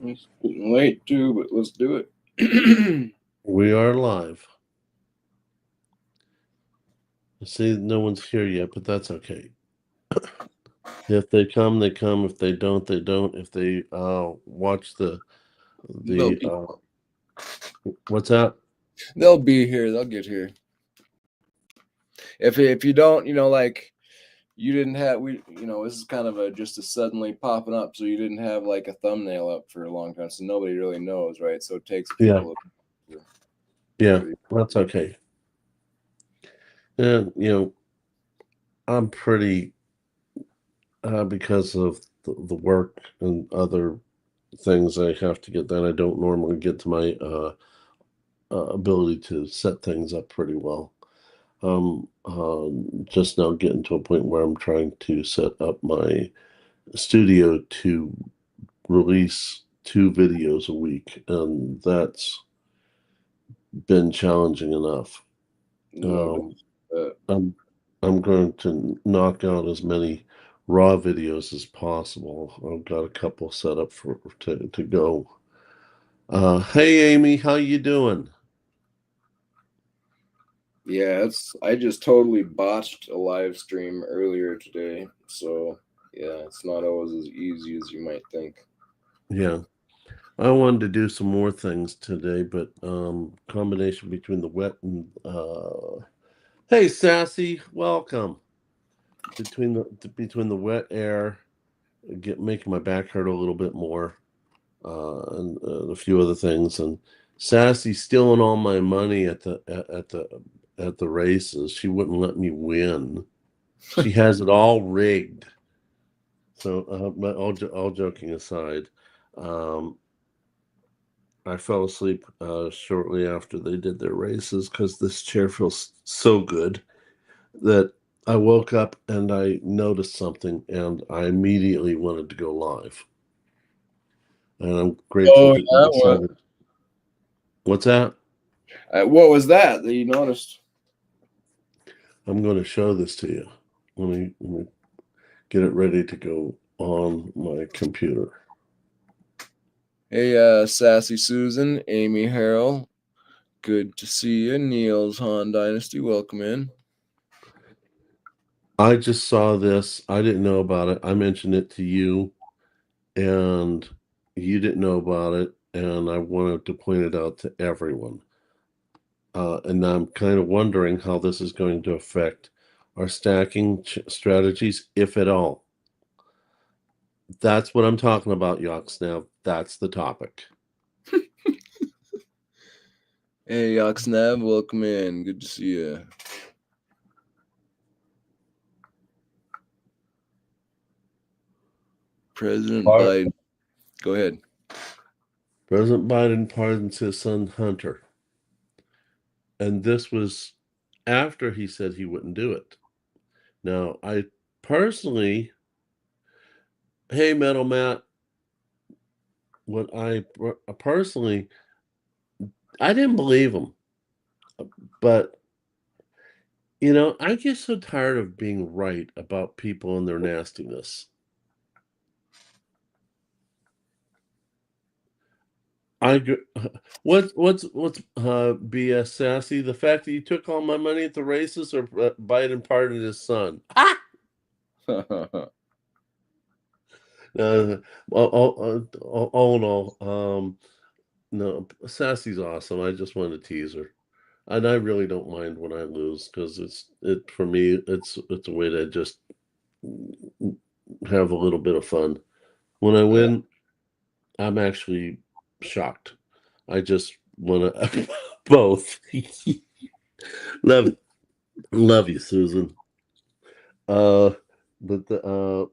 It's getting late too, but let's do it. We are live. I see no one's here yet, but that's okay. If they come, they come. If they don't, they don't. If they watch they'll the be what's that? they'll be here. They'll get here. If you don't, like you didn't have this is kind of a just a suddenly popping up, so you didn't have like a thumbnail up for a long time, so nobody really knows, right? So it takes Yeah, people to yeah, figure. that's okay. And I'm pretty because of the work and other things I have to get done. I don't normally get to my ability to set things up pretty well. Just now getting to a point where I'm trying to set up my studio to release 2 videos a week, and that's been challenging enough. No, Um, uh, I'm I'm going to knock out as many raw videos as possible. I've got a couple set up to go. Hey Amy, how you doing? yeah, I just totally botched a live stream earlier today, so yeah, it's not always as easy as you might think. Yeah, I wanted to do some more things today, but combination between the wet and hey Sassy, welcome. Between the wet air, making my back hurt a little bit more, and a few other things, and Sassy stealing all my money at the races. She wouldn't let me win. She has it all rigged. So, but all joking aside, um, I fell asleep shortly after they did their races because this chair feels so good that I woke up and I noticed something and I immediately wanted to go live. And I'm grateful Oh that you yeah, decided. What's that? what was that you noticed? I'm going to show this to you. Let me get it ready to go on my computer. Hey, Sassy Susan, Amy Harrell, good to see you. Neil's Han Dynasty, welcome in. I just saw this. I didn't know about it. I mentioned it to you, and you didn't know about it. And I wanted to point it out to everyone. And I'm kind of wondering how this is going to affect our stacking strategies, if at all. That's what I'm talking about, Yox. Now, that's the topic. Hey, Oxnab, welcome in. Good to see you. President Part Biden, go ahead. President Biden pardons his son Hunter. And this was after he said he wouldn't do it. Now, I personally, hey, Metal Matt, what I personally, I didn't believe him. But, I get so tired of being right about people and their nastiness. I what's BS Sassy? The fact that you took all my money at the races, or Biden pardoned his son? Ah, uh, all in all, no, Sassy's awesome. I just want to tease her, and I really don't mind when I lose because it for me it's a way to just have a little bit of fun. When I Yeah. win, I'm actually shocked. I just want to both. love love you, Susan. Uh, but the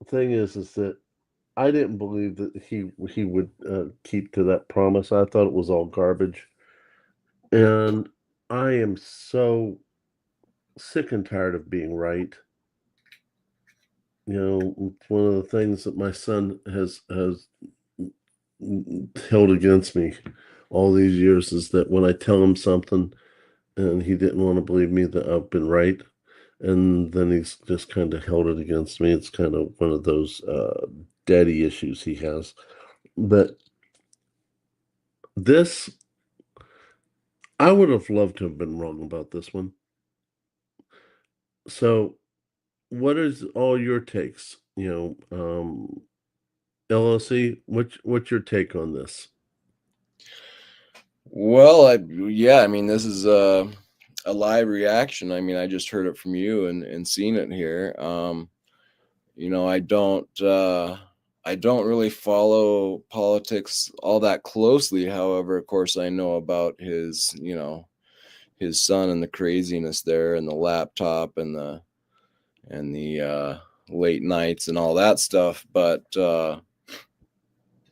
thing is that I didn't believe that he would keep to that promise. I thought it was all garbage, and I am so sick and tired of being right. It's one of the things that my son has held against me all these years is that when I tell him something and he didn't want to believe me that I've been right, and then he's just kind of held it against me. It's kind of one of those daddy issues he has. But this, I would have loved to have been wrong about this one. So, what is all your takes? LLC, what's your take on this? Well, yeah, I mean, this is a live reaction. I mean, I just heard it from you and seen it here. You know, I don't really follow politics all that closely. However, of course, I know about his, his son and the craziness there and the laptop and the late nights and all that stuff. But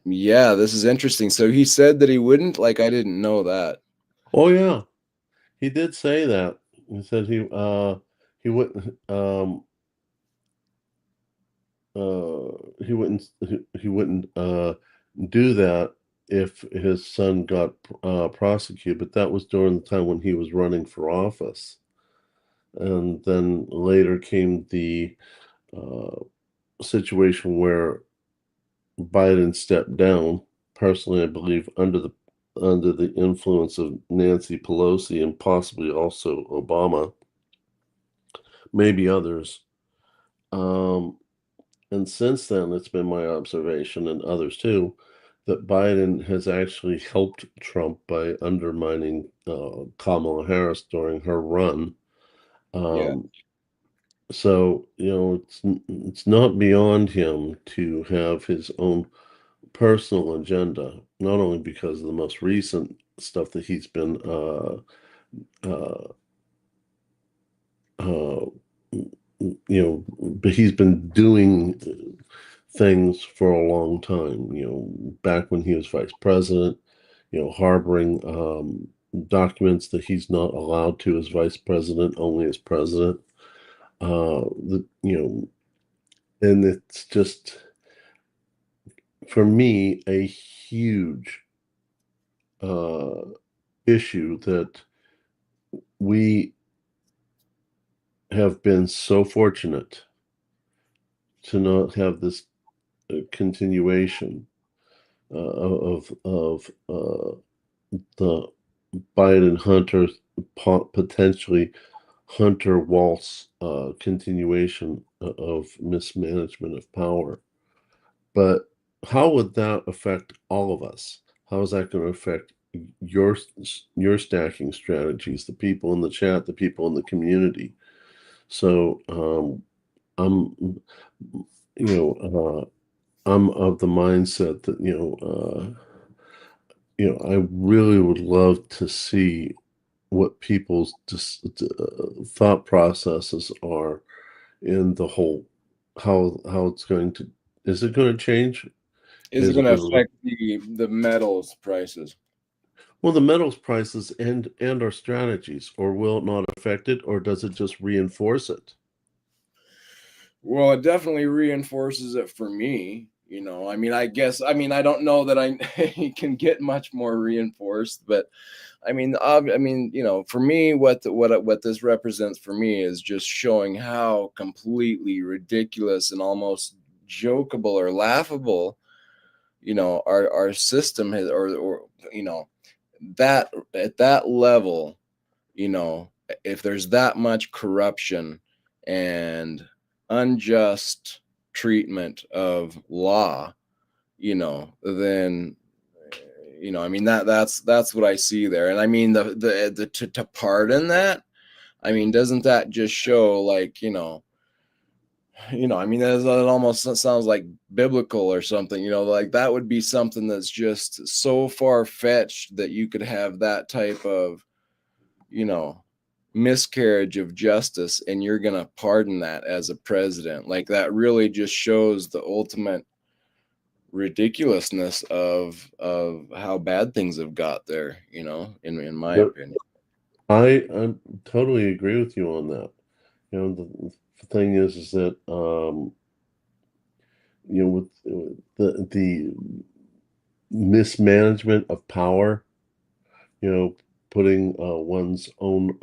yeah, this is interesting. So he said that he wouldn't, like, I didn't know that. Oh yeah, he did say that. He said he wouldn't uh he wouldn't do that if his son got prosecuted, but that was during the time when he was running for office. And then later came the uh, situation where Biden stepped down. Personally, I believe under the influence of Nancy Pelosi and possibly also Obama, maybe others. Um, and since then, it's been my observation, and others too, that Biden has actually helped Trump by undermining Kamala Harris during her run. Yeah. Um, so it's not beyond him to have his own personal agenda, not only because of the most recent stuff that he's been uh, uh, but he's been doing things for a long time. Back when he was vice president, harboring documents that he's not allowed to as vice president, only as president. And it's just for me a huge uh, issue that we have been so fortunate to not have this continuation of the Biden Hunter potentially Hunter Waltz continuation of mismanagement of power. But how would that affect all of us? How is that going to affect your your stacking strategies, the people in the chat, the people in the community? So I'm, you I'm of the mindset that I really would love to see what people's thought processes are in the whole how it's going to is it going to change? Is it Is it going to going to affect the metals prices? well the metals prices and our strategies, or will it not affect it, or does it just reinforce it? Well, it definitely reinforces it for me. You know, I mean, I guess, I mean, I don't know that I can get much more reinforced, but I mean, for me, what this represents for me is just showing how completely ridiculous and almost jokeable or laughable, our system has, or that at that level, you know, if there's that much corruption and unjust treatment of law, then I mean that's what I see there. And I mean the to pardon that, I mean, doesn't that just show, like, I mean, that almost sounds like biblical or something, like that would be something that's just so far fetched that you could have that type of, you know, miscarriage of justice and you're going to pardon that as a president. Like, that really just shows the ultimate ridiculousness of how bad things have got there, in my But opinion. I totally agree with you on that. The thing is that with the mismanagement of power, putting one's own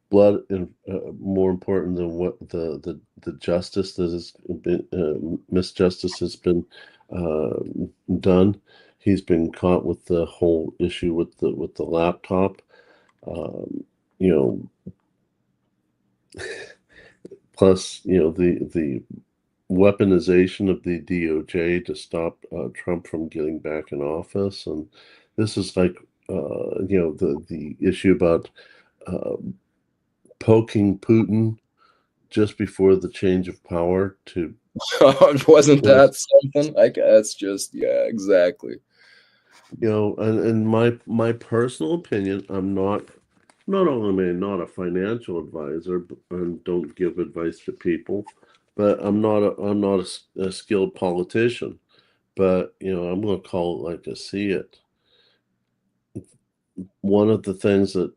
blood in more important than what the the justice that has been misjustice has been uh, done. He's been caught with the whole issue with the laptop. Um, you know, plus the weaponization of the DOJ to stop Trump from getting back in office, and this is like the issue about uh, poking Putin just before the change of power to Wasn't uh, that something? Like that's just yeah, exactly. and my personal opinion, I'm not only not a financial advisor and don't give advice to people, but I'm not a skilled politician. But I'm going to call it like I see it. One of the things that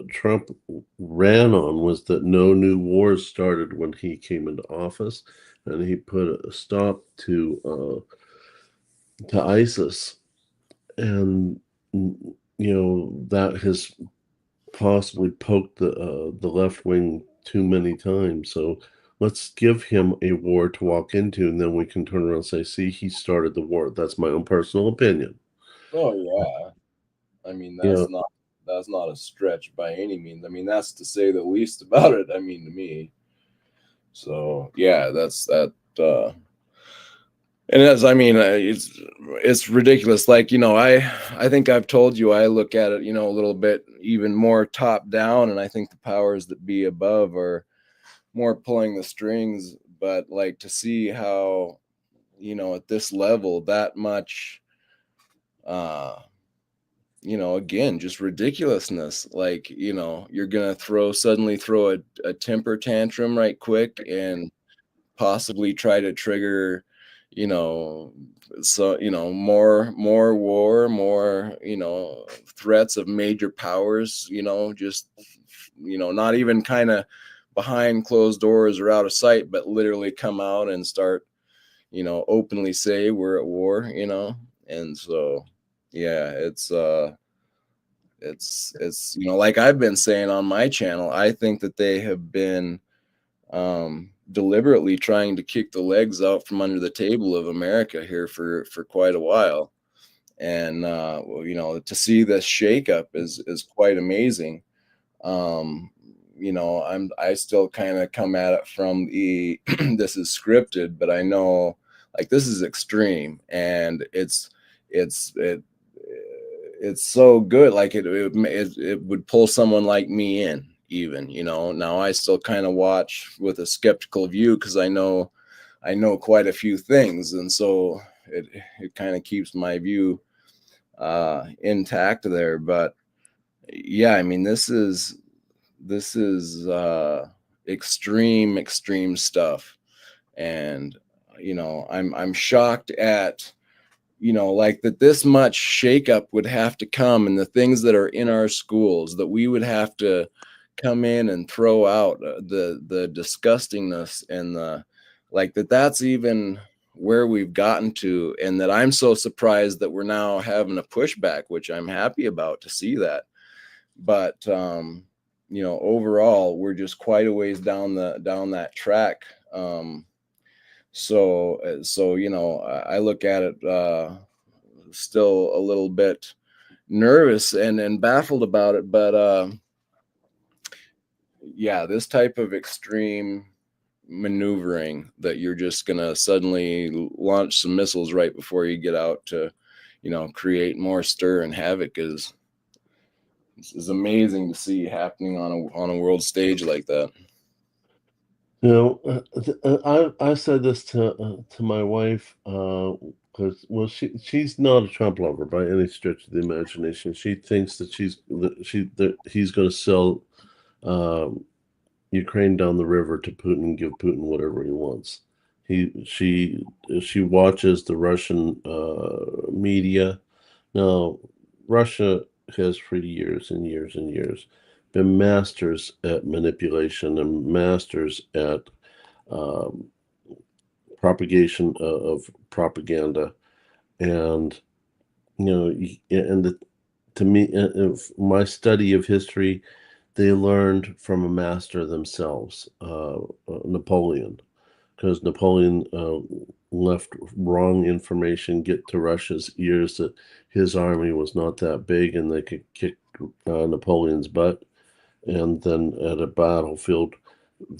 Trump ran on was that no new wars started when he came into office, and he put a stop to ISIS, and that has possibly poked the left wing too many times. So let's give him a war to walk into, and then we can turn around and say, "See, he started the war." That's my own personal opinion. Oh yeah. I mean, You know, that's not a stretch by any means. I mean, that's to say the least about it. I mean, to me. So yeah, that's that. And as I mean, it's ridiculous. Like I think I've told you I look at it, a little bit even more top down, and I think the powers that be above are more pulling the strings. But like to see how at this level that much, uh, again, just ridiculousness. Like you're gonna suddenly throw a temper tantrum right quick and possibly try to trigger you know more war, more threats of major powers, just not even kind of behind closed doors or out of sight, but literally come out and start openly say we're at war, and so yeah, it's like I've been saying on my channel, I think that they have been deliberately trying to kick the legs out from under the table of America here for quite a while. And well, to see this shakeup is quite amazing. Um, I still kind of come at it from the this is scripted, but I know like this is extreme, and it's it it's so good. Like it would pull someone like me in, even. Now I still kind of watch with a skeptical view because I know quite a few things, and so it kind of keeps my view intact there. But yeah, I mean, this is extreme stuff, and I'm shocked at like that this much shakeup would have to come, and the things that are in our schools that we would have to come in and throw out, the disgustingness and the like, that's even where we've gotten to, and that I'm so surprised that we're now having a pushback, which I'm happy about to see that. But overall we're just quite a ways down that track. So I look at it still a little bit nervous and baffled about it, but yeah, this type of extreme maneuvering that you're just gonna suddenly launch some missiles right before you get out to create more stir and havoc is amazing to see happening on a world stage like that. I said this to my wife because well she's not a Trump lover by any stretch of the imagination. She thinks that he's going to sell um, Ukraine down the river to Putin and give Putin whatever he wants. He she watches the Russian media. Now, Russia has for years and years and years been masters at manipulation and masters at um, propagation of propaganda. And and to me, my study of history, they learned from a master themselves, Napoleon, because Napoleon left wrong information get to Russia's ears that his army was not that big and they could kick Napoleon's butt. And then at a battlefield,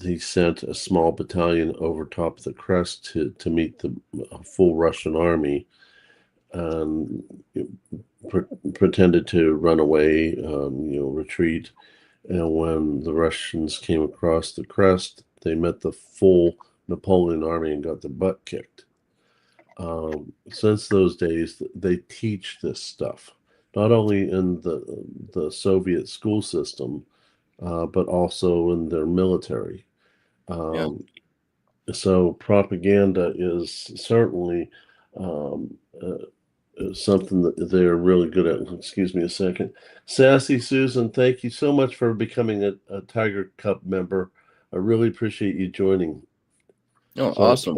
he sent a small battalion over top of the crest to meet the full Russian army, and pretended to run away, retreat. And when the Russians came across the crest, they met the full Napoleon army and got their butt kicked. Since those days, they teach this stuff, not only in the Soviet school system, but also in their military. Yeah. Um, so propaganda is certainly um, something that they're really good at. Excuse me a second. Sassy Susan, thank you so much for becoming a Tiger Cup member. I really appreciate you joining. Oh, So, awesome.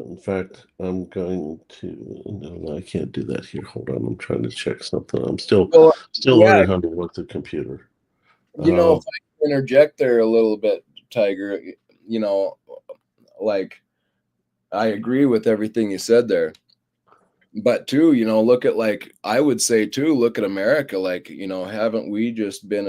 in fact, I'm going to. No, I can't do that here. Hold on, I'm trying to check something. I'm Well, still yeah, learning how to work the computer. if I can interject there a little bit, Tiger, you know, like I agree with everything you said there. But too, look at like I would say too, look at America. Like, haven't we just been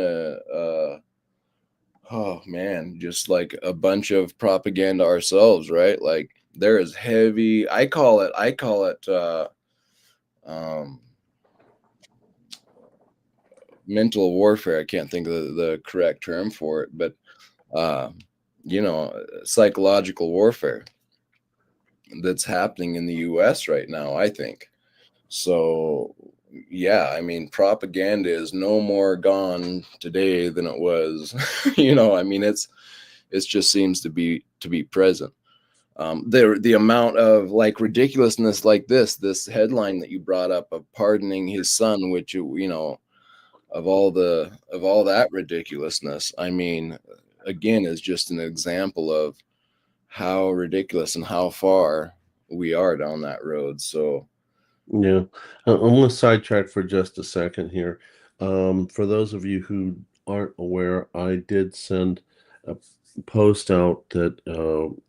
oh man, just like a bunch of propaganda ourselves, right? Like there is heavy, I call it um mental warfare. I can't think of the correct term for it, but uh, psychological warfare that's happening in the US right now, I think. So, yeah, I mean, propaganda is no more gone today than it was. I mean, it's just seems to be present. The amount of like ridiculousness, like this headline that you brought up of pardoning his son, which of all that ridiculousness. I mean, again, is just an example of how ridiculous and how far we are down that road. So, Yeah, I'm going to sidetrack for just a second here. For those of you who aren't aware, I did send a post out that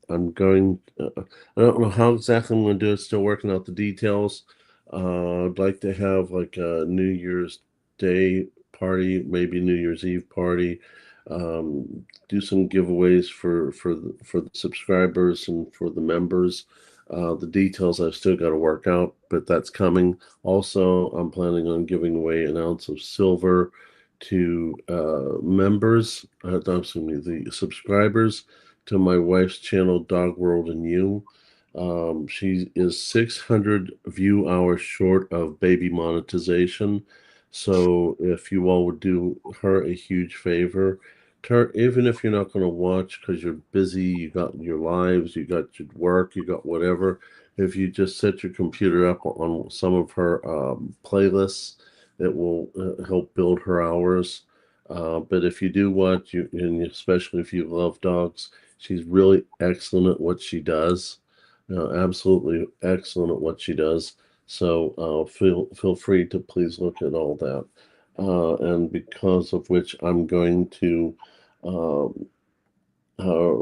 I'm going. I don't know how exactly I'm going to do it. Still working out the details. I'd like to have like a New Year's Day party, maybe New Year's Eve party. Do some giveaways for the subscribers and for the members. The details I've still got to work out, but that's coming. Also, I'm planning on giving away an ounce of silver to members, excuse me, the subscribers to my wife's channel, Dog World and You. She is 600 view hours short of baby monetization. So if you all would do her a huge favor, even if you're not going to watch because you're busy, you got your lives, you got your work, you got whatever. If you just set your computer up on some of her playlists, it will help build her hours. But if you do watch, and especially if you love dogs, she's really excellent at what she does. Absolutely excellent at what she does. So feel free to please look at all that. And because of which I'm going to um, uh,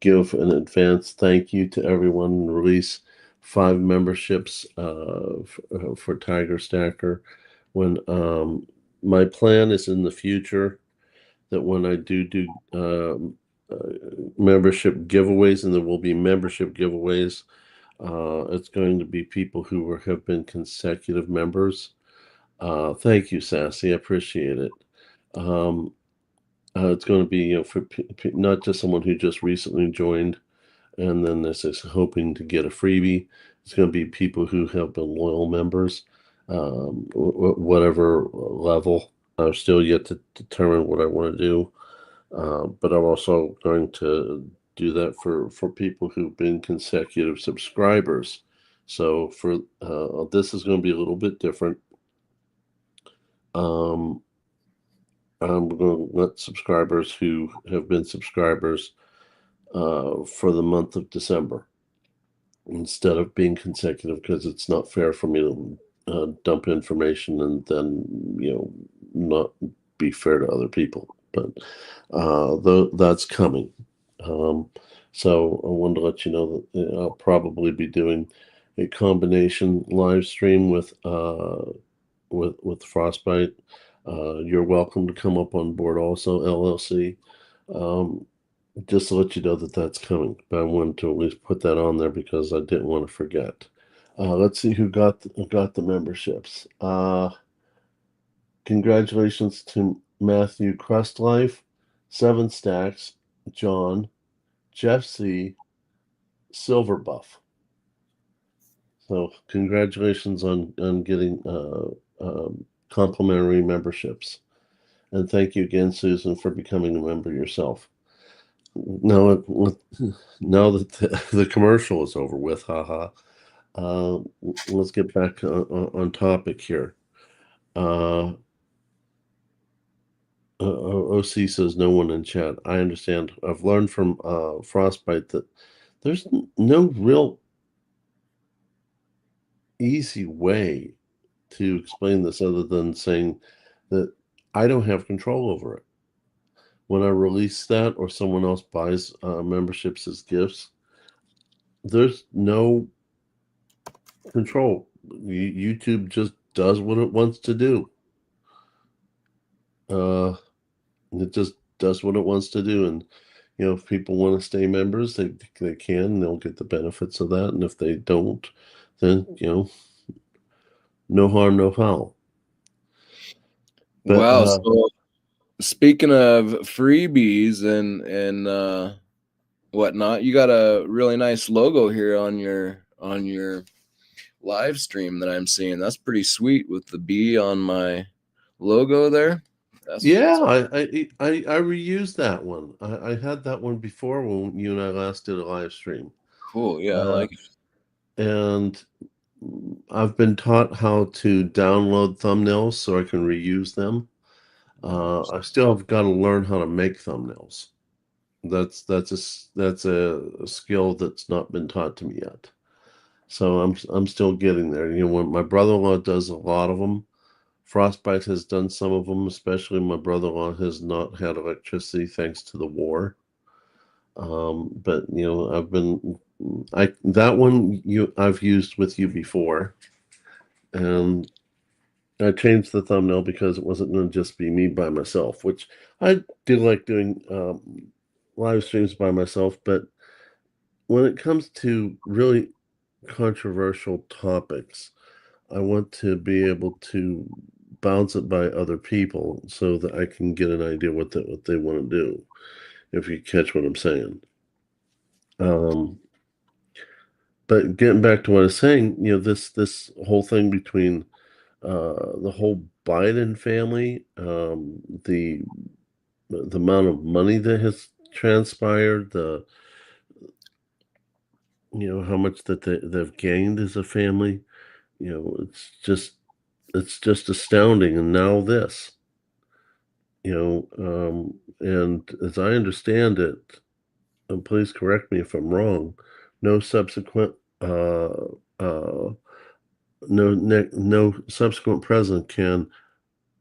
give an advance thank you to everyone and release 5 memberships for Tiger Stacker. When my plan is in the future that when I do membership giveaways, and there will be membership giveaways, it's going to be people who have been consecutive members. Thank you, Sassy. I appreciate it. Um, it's going to be for not just someone who just recently joined and then this is hoping to get a freebie. It's going to be people who have been loyal members, whatever level. I'm still yet to determine what I want to do, but I'm also going to do that for people who've been consecutive subscribers. So for this is going to be a little bit different. Um, I'm going to let subscribers who have been subscribers for the month of December instead of being consecutive because it's not fair for me to dump information and then not be fair to other people. But that's coming. So I wanted to let you know that I'll probably be doing a combination live stream with Frostbite. You're welcome to come up on board also, LLC. Um, just to let you know that that's coming. But I wanted to at least put that on there because I didn't want to forget. Let's see who got the memberships. Congratulations to Matthew Crustlife, 7 Stacks, John, Jeff C, Silverbuff. So congratulations on getting complimentary memberships, and thank you again, Susan, for becoming a member yourself. Now, now that the commercial is over with, haha. Let's get back on topic here. OC says no one in chat. I understand. I've learned from Frostbite that there's no real easy way to explain this other than saying that I don't have control over it. When I release that or someone else buys memberships as gifts, there's no control. YouTube just does what it wants to do. It just does what it wants to do, and if people want to stay members, they can. They'll get the benefits of that, and if they don't, then no harm, no foul. But, wow. So speaking of freebies and whatnot, you got a really nice logo here on your live stream that I'm seeing. That's pretty sweet with the bee on my logo there. That's I reused that one. I had that one before when you and I last did a live stream. cool. Yeah, I like it. And I've been taught how to download thumbnails so I can reuse them. I still have got to learn how to make thumbnails. That's a skill that's not been taught to me yet. So I'm still getting there. When my brother-in-law does a lot of them. Frostbite has done some of them, especially my brother-in-law has not had electricity thanks to the war. But that one I've used with you before, and I changed the thumbnail because it wasn't going to just be me by myself, which I do like doing live streams by myself. But when it comes to really controversial topics, I want to be able to bounce it by other people so that I can get an idea what they want to do, if you catch what I'm saying. But getting back to what I was saying, this whole thing between the whole Biden family, the amount of money that has transpired, how much that they've gained as a family, it's just astounding. And now this, and as I understand it, and please correct me if I'm wrong, no subsequent no subsequent president can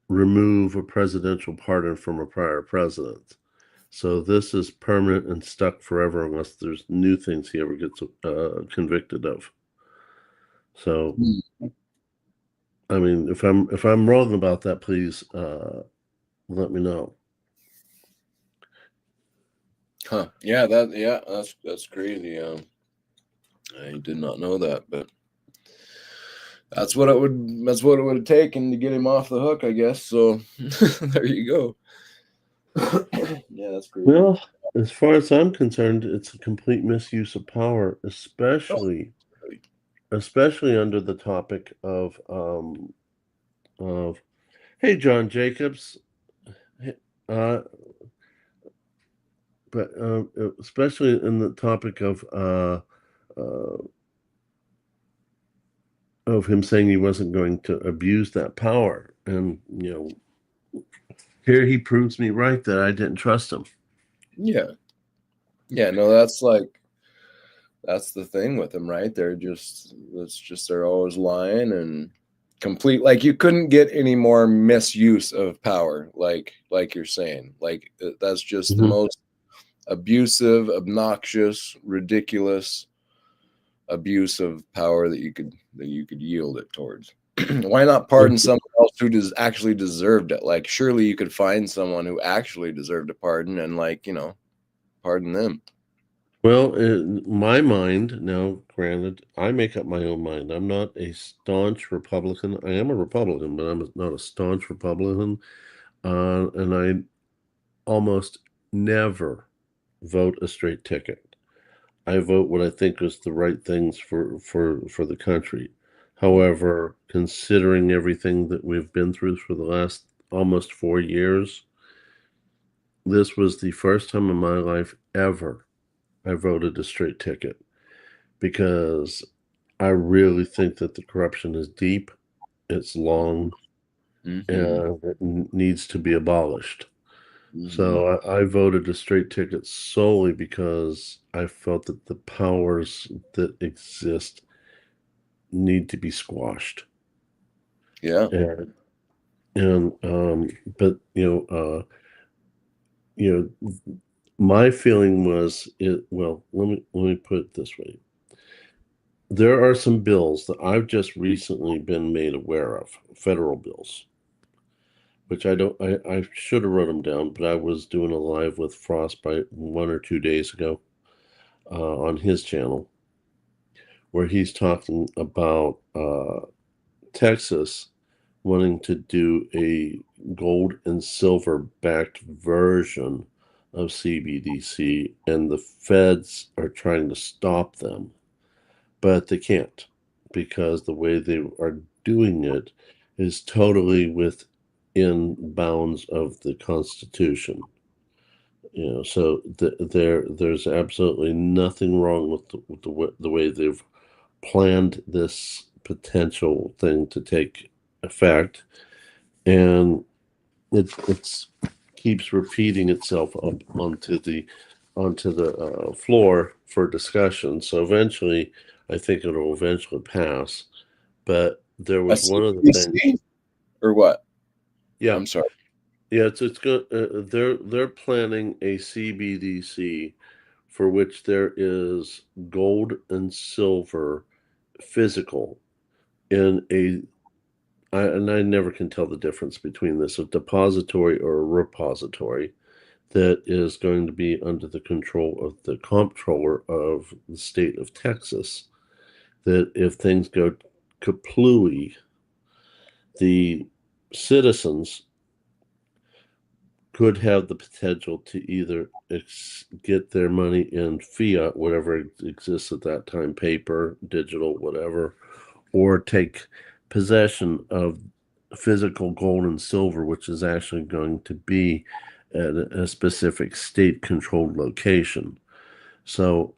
remove a presidential pardon from a prior president. So this is permanent and stuck forever unless there's new things he ever gets convicted of. So, I mean, if I'm wrong about that, please let me know. Huh. Yeah, that's crazy. I did not know that, but that's what it would have taken to get him off the hook, I guess. So there you go. Yeah, that's crazy. Well, as far as I'm concerned, it's a complete misuse of power, especially under the topic of hey, John Jacobs, uh, but especially in the topic uh, of him saying he wasn't going to abuse that power, and here he proves me right that I didn't trust him. Yeah. No, that's the thing with them, right? They're always lying, and complete, like you couldn't get any more misuse of power, like you're saying. Like that's just the Mhm. most abusive, obnoxious, ridiculous abuse of power that you could yield it towards. Why not pardon someone else who does actually deserved it? Like surely you could find someone who actually deserved a pardon and, like, you know, pardon them. Well, in my mind, now, granted, I make up my own mind. I'm not a staunch Republican. I am a Republican, but I'm not a staunch Republican. And I almost never vote a straight ticket. I vote what I think is the right things for the country. However, considering everything that we've been through for the last almost 4 years, this was the first time in my life ever I voted a straight ticket because I really think that the corruption is deep, it's long, Mm-hmm. and it needs to be abolished. Mm-hmm. So I voted a straight ticket solely because I felt that the powers that exist need to be squashed. Yeah. And but my feeling was it. Well, let me put it this way: there are some bills that I've just recently been made aware of, federal bills, which I should have wrote them down, but I was doing a live with Frostbite 1 or 2 days ago on his channel, where he's talking about Texas wanting to do a gold and silver backed version of CBDC, and the feds are trying to stop them, but they can't because the way they are doing it is totally within bounds of the Constitution. So there's absolutely nothing wrong with the way they've planned this potential thing to take effect, and it's keeps repeating itself up onto the floor for discussion. So eventually, I think it'll eventually pass. But there A was one of the things. CBDC or what? Yeah, I'm sorry. yeah, it's good. They're planning a CBDC for which there is gold and silver physical in and I never can tell the difference between this, a depository or a repository that is going to be under the control of the comptroller of the state of Texas. That if things go kaplooey, the citizens could have the potential to either get their money in fiat, whatever exists at that time, paper, digital, whatever, or take possession of physical gold and silver, which is actually going to be at a specific state controlled location. So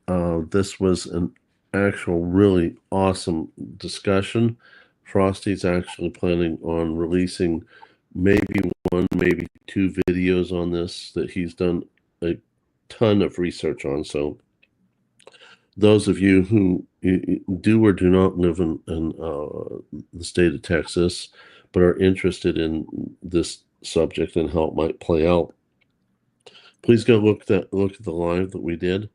this was an actual really awesome discussion. Frosty's actually planning on releasing maybe one, maybe two videos on this that he's done a ton of research on. So those of you who do or do not live in the state of Texas, but are interested in this subject and how it might play out, please go look at the live that we did,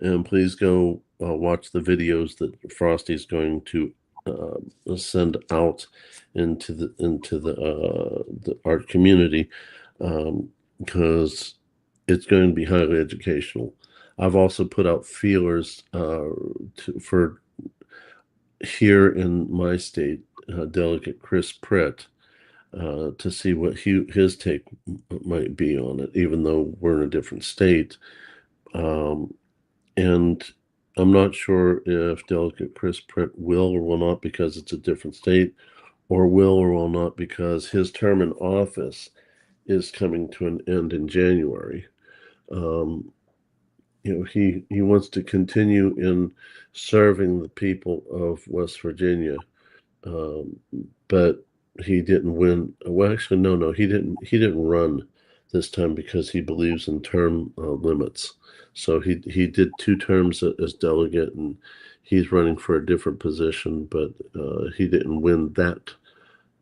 and please go watch the videos that Frosty's going to send out into the art community, because it's going to be highly educational. I've also put out feelers for here in my state, Delegate Chris Pritt, to see what his take might be on it, even though we're in a different state. Um, and I'm not sure if Delegate Chris Pritt will or will not because it's a different state, or will or will not because his term in office is coming to an end in January. Um, he wants to continue in serving the people of West Virginia, um, but he didn't win. Well, actually, no, he didn't. He didn't run this time because he believes in term limits. So he did 2 terms as delegate, and he's running for a different position, but he didn't win that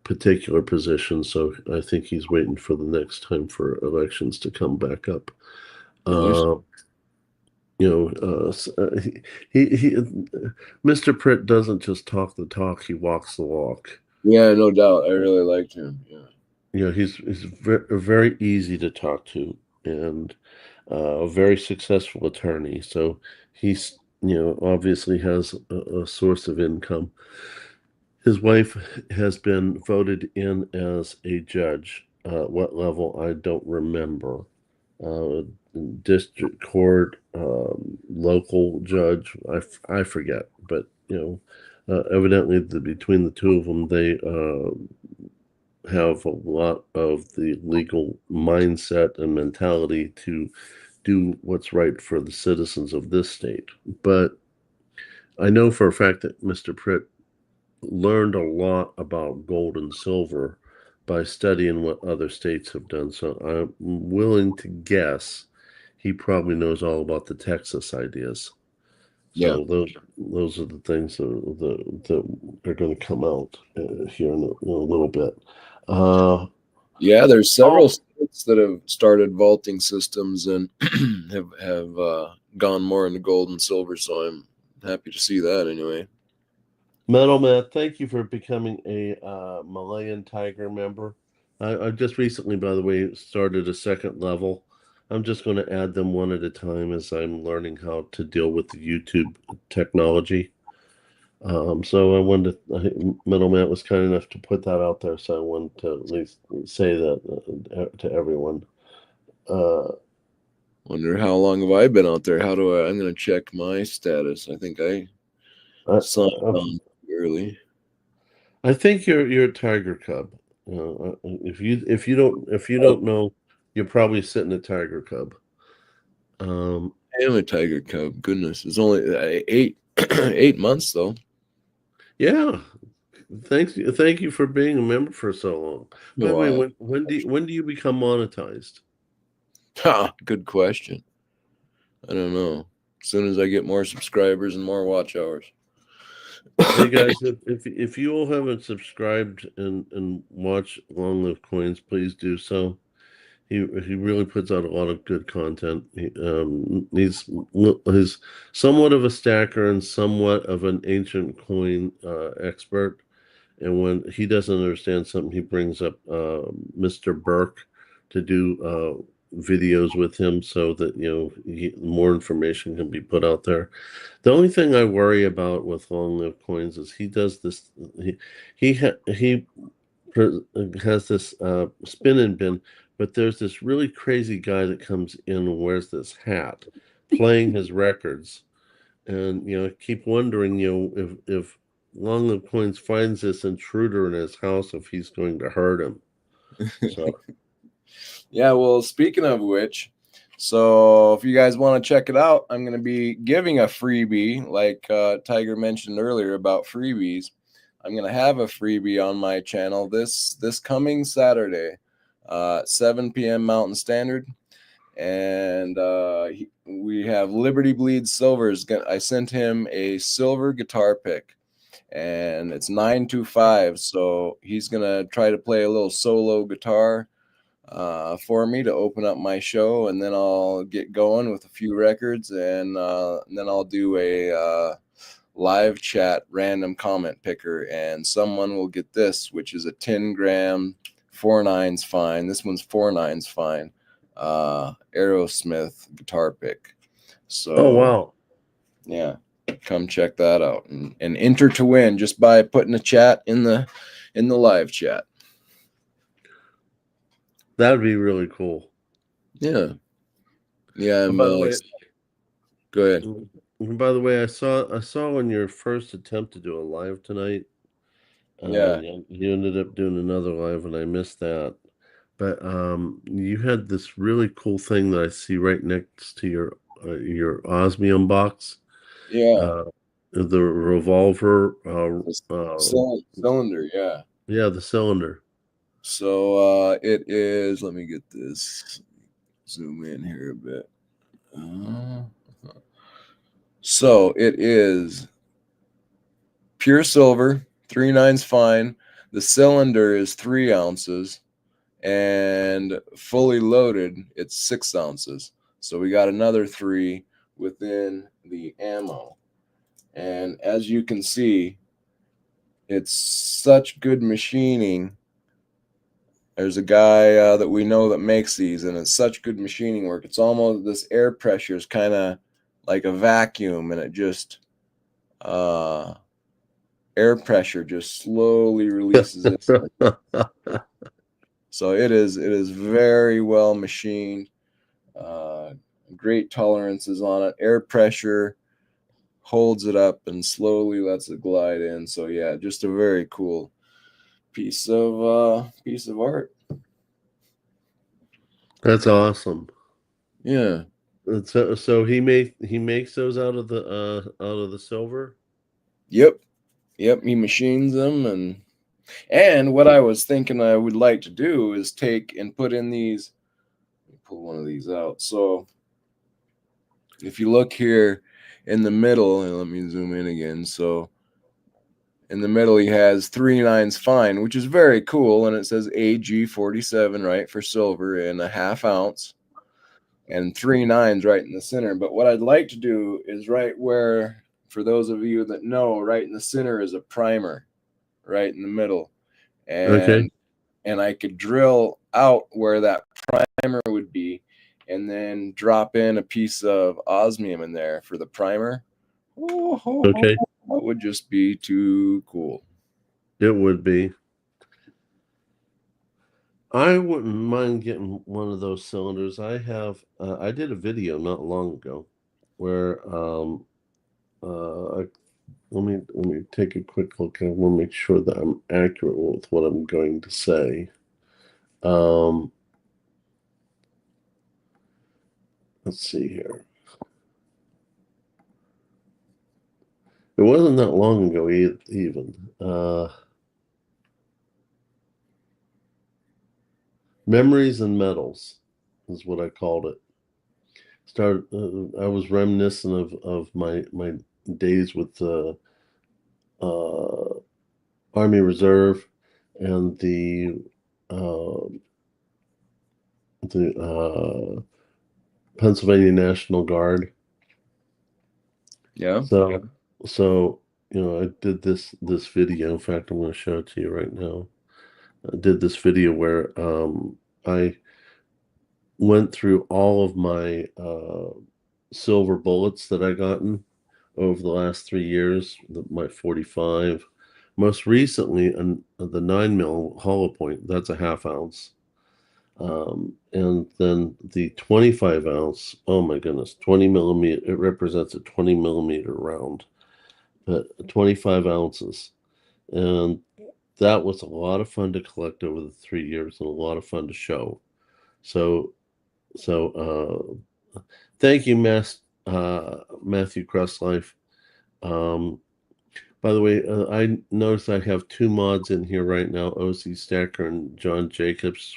particular position. So I think he's waiting for the next time for elections to come back up. Nice. Uh, he Mr. Pritt doesn't just talk the talk; he walks the walk. Yeah, no doubt. I really liked him. Yeah. He's very easy to talk to, and a very successful attorney. So he's obviously has a source of income. His wife has been voted in as a judge. What level I don't remember. Uh, District court, local judge. I forget, but evidently between the two of them, they have a lot of the legal mindset and mentality to do what's right for the citizens of this state. But I know for a fact that Mr. Pritt learned a lot about gold and silver by studying what other states have done. So I'm willing to guess he probably knows all about the Texas ideas. Yeah. So those are the things that are going to come out here in a little bit. Uh, Yeah, there's several oh, states that have started vaulting systems and have gone more into gold and silver. So I'm happy to see that anyway. Metal Man, thank you for becoming a Malayan Tiger member. I just recently, by the way, started a second level. I'm just going to add them one at a time as I'm learning how to deal with the YouTube technology. So I wanted Metal Man was kind enough to put that out there, so I wanted to at least say that to everyone. Uh, Wonder how long have I been out there? How do I? I'm gonna check my status. I think I I, signed I, on early. I think you're a Tiger Cub. If you don't know, you're probably sitting a Tiger Cub. Um, I am a Tiger Cub. Goodness, it's only 8 months though. yeah. Thank you for being a member for so long. By the way, Wow. when do you become monetized? Ha, good question. I don't know. As soon as I get more subscribers and more watch hours. Hey guys, if you all haven't subscribed and watch Long Live Coins, please do so. He really puts out a lot of good content. He's somewhat of a stacker and somewhat of an ancient coin expert. And when he doesn't understand something, he brings up Mr. Burke to do videos with him so that more information can be put out there. The only thing I worry about with Long Live Coins is he does this. He has this spin and bin, but there's this really crazy guy that comes in and wears this hat, playing his records, and I keep wondering, if Long Live Coins finds this intruder in his house, if he's going to hurt him. So Yeah, well, speaking of which, so if you guys want to check it out, I'm going to be giving a freebie, like Tiger mentioned earlier about freebies. I'm going to have a freebie on my channel this coming Saturday, 7 p.m. Mountain Standard, and we have Liberty Bleed Silver's. I sent him a silver guitar pick, and it's 925. So he's gonna try to play a little solo guitar for me to open up my show, and then I'll get going with a few records, and then I'll do a live chat random comment picker, and someone will get this, which is a 10-gram 4/9's fine. This one's 4/9's fine. Aerosmith guitar pick. oh So wow. yeah, come check that out and enter to win just by putting a chat in the live chat. That would be really cool. Yeah, yeah. Oh, I'm by the way, go ahead. I saw on your first attempt to do a live tonight, Yeah, you ended up doing another live, and I missed that. But you had this really cool thing that I see right next to your osmium box, yeah. uh, the revolver. The cylinder. Yeah. Yeah, the cylinder. So it is. Let me get this. Zoom in here a bit. So it is pure silver, 3/9 fine. The cylinder is 3 ounces, and fully loaded, it's 6 ounces. So we got another 3 within the ammo. And as you can see, it's such good machining. There's a guy that we know that makes these, and it's such good machining work. It's almost, this air pressure is kind of like a vacuum, and it just air pressure just slowly releases it. So it is very well machined. Great tolerances on it. Air pressure holds it up and slowly lets it glide in. So yeah, just a very cool piece of art. That's awesome. Yeah. So he makes those out of the silver. Yep. Yep. He machines them, and what I was thinking I would like to do is take and put in these. Let me pull one of these out. So if you look here in the middle, and let me zoom in again. So in the middle, he has 3/9 fine, which is very cool, and it says AG47, right, for silver, in a 1/2 ounce, and 3/9 right in the center. But what I'd like to do is right where, for those of you that know, right in the center is a primer, right in the middle, Okay. and I could drill out where that primer would be, and then drop in a piece of osmium in there for the primer. Okay. That would just be too cool. It would be. I wouldn't mind getting one of those cylinders. I did a video not long ago where let me take a quick look. I want to make sure that I'm accurate with what I'm going to say. Let's see here. It wasn't that long ago even. Memories and Metals is what I called it. I was reminiscent of my days with the Army Reserve and uh, the Pennsylvania National Guard. Yeah. So I did this video. In fact, I'm going to show it to you right now. I did this video where I went through all of my silver bullets that I gotten over the last 3 years, my 45. Most recently, the 9 mil hollow point, that's a 1/2 ounce. And then the 25 ounce, oh my goodness, 20 millimeter, it represents a 20 millimeter round, but 25 ounces. And that was a lot of fun to collect over the 3 years and a lot of fun to show. So thank you, Matthew Cresslife. By the way, I notice I have 2 mods in here right now, OC Stacker and John Jacobs,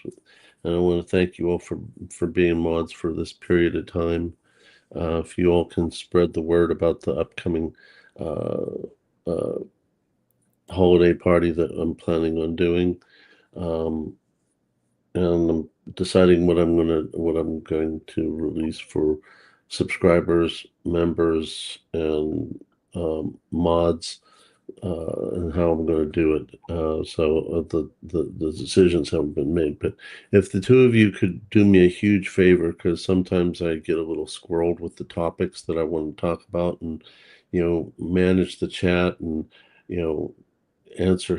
and I want to thank you all for being mods for this period of time. If you all can spread the word about the upcoming holiday party that I'm planning on doing, and I'm deciding what I'm going to release for subscribers, members, and mods, and how I'm going to do it. So the decisions haven't been made. But if the two of you could do me a huge favor, because sometimes I get a little squirreled with the topics that I want to talk about, and manage the chat, and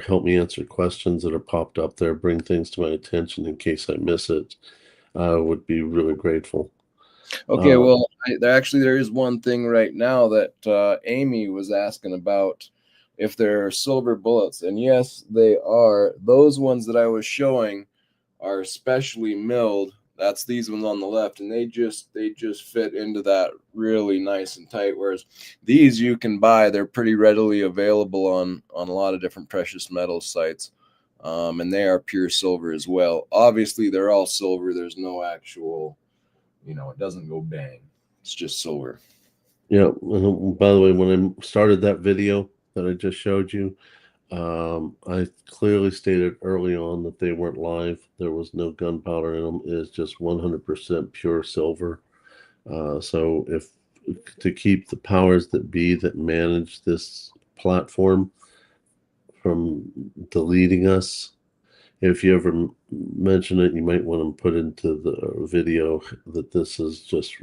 help me answer questions that are popped up there, bring things to my attention in case I miss it, I would be really grateful. Okay, well, there is one thing right now that Amy was asking about, if there are silver bullets, and yes, they are. Those ones that I was showing are specially milled. That's these ones on the left, and they just fit into that really nice and tight. Whereas these you can buy; they're pretty readily available on a lot of different precious metals sites, and they are pure silver as well. Obviously, they're all silver. There's no actual, it doesn't go bang. It's just silver. Yeah. By the way, when I started that video that I just showed you, I clearly stated early on that they weren't live. There was no gunpowder in them. It is just 100% pure silver. So if to keep the powers that be that manage this platform from deleting us, if you ever mention it, you might want to put into the video that this is just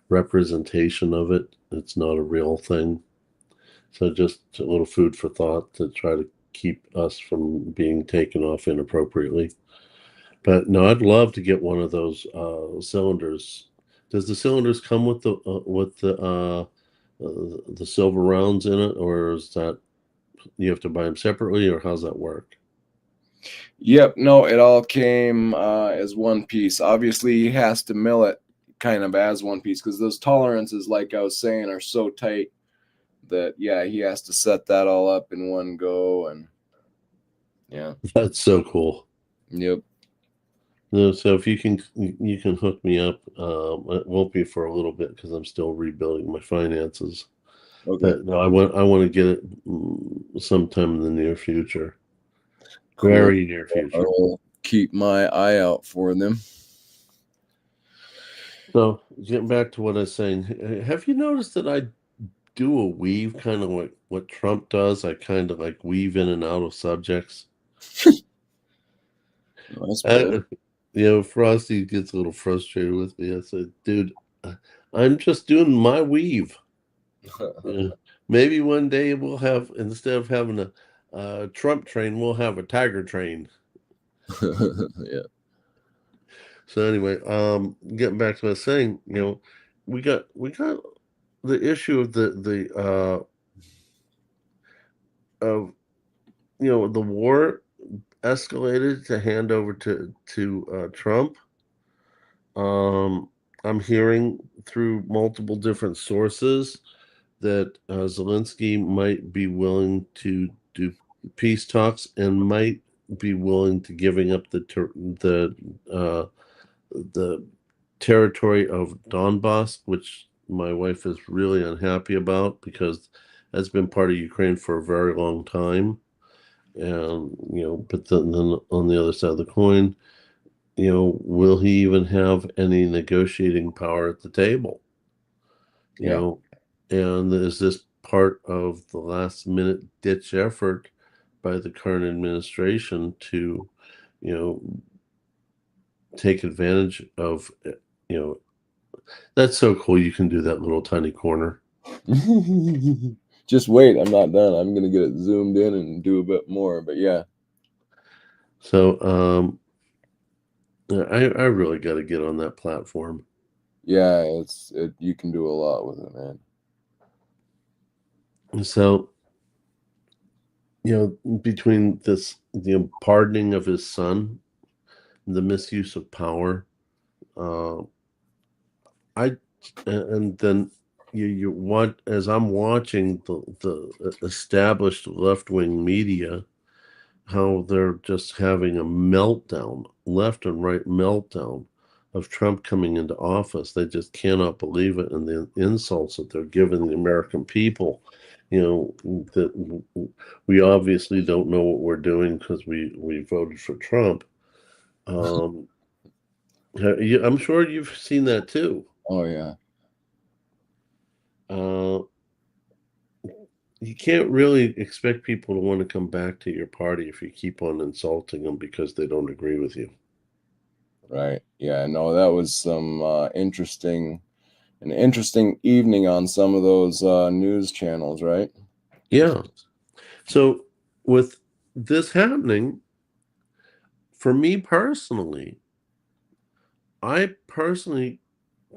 representation of it. It's not a real thing. So just a little food for thought to try to keep us from being taken off inappropriately. But no, I'd love to get one of those cylinders. Does the cylinders come with the silver rounds in it, or is that you have to buy them separately, or how's that work? Yep, no, it all came as one piece. Obviously, he has to mill it kind of as one piece because those tolerances, like I was saying, are so tight that yeah, he has to set that all up in one go, and yeah, That's so cool. yep, No, so if you can hook me up. It won't be for a little bit because I'm still rebuilding my finances. okay, But no, I want to get it sometime in the near future, cool. very near future. I'll keep my eye out for them. So getting back to what I was saying, have you noticed that I do a weave kind of like what Trump does? I kind of like weave in and out of subjects. That's good. I, you know, Frosty gets a little frustrated with me. I said, dude, I'm just doing my weave. Yeah. Maybe one day we'll have, instead of having a Trump train, we'll have a Tiger train. Yeah, So anyway, getting back to what I was saying, you know, we got the issue of the of the war escalated to hand over to Trump. I'm hearing through multiple different sources that Zelensky might be willing to do peace talks and might be willing to giving up uh, the territory of Donbass, which my wife is really unhappy about because that's been part of Ukraine for a very long time. And but then on the other side of the coin, will he even have any negotiating power at the table? You yeah, know, and is this part of the last minute ditch effort by the current administration to, you know, take advantage of, that's so cool. You can do that little tiny corner. just wait. I'm not done. I'm gonna get it zoomed in and do a bit more. But yeah, So, I really got to get on that platform. yeah, you can do a lot with it, man. So, between this, pardoning of his son, the misuse of power, uh, I and then you want as I'm watching the established left wing media, how they're just having a meltdown, left and right meltdown of Trump coming into office. They just cannot believe it, and the insults that they're giving the American people. That we obviously don't know what we're doing because we voted for Trump. Um, I'm sure you've seen that too. Oh yeah, Uh, you can't really expect people to want to come back to your party if you keep on insulting them because they don't agree with you. right. Yeah, no, that was some an interesting evening on some of those news channels, right? Yeah. So with this happening, for me personally, I personally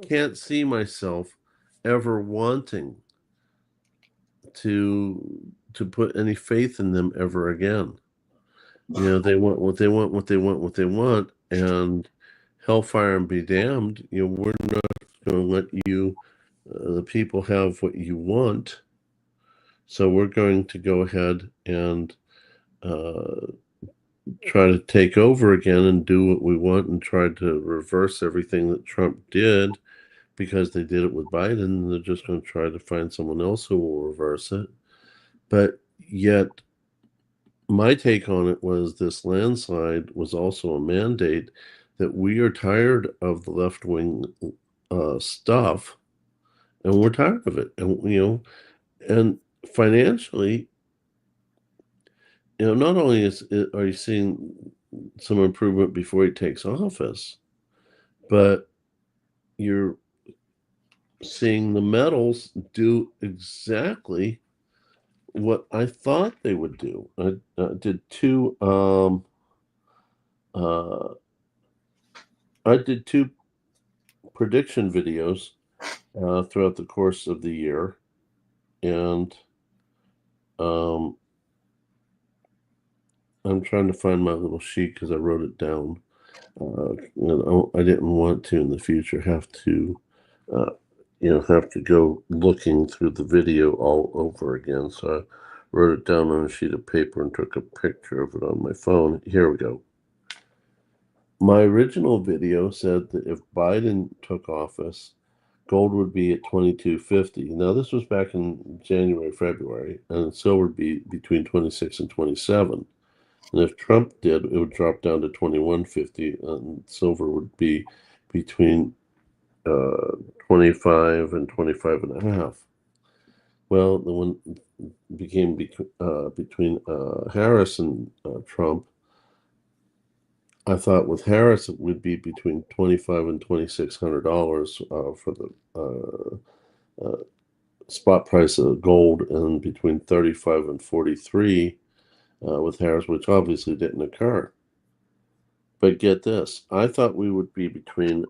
can't see myself ever wanting to put any faith in them ever again. They want what they want, what they want, what they want, and hellfire and be damned. We're not going to let you, the people, have what you want. So we're going to go ahead and uh, try to take over again and do what we want and try to reverse everything that Trump did because they did it with Biden. And they're just going to try to find someone else who will reverse it. But Yet my take on it was this landslide was also a mandate that we are tired of the left-wing stuff, and we're tired of it. And and financially, not only are you seeing some improvement before he takes office, but you're seeing the metals do exactly what I thought they would do. I did two. Uh, I did two prediction videos throughout the course of the year, and um, I'm trying to find my little sheet because I wrote it down. I didn't want to in the future have to, uh, have to go looking through the video all over again. So I wrote it down on a sheet of paper and took a picture of it on my phone. Here we go. My original video said that if Biden took office, gold would be at 2250. Now this was back in January, February, and silver would be between 26 and 27. And if Trump did, it would drop down to 2150, and silver would be between 25 and 25 and a half. Well, the one became between Harris and Trump. I thought with Harris it would be between $2,500 and $2,600 for the spot price of gold, and between 35 and 43 with Harris, which obviously didn't occur. But get this, I thought we would be between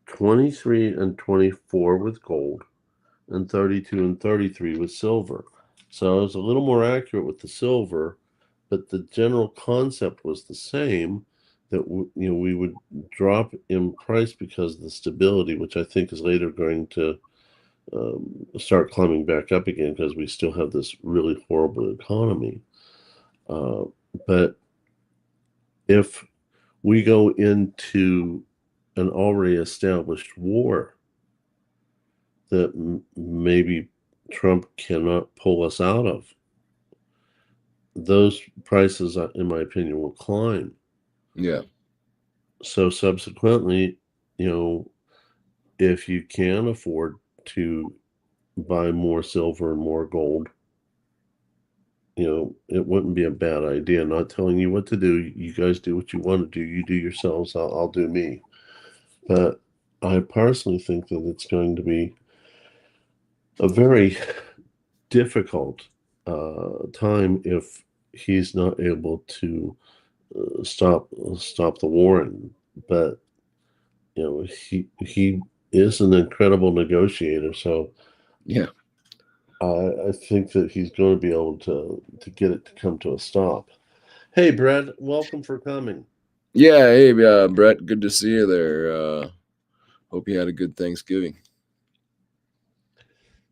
23 and 24 with gold and 32 and 33 with silver. So I was a little more accurate with the silver, but the general concept was the same, that we would drop in price because of the stability, which I think is later going to start climbing back up again because we still have this really horrible economy. But if we go into an already established war that maybe Trump cannot pull us out of, those prices, in my opinion, will climb. Yeah. So subsequently, if you can afford to buy more silver and more gold, it wouldn't be a bad idea. Not telling you what to do. You guys do what you want to do. You do yourselves. I'll do me. But I personally think that it's going to be a very difficult time if he's not able to stop the war. But he is an incredible negotiator. So Yeah. I think that he's going to be able to get it to come to a stop. Hey, Brad, welcome for coming. Yeah. Hey, Brett, good to see you there. Hope you had a good Thanksgiving.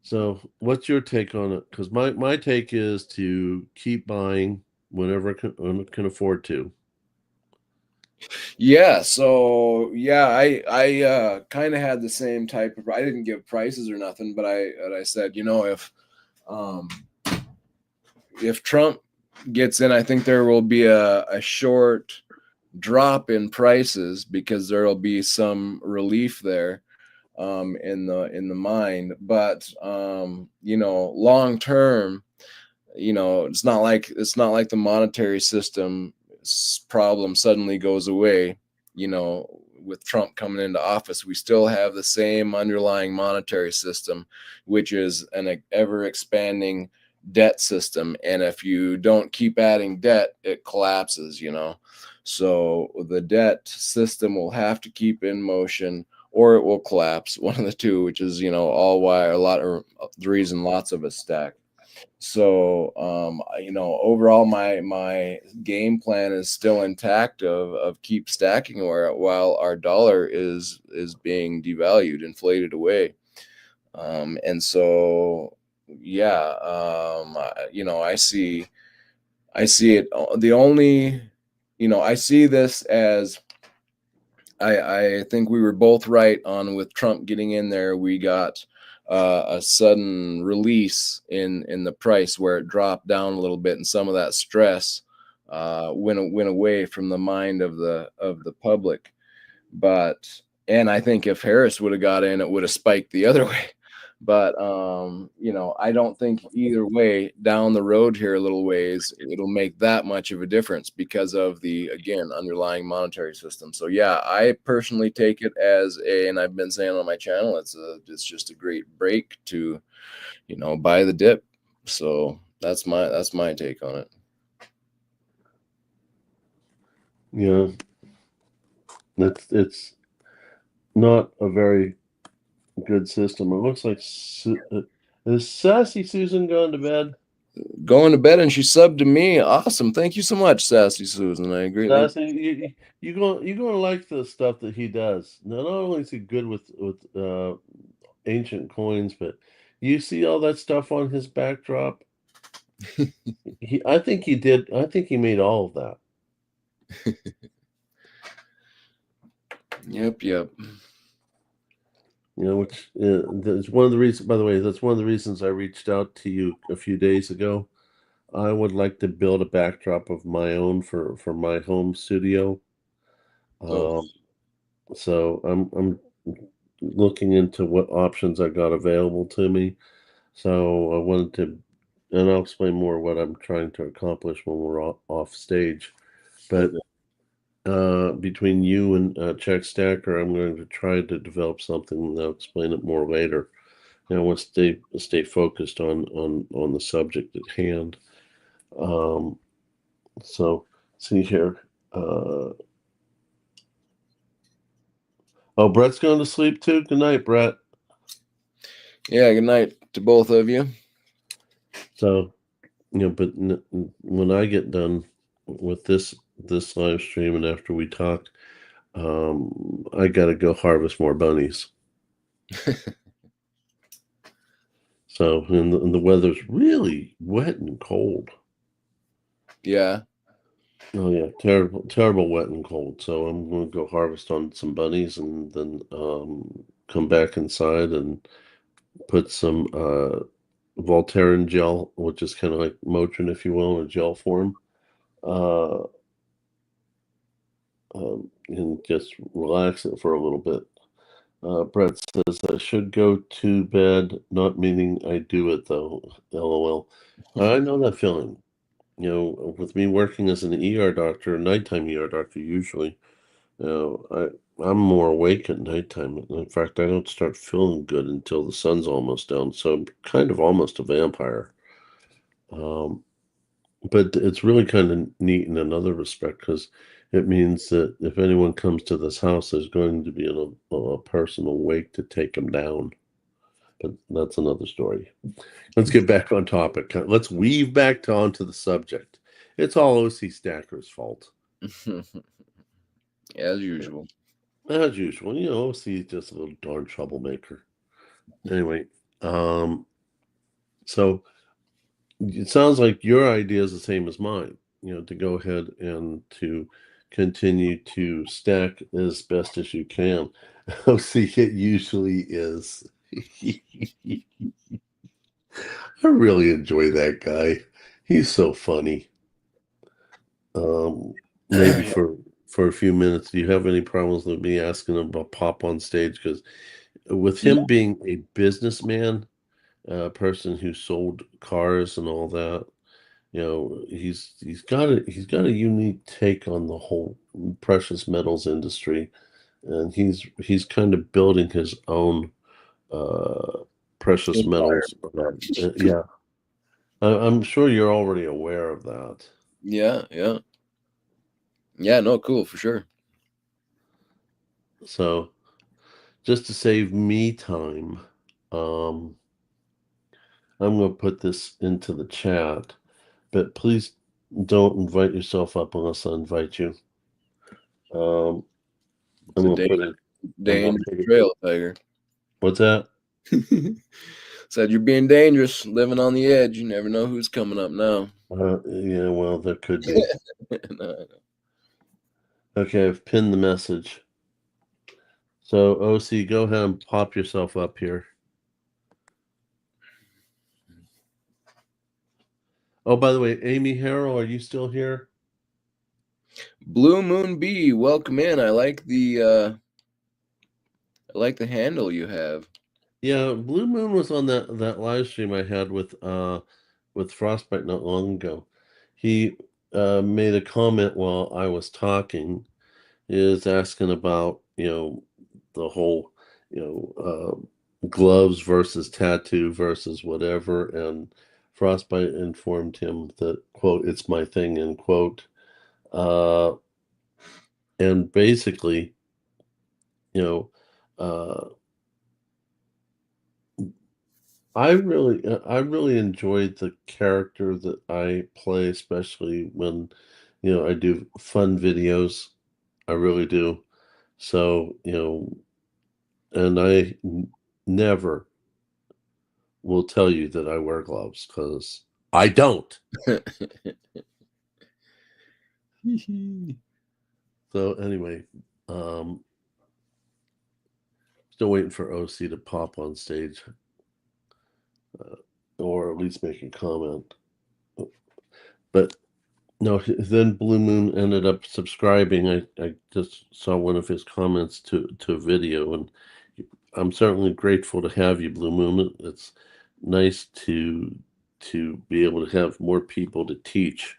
So, what's your take on it? Because my take is to keep buying whenever I can afford to. Yeah, so yeah, I kind of had the same type of. I didn't give prices or nothing, but I said, um if Trump gets in, I think there will be a short drop in prices because there will be some relief there in the mind, but long term, it's not like the monetary system problem suddenly goes away. With Trump coming into office, we still have the same underlying monetary system, which is an ever expanding debt system, and if you don't keep adding debt, it collapses. So the debt system will have to keep in motion, or it will collapse, one of the two, which is all why a lot, or the reason lots of us stack. So overall, my game plan is still intact of keep stacking while our dollar is being devalued, inflated away. And so yeah, I see it. The only, I see this as, I think we were both right on with Trump getting in there. We got a sudden release in the price where it dropped down a little bit, and some of that stress went away from the mind of the public. But and I think if Harris would have got in, it would have spiked the other way. But I don't think either way down the road here a little ways it'll make that much of a difference because of the again underlying monetary system. So yeah, I personally take it as and I've been saying on my channel, it's just a great break to buy the dip. So that's my take on it. Yeah, it's not a very good system. It looks like is Sassy Susan gone to bed? Going to bed and she subbed to me. Awesome. Thank you so much, Sassy Susan. I greatly. Sassy, you're gonna like the stuff that he does. Not only is he good with ancient coins, but you see all that stuff on his backdrop. I think he did. I think he made all of that. Yep, yep. Which that's one of the reasons. By the way, that's one of the reasons I reached out to you a few days ago. I would like to build a backdrop of my own for my home studio. Oh, Um, so I'm looking into what options I got available to me. So I wanted to, and I'll explain more what I'm trying to accomplish when we're off stage. But okay. between you and Check Stacker, I'm going to try to develop something, and I'll explain it more later. I want to stay focused on the subject at hand. Um, so see here. Oh, Brett's going to sleep too. Good night, Brett. Yeah, good night to both of you. So but when I get done with this live stream and after we talk, I got to go harvest more bunnies. So and the weather's really wet and cold. Yeah. Oh yeah, terrible wet and cold. So I'm going to go harvest on some bunnies and then come back inside and put some Voltaren gel, which is kind of like Motrin, if you will, in a gel form, uh, and just relax it for a little bit. Brett says I should go to bed, not meaning I do it though. LOL. I know that feeling. With me working as an ER doctor, a nighttime ER doctor usually, I'm more awake at nighttime. In fact, I don't start feeling good until the sun's almost down. So I'm kind of almost a vampire. Um, but it's really kind of neat in another respect because it means that if anyone comes to this house, there's going to be a person awake to take them down. But that's another story. Let's get back on topic. Let's weave back onto the subject. It's all OC Stacker's fault. As usual. As usual. OC is just a little darn troublemaker. Anyway, so it sounds like your idea is the same as mine, to go ahead and to continue to stack as best as you can. OC, it usually is. I really enjoy that guy. He's so funny. Maybe for a few minutes, do you have any problems with me asking him about pop on stage? Because with him being a businessman, a person who sold cars and all that, he's got a unique take on the whole precious metals industry, and he's kind of building his own precious Empire. metals. Yeah, I'm sure you're already aware of that. Yeah, yeah. Yeah, no, cool, for sure. So just to save me time, um, I'm going to put this into the chat, but please don't invite yourself up unless I invite you. Um, It's I'm a going to put it. I'm going dangerous to put it. trail, Tiger. What's that? Said you're being dangerous, living on the edge. You never know who's coming up now. Yeah, well, there could be. No, Okay, I've pinned the message. So, OC, go ahead and pop yourself up here. Oh, by the way, Amy Harrell, are you still here? Blue Moon B, welcome in. I like the handle you have. Yeah, Blue Moon was on that live stream I had with Frostbite not long ago. He made a comment while I was talking, is asking about, the whole, gloves versus tattoo versus whatever, and Frostbite informed him that, quote, it's my thing, end quote. Uh, and basically, you know, uh, I really enjoyed the character that I play, especially when, I do fun videos. I really do. So, and never will tell you that I wear gloves because I don't. So anyway, um, still waiting for OC to pop on stage, or at least make a comment. But no, then Blue Moon ended up subscribing. I just saw one of his comments to a video, and I'm certainly grateful to have you, Blue Moon. It's nice to be able to have more people to teach,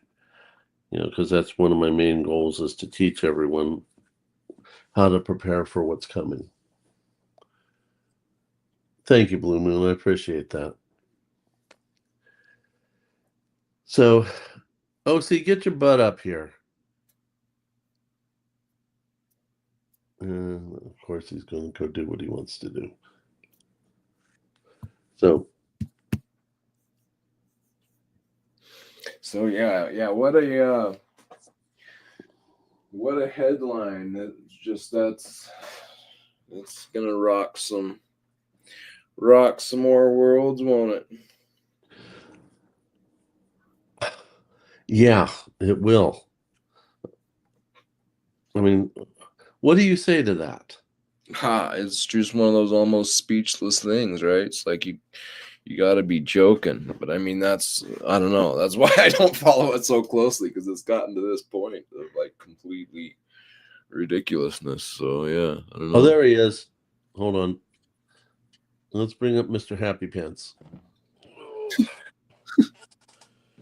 because that's one of my main goals, is to teach everyone how to prepare for what's coming. Thank you, Blue Moon. I appreciate that. So, OC, get your butt up here. Of course, he's going to go do what he wants to do. So Yeah, what a headline. That's gonna rock some more worlds, won't it? yeah, it will. I mean, what do you say to that? It's just one of those almost speechless things, right? It's like you got to be joking, but I mean I don't know. That's why I don't follow it so closely, because it's gotten to this point of like completely ridiculousness. So yeah, I don't Oh, know. there he is. Hold on. Let's bring up Mr. Happy Pants.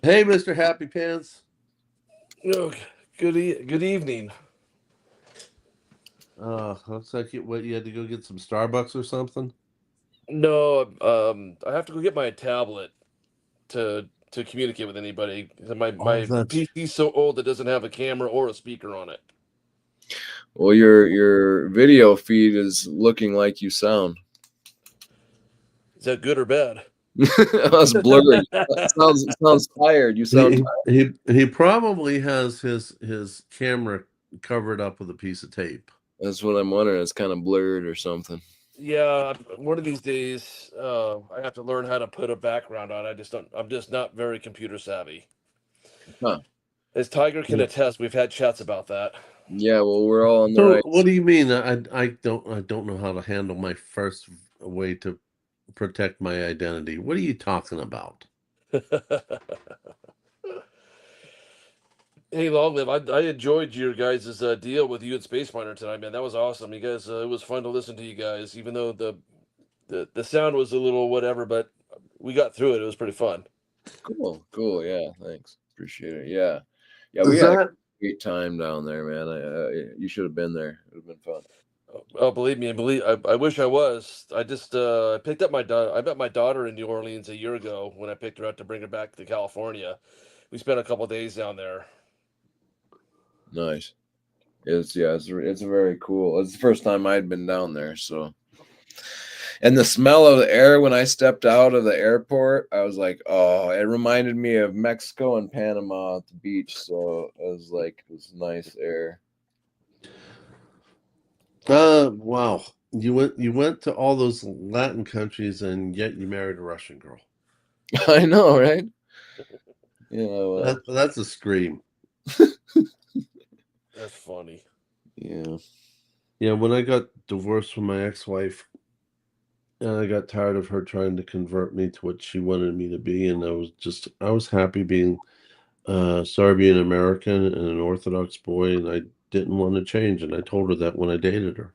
Hey, Mr. Happy Pants. Oh, good evening. Looks like you had to go get some Starbucks or something. No, I have to go get my tablet to communicate with anybody. My Oh, my that's PC's so old it doesn't have a camera or a speaker on it. Well, your video feed is looking like you sound. Is that good or bad? That's blurry. It sounds tired. You sound he he probably has his camera covered up with a piece of tape. That's what I'm wondering. It's kind of blurred or something. Yeah, one of these days, I have to learn how to put a background on. I just don't. I'm just not very computer savvy. Huh. As Tiger can attest, we've had chats about that. Yeah, well, we're all on the So right. what do you mean? I don't know how to handle my first way to protect my identity. What are you talking about? Hey, long live! I enjoyed your guys' deal with you and Space Miner tonight, man. That was awesome. You guys, it was fun to listen to you guys, even though the sound was a little whatever, but we got through it. It was pretty fun. Cool. Yeah, thanks. Appreciate it. Yeah, we Is had a that great time down there, man. You should have been there. It would have been fun. Oh, believe me, I wish I was. I just I picked up my daughter. I met my daughter in New Orleans a year ago when I picked her out to bring her back to California. We spent a couple days down there. Nice. It's very cool. It's the first time I'd been down there, so. And the smell of the air when I stepped out of the airport, I was like, oh, it reminded me of Mexico and Panama at the beach. So it was like, it was nice air. wow. You went to all those Latin countries and yet you married a Russian girl. I know, right? You know, That's a scream. That's funny. yeah. Yeah, when I got divorced from my ex-wife, and I got tired of her trying to convert me to what she wanted me to be, and I was happy being Serbian American and an Orthodox boy, and I didn't want to change, and I told her that when I dated her.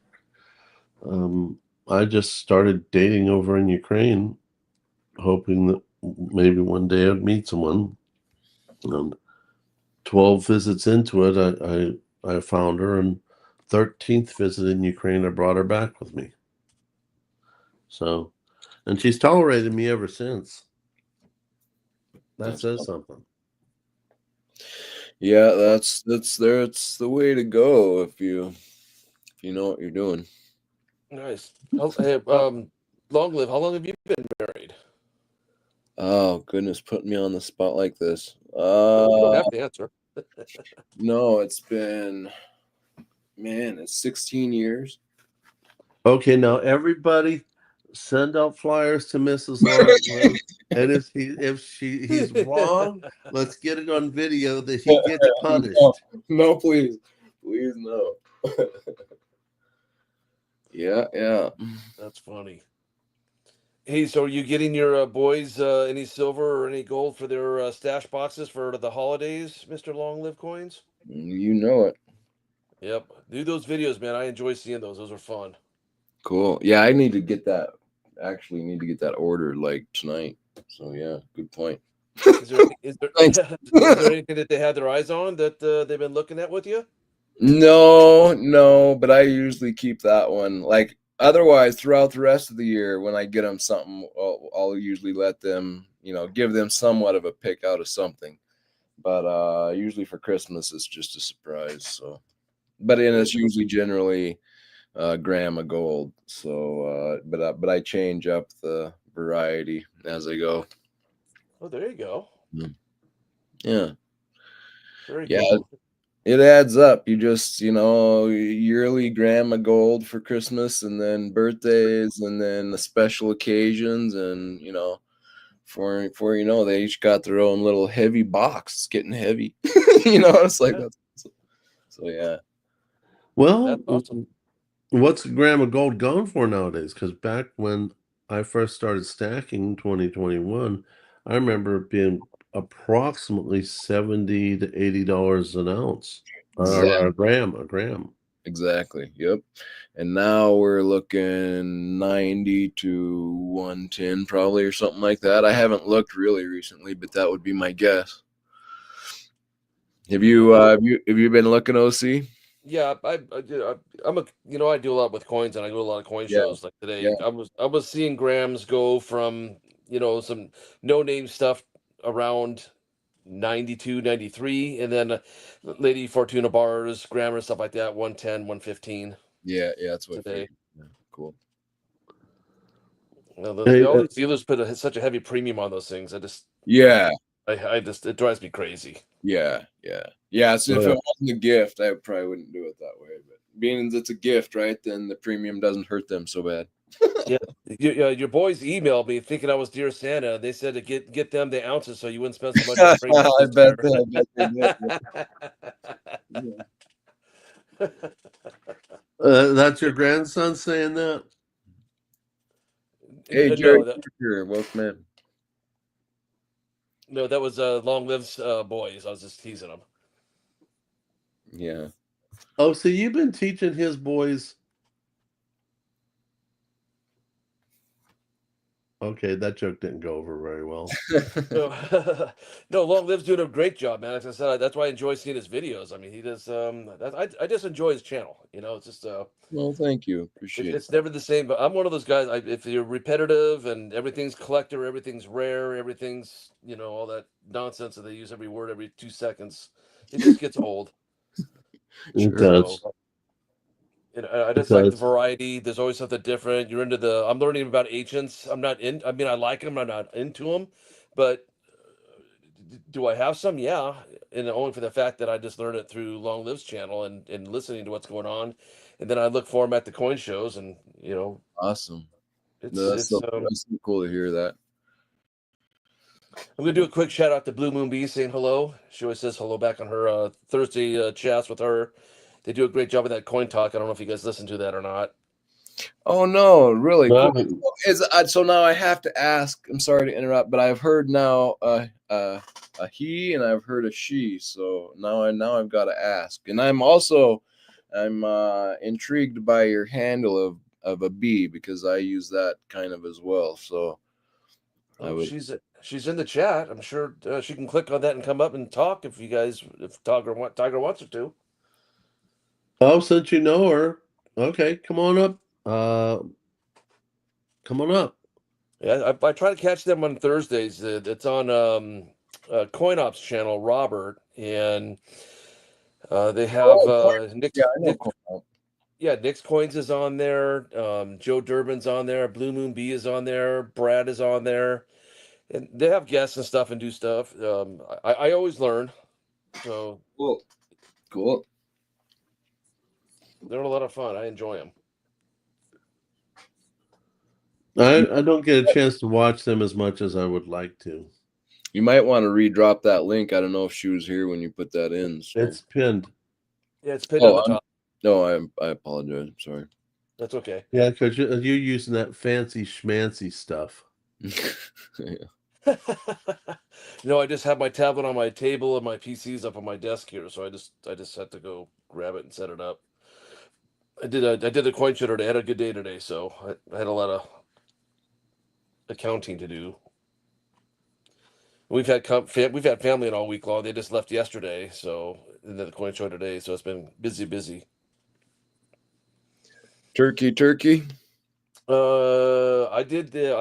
I just started dating over in Ukraine, hoping that maybe one day I'd meet someone. 12 visits into it, I found her, and 13th visit in Ukraine, I brought her back with me. So, and she's tolerated me ever since. That says something. Yeah, that's the way to go if you know what you're doing. Nice. Long live. How long have you been married? Oh goodness, putting me on the spot like this. No, you don't have to answer. No, it's been, man, it's 16 years. Okay, now everybody send out flyers to Mrs. Long, and he's wrong, let's get it on video that he gets punished. No, please, no. Yeah. That's funny. Hey, so are you getting your boys any silver or any gold for their stash boxes for the holidays, Mr. Long Live Coins? You know it. Yep. Do those videos, man. I enjoy seeing those. Those are fun. Cool. Yeah, I need to get that. Actually, need to get that ordered like tonight. So yeah, good point. Is there Thanks. is there anything that they had their eyes on that they've been looking at with you? No, but I usually keep that one. Like otherwise, throughout the rest of the year, when I get them something, I'll usually let them, give them somewhat of a pick out of something. But usually for Christmas, it's just a surprise. So, but it's usually generally gram of gold. So, but I change up the variety as I go. Oh, there you go. Yeah. Very Yeah. cool. It adds up. You just, yearly gram of gold for Christmas and then birthdays and then the special occasions. And, for they each got their own little heavy box. It's getting heavy. It's like Yeah. that. So, yeah. Well, That's awesome. what's a gram of gold going for nowadays? Because back when I first started stacking in 2021, I remember it being approximately $70 to $80 an ounce, or a gram. Exactly. Yep. And now we're looking 90 to 110 probably or something like that. I haven't looked really recently, but that would be my guess. Have you been looking, OC? Yeah, I'm I do a lot with coins and I go to a lot of coin Yeah. shows. Like today, Yeah. I was seeing grams go from some no name stuff around 92, 93, and then Lady Fortuna bars, grammar stuff like that 110, 115 Yeah, that's what I today. figured. Yeah, cool. Hey, All these dealers put such a heavy premium on those things. Yeah. I just it drives me crazy. Yeah. So if it wasn't a gift, I probably wouldn't do it that way. But being that it's a gift, right? Then the premium doesn't hurt them so bad. Yeah, your boys emailed me thinking I was Dear Santa. They said to get them the ounces so you wouldn't spend so much on premium I this bet year. they did. that's your grandson saying that? Hey, Jerry, No, here, welcome in. no, that was Long Live's boys. I was just teasing them. Yeah. Oh, so you've been teaching his boys. Okay, that joke didn't go over very well. No, no, Long Live's doing a great job, man. As I said, that's why I enjoy seeing his videos. I mean, he does. I just enjoy his channel. It's just Well, thank you. Appreciate it. it's never the same. But I'm one of those guys. If you're repetitive and everything's collector, everything's rare, everything's all that nonsense that they use every word every 2 seconds, it just gets old. It Sure. does. So, I just like the Because variety. There's always something different. You're into the. I'm learning about ancients. I'm not in. I mean, I like them. I'm not into them, but do I have some? Yeah, and only for the fact that I just learned it through Long Live's channel and listening to what's going on, and then I look for them at the coin shows, and Awesome. it's No, that's it's. that's so cool to hear that. I'm gonna do a quick shout out to Blue Moon Bee saying hello. She always says hello back on her Thursday chats with her. They do a great job of that coin talk. I don't know if you guys listen to that or not. Oh no, really No, I cool. haven't. So now I have to ask. I'm sorry to interrupt, but I've heard now a he and I've heard a she. So now I've got to ask, and I'm intrigued by your handle of a bee because I use that kind of as well. So I Oh, would. she's in the chat. I'm sure she can click on that and come up and talk if Tiger wants her to. Oh, since you know her, okay, come on up. Come on up. Yeah, I try to catch them on Thursdays. It's on CoinOps channel, Robert, and they have Oh, yeah, I know. Nick. Yeah, Nick's Coins is on there. Joe Durbin's on there. Blue Moon B is on there. Brad is on there, and they have guests and stuff and do stuff. I always learn, so Cool, cool. they're a lot of fun. I enjoy them. I don't get a chance to watch them as much as I would like to. You might want to redrop that link. I don't know if she was here when you put that in. So. It's pinned. Yeah, it's pinned on the top. No, I apologize. I'm sorry. That's okay. Yeah, because you're using that fancy schmancy stuff. Yeah. No, I just have my tablet on my table and my PC's up on my desk here, so I just had to go grab it and set it up. I did the coin shooter today. I had a good day today, so I had a lot of accounting to do. We've had family in all week long. They just left yesterday, so and then the coin show today, so it's been busy. Turkey. I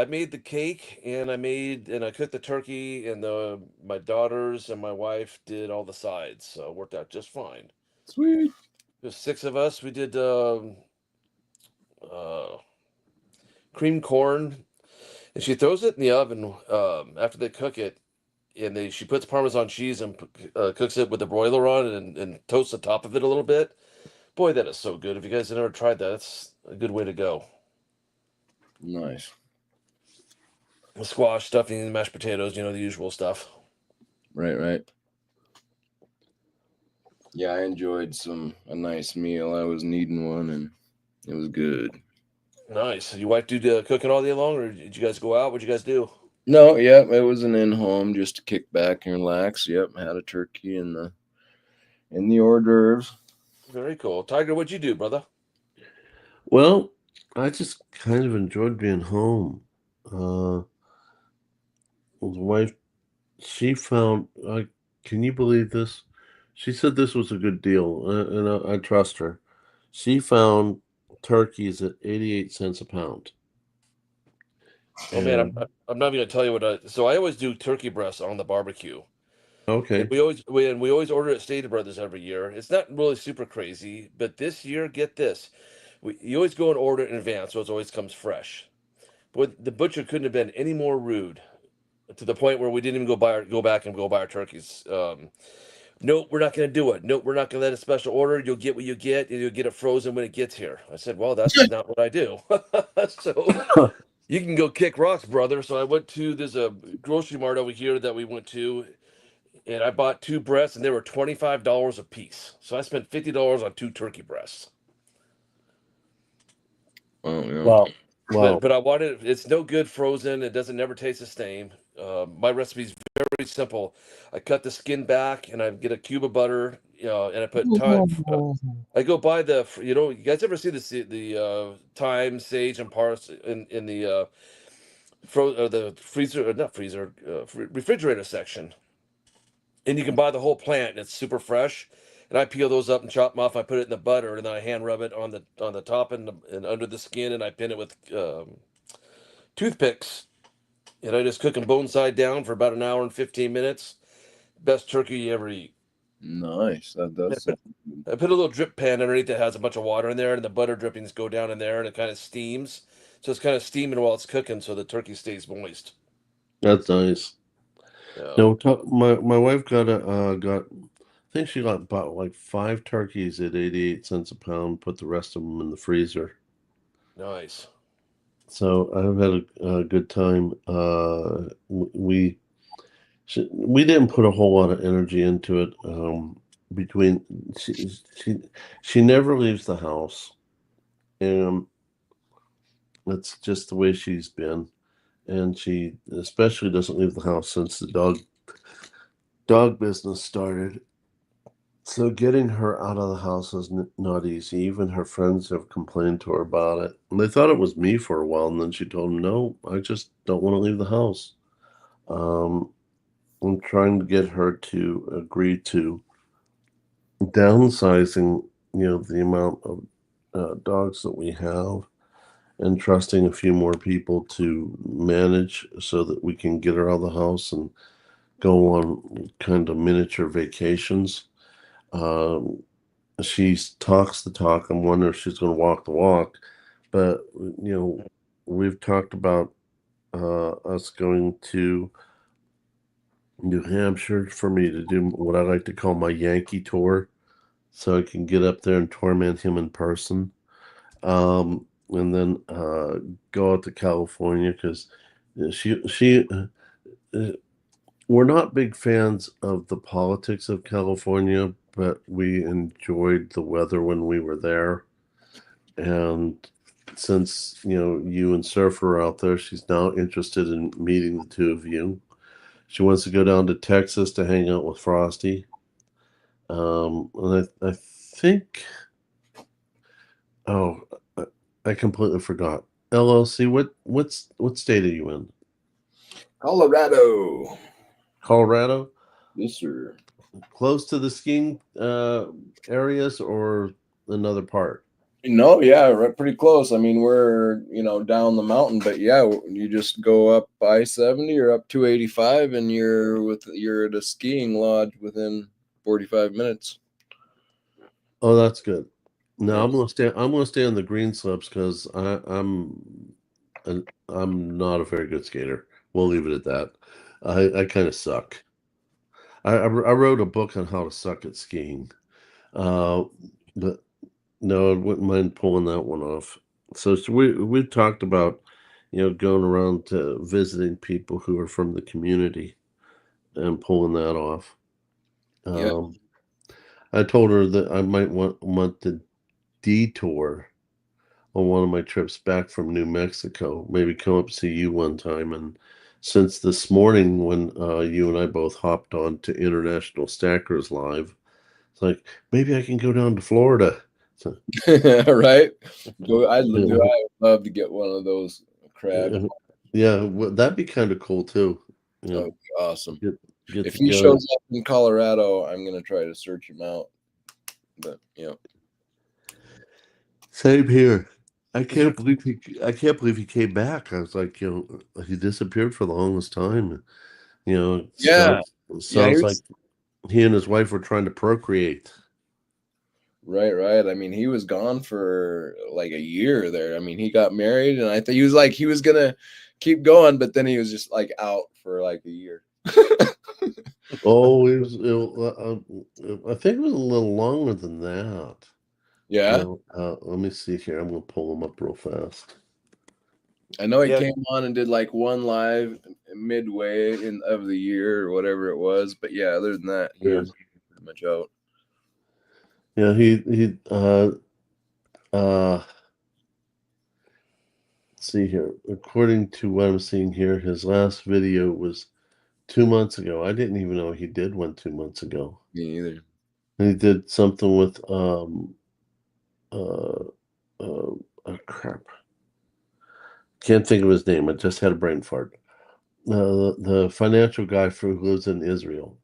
made the cake and I cooked the turkey and my daughters and my wife did all the sides, so it worked out just fine. Sweet. There's 6 of us. We did cream corn, and she throws it in the oven after they cook it, and she puts Parmesan cheese and cooks it with the broiler on and toasts the top of it a little bit. Boy, that is so good. If you guys have never tried that, that's a good way to go. Nice. Squash, stuffing, mashed potatoes, the usual stuff. Right. Yeah, I enjoyed a nice meal. I was needing one, and it was good. Nice. Your wife do cooking all day long, or did you guys go out? What'd you guys do? No, yeah, it was an in-home just to kick back and relax. Yep, I had a turkey and the hors d'oeuvres. Very cool. Tiger, what'd you do, brother? Well, I just kind of enjoyed being home. The wife, she found. Can you believe this? She said this was a good deal, and I trust her. She found turkeys at 88 cents a pound. Oh man, I'm not even gonna tell you so I always do turkey breasts on the barbecue. Okay. And we always order at Stater Brothers every year. It's not really super crazy, but this year, get this. You always go and order it in advance, so it always comes fresh. But the butcher couldn't have been any more rude, to the point where we didn't even go back and buy our turkeys. Nope, we're not going to do it. Nope, we're not going to let a special order. You'll get what you get, and you'll get it frozen when it gets here. I said, well, that's not what I do. So you can go kick rocks, brother. So there's a grocery mart over here that we went to, and I bought 2 breasts, and they were $25 a piece. So I spent $50 on 2 turkey breasts. Oh yeah. Wow. But I wanted it's no good frozen. It doesn't never taste the same. My recepe's very simple. I cut the skin back and I get a cube of butter, and I put thyme. I go buy you guys ever see the thyme, sage, and parsley in the the freezer, not freezer, refrigerator section, and you can buy the whole plant and it's super fresh. And I peel those up and chop them off. I put it in the butter and then I hand rub it on the top and under the skin, and I pin it with toothpicks, and I just cook them bone side down for about an hour and 15 minutes. Best turkey you ever eat. Nice. That does. I put a little drip pan underneath that has a bunch of water in there, and the butter drippings go down in there, and it kind of steams. So it's kind of steaming while it's cooking, so the turkey stays moist. That's nice. Yeah. No, my wife got I think she got about like 5 turkeys at 88 cents a pound. Put the rest of them in the freezer. Nice. So I've had a good time. We didn't put a whole lot of energy into it. Between she never leaves the house, and That's just the way she's been. And she especially doesn't leave the house since the dog business started. So getting her out of the house is not easy. Even her friends have complained to her about it. And they thought it was me for a while, and then she told them, "No, I just don't want to leave the house." Um, I'm trying to get her to agree to downsizing, the amount of dogs that we have, and trusting a few more people to manage so that we can get her out of the house and go on kind of miniature vacations. Um, she talks the talk. I'm wondering if she's going to walk the walk. But, we've talked about us going to New Hampshire for me to do what I like to call my Yankee tour, so I can get up there and torment him in person. And then go out to California because she we're not big fans of the politics of California, but we enjoyed the weather when we were there. And since you and Surfer are out there, she's now interested in meeting the two of you. She wants to go down to Texas to hang out with Frosty. And I think, oh, I completely forgot. LLC, what state are you in? Colorado. Colorado? Yes, sir. Close to the skiing areas or another part? No, yeah, right, pretty close. I mean, we're down the mountain, but yeah, you just go up I-70 or up 285, and you're at a skiing lodge within 45 minutes. Oh, that's good. No, Yeah. I'm gonna stay on the green slopes because I'm not a very good skater. We'll leave it at that. I kind of suck. I wrote a book on how to suck at skiing. Uh, but no, I wouldn't mind pulling that one off. So we talked about, going around to visiting people who are from the community and pulling that off. Yeah. I told her that I might want to detour on one of my trips back from New Mexico. Maybe come up see you one time. And since this morning when you and I both hopped on to International Stackers Live, it's like maybe I can go down to Florida. So, Right. I yeah, love to get one of those crab. yeah, well, that'd be kind of cool too. That would be awesome. Get If he together. shows up in Colorado, I'm gonna try to search him out. But Same here. I can't believe he came back. I was like, he disappeared for the longest time. It yeah, sounds like he and his wife were trying to procreate. right. I mean, he was gone for like a year there. I mean, he got married, and I think he was gonna keep going, but then he was just like out for like a year. Oh, I think it was a little longer than that. Yeah, Let me see here. I'm gonna pull him up real fast. I know he Yeah. came on and did like one live midway of the year or whatever it was, but yeah, other than that, he Yeah. was pretty much out. Yeah, he let's see here. According to what I'm seeing here, his last video was 2 months ago. I didn't even know he did one 2 months ago. Me either. And he did something with uh oh crap. Can't think of his name. I just had a brain fart. The financial guy who lives in Israel.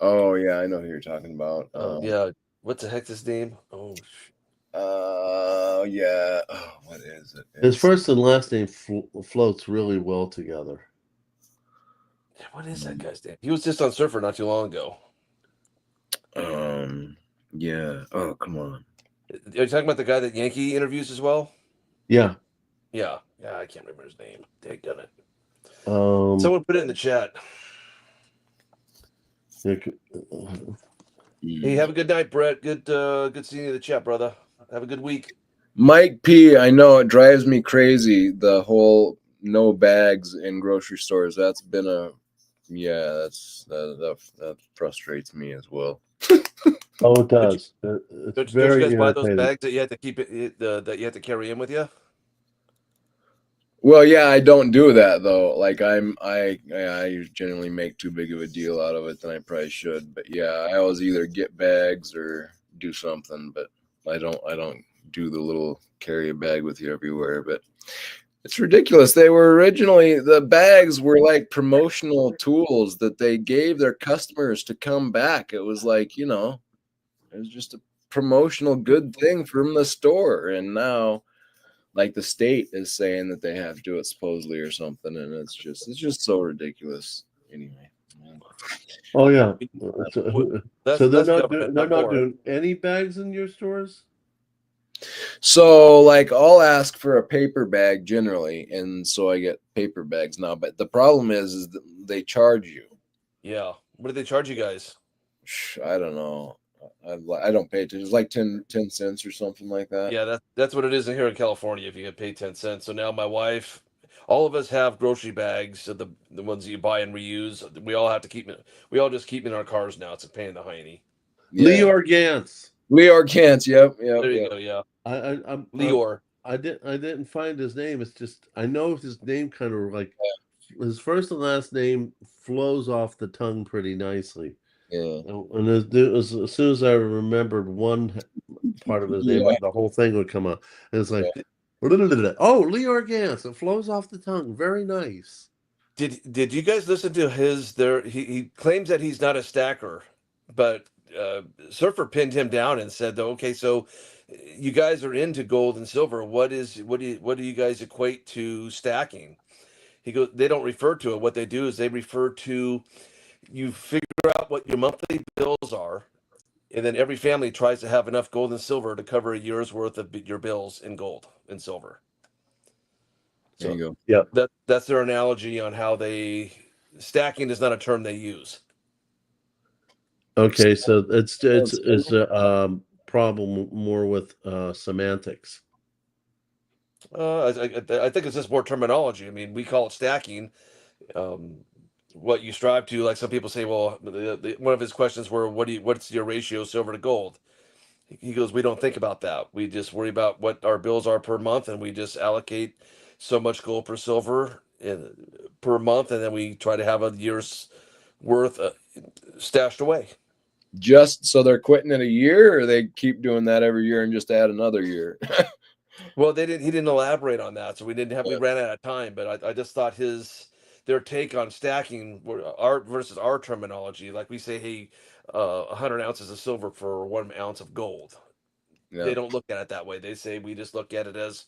Oh yeah, I know who you're talking about. Yeah. What's the heck's his name? Oh, Yeah. Oh, what is it? His It's first and last name floats really well together. what is that guy's name? He was just on Surfer not too long ago. Yeah. Oh, come on. Are you talking about the guy that Yankee interviews as well? Yeah. Yeah. I can't remember his name. Dang it. Um, Someone put it in the chat. Hey, have a good night, Brett. Good seeing you in the chat, brother. Have a good week. Mike P, I know it drives me crazy, the whole no bags in grocery stores. That's been that frustrates me as well. oh, it does. It's Don't you very guys buy those irritating. bags that you have to keep that you have to carry in with you? Well, yeah, I don't do that though. Like I generally make too big of a deal out of it than I probably should. But yeah, I always either get bags or do something, but I don't do the little carry a bag with you everywhere. But it's ridiculous. They were originally the bags were like promotional tools that they gave their customers to come back. It was like, it was just a promotional good thing from the store. And now like the state is saying that they have to do it supposedly or something, and it's just so ridiculous. Anyway, man. Oh yeah. Well, So that's government, they're not not more. doing any bags in your stores? So like I'll ask for a paper bag generally, and so I get paper bags now. But the problem is that they charge you. Yeah. What do they charge you guys? I don't know. I don't pay attention. It's like 10 cents or something like that. Yeah, that's what it is in here in California. If you get paid 10 cents. So now my wife, all of us have grocery bags, so the ones that you buy and reuse. We all have to keep it. We all just keep in our cars now. It's a pain in the hiney. Lee Yeah. Organs. Leor Kantz. Yep. Yep. There you Yep. go. Yeah, I'm Leor. I didn't find his name. It's just I know his name kind of like his first and last name flows off the tongue pretty nicely. Yeah. And as soon as I remembered one part of his name, Yeah. the whole thing would come up. And it's like, Yeah. oh, Lee Organs. It flows off the tongue. Very nice. Did you guys listen to his? There, he claims that he's not a stacker, but Surfer pinned him down and said, "Okay, so you guys are into gold and silver. What do you guys equate to stacking?" He goes, "They don't refer to it. What they do is they refer to you figure out what your monthly bills are, and then every family tries to have enough gold and silver to cover a year's worth of your bills in gold and silver." There So you go. Yeah. that's their analogy on how they stacking is not a term they use. Okay, so Gold, it's silver. a problem more with semantics. I think it's just more terminology. I mean, we call it stacking. Um, what you strive to, like some people say, well, one of his questions were, what's your ratio silver to gold? He goes, we don't think about that. We just worry about what our bills are per month, and we just allocate so much gold per silver per month, and then we try to have a year's worth stashed away. Just so they're quitting in a year, or they keep doing that every year and just add another year. Well, they didn't. He didn't elaborate on that, so we didn't have. We ran out of time, but I just thought their take on stacking our versus our terminology. Like we say, hey, 100 ounces of silver for 1 ounce of gold. Yeah. They don't look at it that way. They say we just look at it as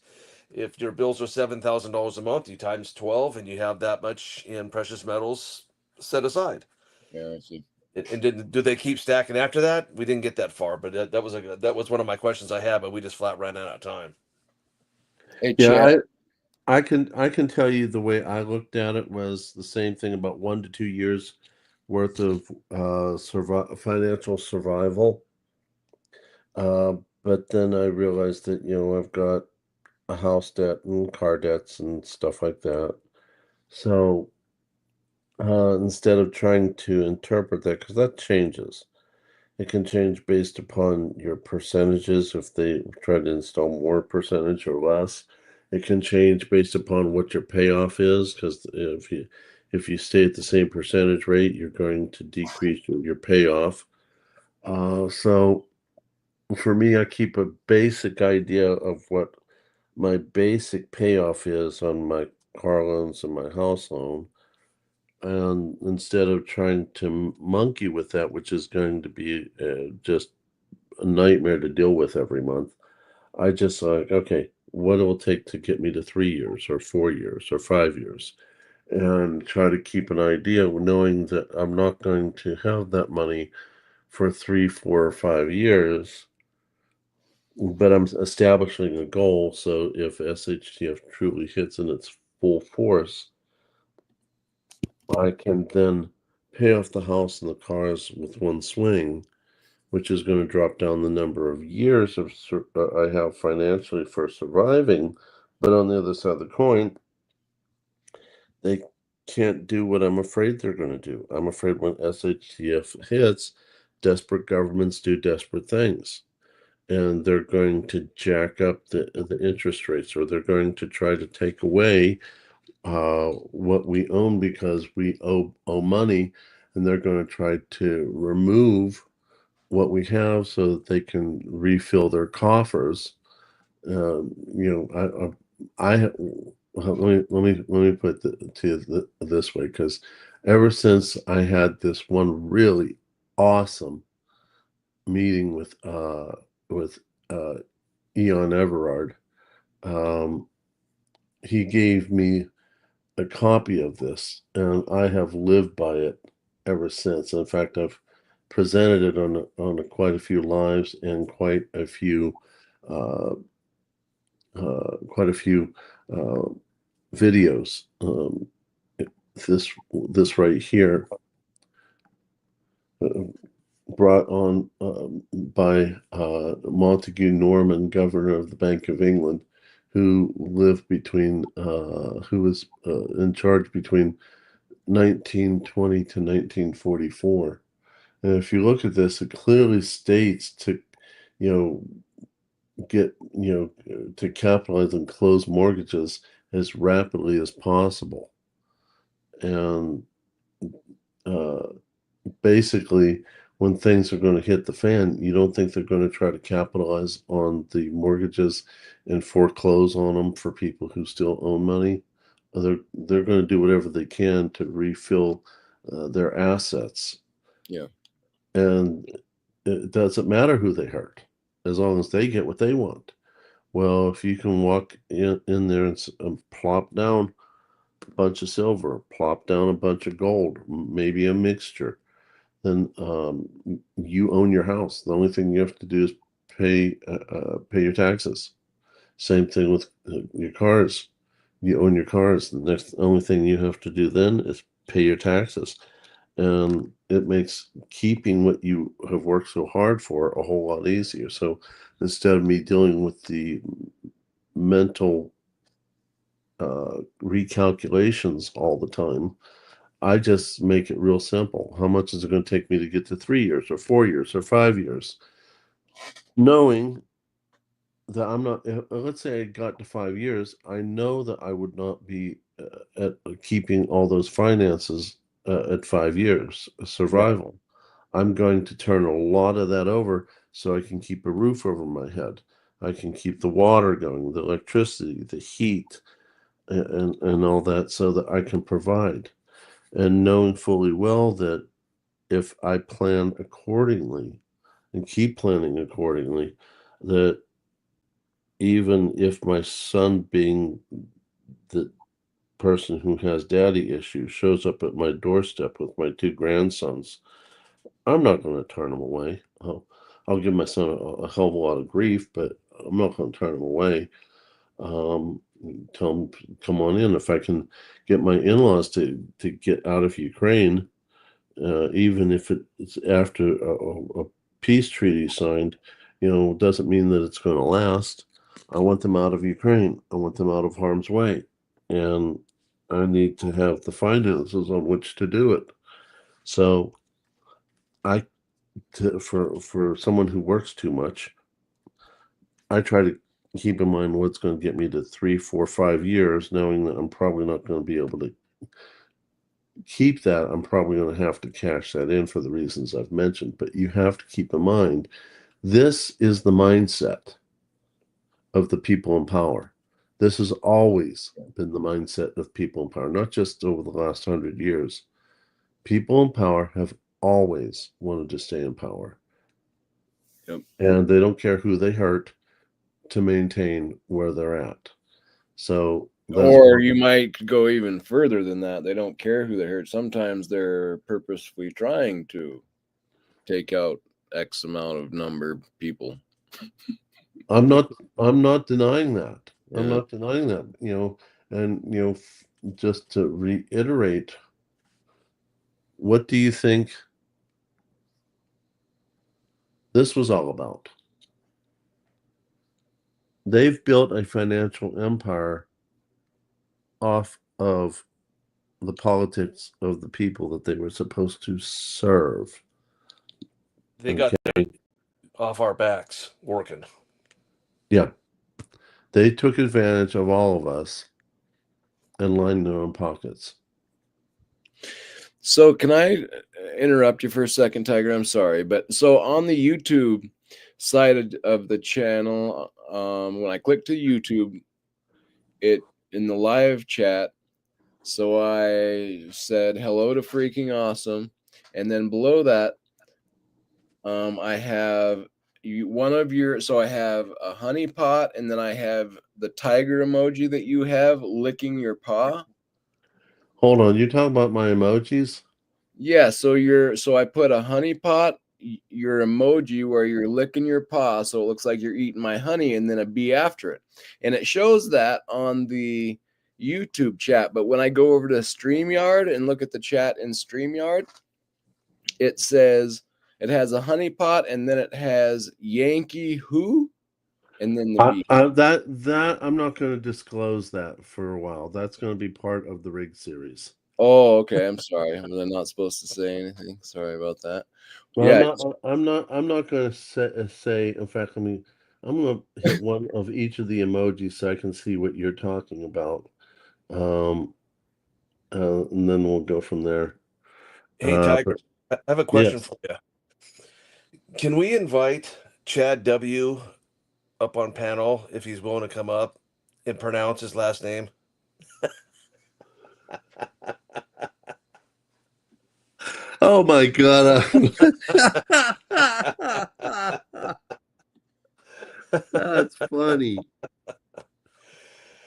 if your bills are $7,000 a month, you times 12, and you have that much in precious metals set aside. Yeah. I see. And do they keep stacking after that? We didn't get that far, but that was one of my questions I had, but we just flat ran out of time. Hey, Chad. Yeah, I can tell you the way I looked at it was the same thing about 1 to 2 years worth of financial survival. But then I realized that I've got a house debt and car debts and stuff like that. So instead of trying to interpret that, because that changes, it can change based upon your percentages if they try to install more percentage or less. It can change based upon what your payoff is, because if you stay at the same percentage rate, you're going to decrease your payoff. So for me, I keep a basic idea of what my basic payoff is on my car loans and my house loan. And instead of trying to monkey with that, which is going to be just a nightmare to deal with every month, I just like, okay, what it will take to get me to 3 years or 4 years or 5 years, and try to keep an idea, knowing that I'm not going to have that money for 3, 4, or 5 years, but I'm establishing a goal. So if SHTF truly hits in its full force, I can then pay off the house and the cars with one swing, which is going to drop down the number of years I have financially for surviving. But on the other side of the coin, they can't do what I'm afraid they're going to do. I'm afraid when SHTF hits, desperate governments do desperate things. and they're going to jack up the interest rates, or they're going to try to take away what we own because we owe money, and they're going to try to remove what we have so that they can refill their coffers. Let me put it to you this way, because ever since I had this one really awesome meeting with Eon Everard, he gave me a copy of this, and I have lived by it ever since. In fact, I've presented it on quite a few lives and quite a few uh, videos. This right here, brought on by Montague Norman, governor of the Bank of England, who lived who was in charge between 1920 to 1944. And if you look at this, it clearly states to, you know, to capitalize and close mortgages as rapidly as possible. And basically, when things are going to hit the fan, you don't think they're going to try to capitalize on the mortgages and foreclose on them for people who still own money. They're going to do whatever they can to refill their assets. Yeah. And it doesn't matter who they hurt, as long as they get what they want. Well, if you can walk in there and plop down a bunch of silver, plop down a bunch of gold, maybe a mixture, then you own your house. The only thing you have to do is pay your taxes. Same thing with your cars. You own your cars. The only thing you have to do then is pay your taxes. And it makes keeping what you have worked so hard for a whole lot easier. So instead of me dealing with the mental recalculations all the time, I just make it real simple. How much is it going to take me to get to 3 years or 4 years or 5 years? Knowing that I'm not, let's say I got to 5 years, I know that I would not be at keeping all those finances at 5 years survival. I'm going to turn a lot of that over so I can keep a roof over my head. I can keep the water going, the electricity, the heat, and all that, so that I can provide. And knowing fully well that if I plan accordingly and keep planning accordingly, that even if my son, being the person who has daddy issues, shows up at my doorstep with my 2 grandsons, I'm not going to turn him away. I'll give my son a hell of a lot of grief, but I'm not going to turn him away. Tell him, come on in. If I can get my in-laws to get out of Ukraine, even if it's after a peace treaty signed, doesn't mean that it's going to last. I want them out of Ukraine. I want them out of harm's way. And I need to have the finances on which to do it. So for someone who works too much, I try to keep in mind what's going to get me to 3, 4, 5 years, knowing that I'm probably not going to be able to keep that. I'm probably going to have to cash that in for the reasons I've mentioned. But you have to keep in mind, this is the mindset of the people in power. This has always been the mindset of people in power, not just over the last 100 years. People in power have always wanted to stay in power. Yep. And they don't care who they hurt to maintain where they're at. So or you might go even further than that. They don't care who they hurt. Sometimes they're purposefully trying to take out X amount of number of people. I'm not denying that. I'm Yeah. not denying that, and just to reiterate, what do you think this was all about? They've built a financial empire off of the politics of the people that they were supposed to serve. They got off our backs working. Yeah. They took advantage of all of us and lined their own pockets. So can I interrupt you for a second, Tiger? I'm sorry, but so on the YouTube side of the channel, when I click to YouTube, it in the live chat. So I said hello to freaking awesome, and then below that, I have one of your. So I have a honey pot, and then I have the tiger emoji that you have licking your paw. Hold on, you talking about my emojis? Yeah, so I put a honey pot, your emoji where you're licking your paw, so it looks like you're eating my honey, and then a bee after it. And it shows that on the YouTube chat, but when I go over to StreamYard and look at the chat in StreamYard, it says it has a honey pot, and then it has Yankee who, and then the bee. That I'm not going to disclose that for a while. That's going to be part of the rig series. Oh, okay. I'm sorry. Was I not supposed to say anything? Sorry about that. Well, Yeah. I'm not going to say. In fact, I'm going to hit one of each of the emojis so I can see what you're talking about, and then we'll go from there. Hey, Tiger, I have a question yes. for you. Can we invite Chad W. up on panel if he's willing to come up and pronounce his last name? Oh my God! That's funny.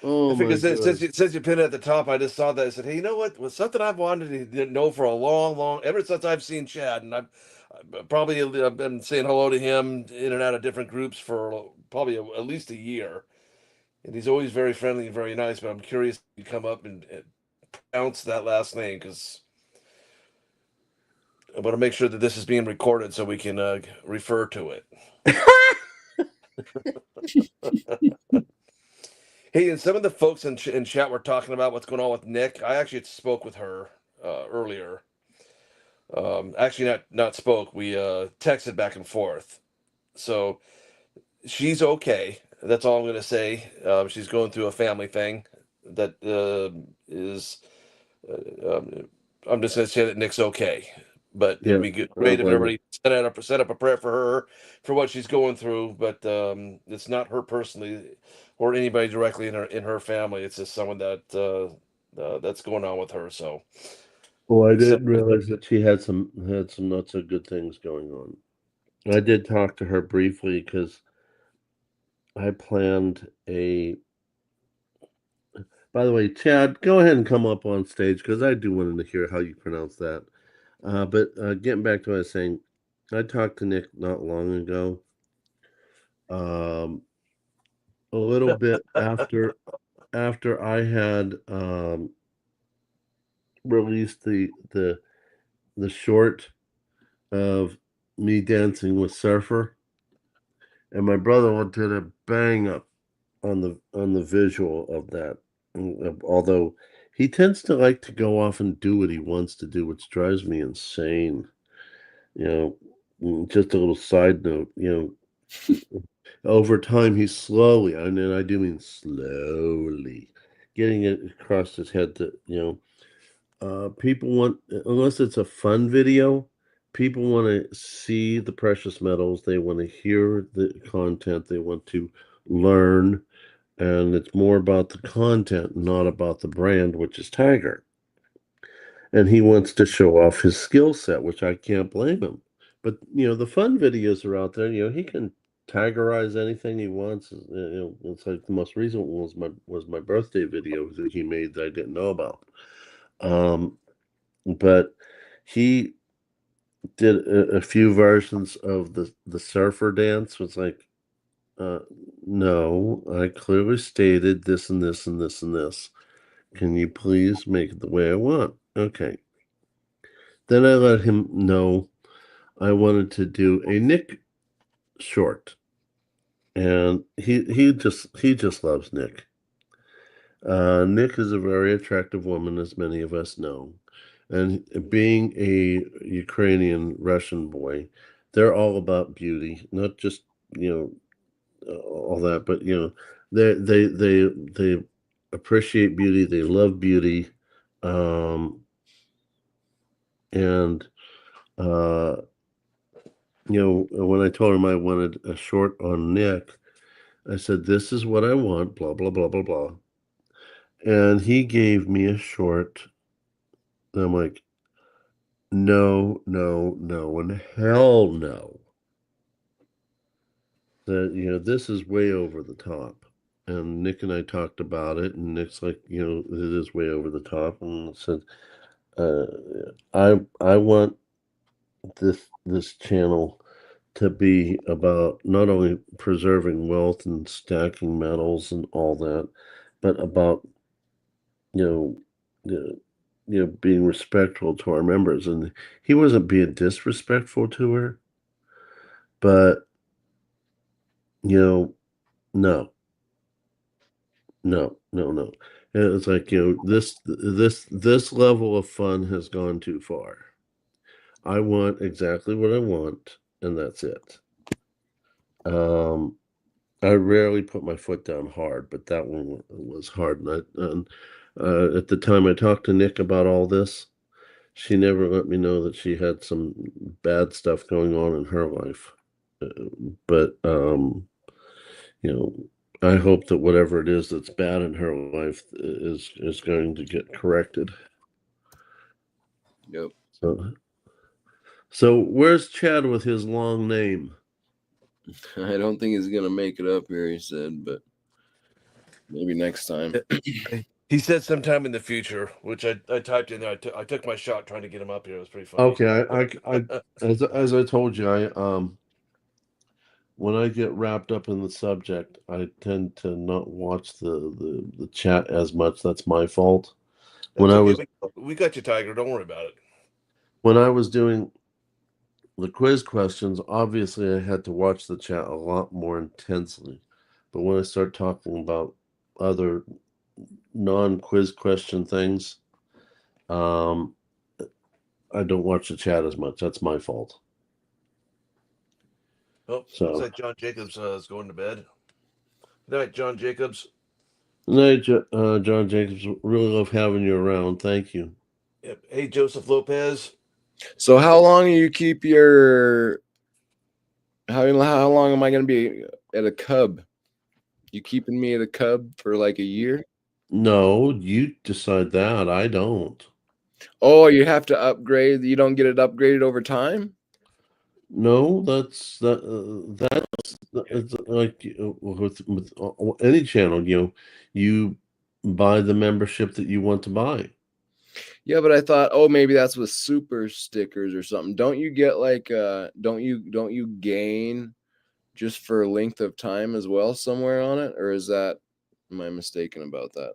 Oh my God! Since you pinned it at the top, I just saw that. I said, "Hey, you know what? Was something I've wanted to know for a long, ever since I've seen Chad, and I've been saying hello to him in and out of different groups for probably at least a year, and he's always very friendly and very nice. But I'm curious if you come up and pronounce that last name because I want to make sure that this is being recorded so we can refer to it." Hey, and some of the folks in chat were talking about what's going on with Nick. I actually spoke with her earlier. Actually, not spoke. We texted back and forth. So she's okay. That's all I'm going to say. She's going through a family thing that is. I'm just going to say that Nick's okay. But Yeah, it'd be I great don't if blame her. everybody set up a prayer for her for what she's going through. But it's not her personally or anybody directly in her family. It's just someone that's going on with her. So Well, I so didn't realize that she had some not so good things going on. I did talk to her briefly because I planned a. By the way, Chad, go ahead and come up on stage because I do want to hear how you pronounce that. But getting back to what I was saying, I talked to Nick not long ago. A little bit after I had released the short of me dancing with Surfer, and my brother did a bang up on the visual of that. Although he tends to like to go off and do what he wants to do, which drives me insane. You know, just a little side note. Over time, he's slowly, and I do mean slowly, getting it across his head that people want, unless it's a fun video, people want to see the precious metals. They want to hear the content. They want to learn, and it's more about the content, not about the brand, which is Tiger. And he wants to show off his skill set, which I can't blame him. But the fun videos are out there. He can Tigerize anything he wants. It's like the most recent one was my birthday video that he made that I didn't know about. But he did a few versions of the surfer dance. Was like, no, I clearly stated this and this and this and this. Can you please make it the way I want? Okay. Then I let him know I wanted to do a Nick short, and he just loves Nick. Nick is a very attractive woman, as many of us know, and being a Ukrainian Russian boy, they're all about beauty, not just all that, but they appreciate beauty, they love beauty, and when I told him I wanted a short on Nick, I said, "This is what I want," blah blah blah blah blah, and he gave me a short. And I'm like, no, no, no, and hell no. That this is way over the top. And Nick and I talked about it, and Nick's like, it is way over the top, and said, uh, I want this channel to be about not only preserving wealth and stacking metals and all that, but about you know, the, being respectful to our members. And he wasn't being disrespectful to her, but no, no, no, no. And it's like this level of fun has gone too far. I want exactly what I want, and that's it. I rarely put my foot down hard, but that one was hard. And at the time I talked to Nick about all this, she never let me know that she had some bad stuff going on in her life. But I hope that whatever it is that's bad in her life is going to get corrected. Yep. So where's Chad with his long name? I don't think he's gonna make it up here, he said, but maybe next time. He said sometime in the future, which I typed in there. I took my shot trying to get him up here. It was pretty funny. Okay, I as I told you, when I get wrapped up in the subject, I tend to not watch the chat as much. That's my fault. That's okay. We got you, Tiger. Don't worry about it. When I was doing the quiz questions, obviously I had to watch the chat a lot more intensely. But when I start talking about other non-quiz question things, I don't watch the chat as much. That's my fault. Oh, looks like John Jacobs is going to bed. Good night, John Jacobs. Good night, John Jacobs. Really love having you around. Thank you. Yep. Hey, Joseph Lopez. So how long do you keep your how long am I gonna be at a Cub? You keeping me at a Cub for like a year? No, you decide that. I don't. Oh, you have to upgrade. You don't get it upgraded over time? No, that's it's like with any channel. You buy the membership that you want to buy. Yeah, but I thought, oh, maybe that's with super stickers or something. Don't you get like don't you gain just for length of time as well somewhere on it? Or am I mistaken about that?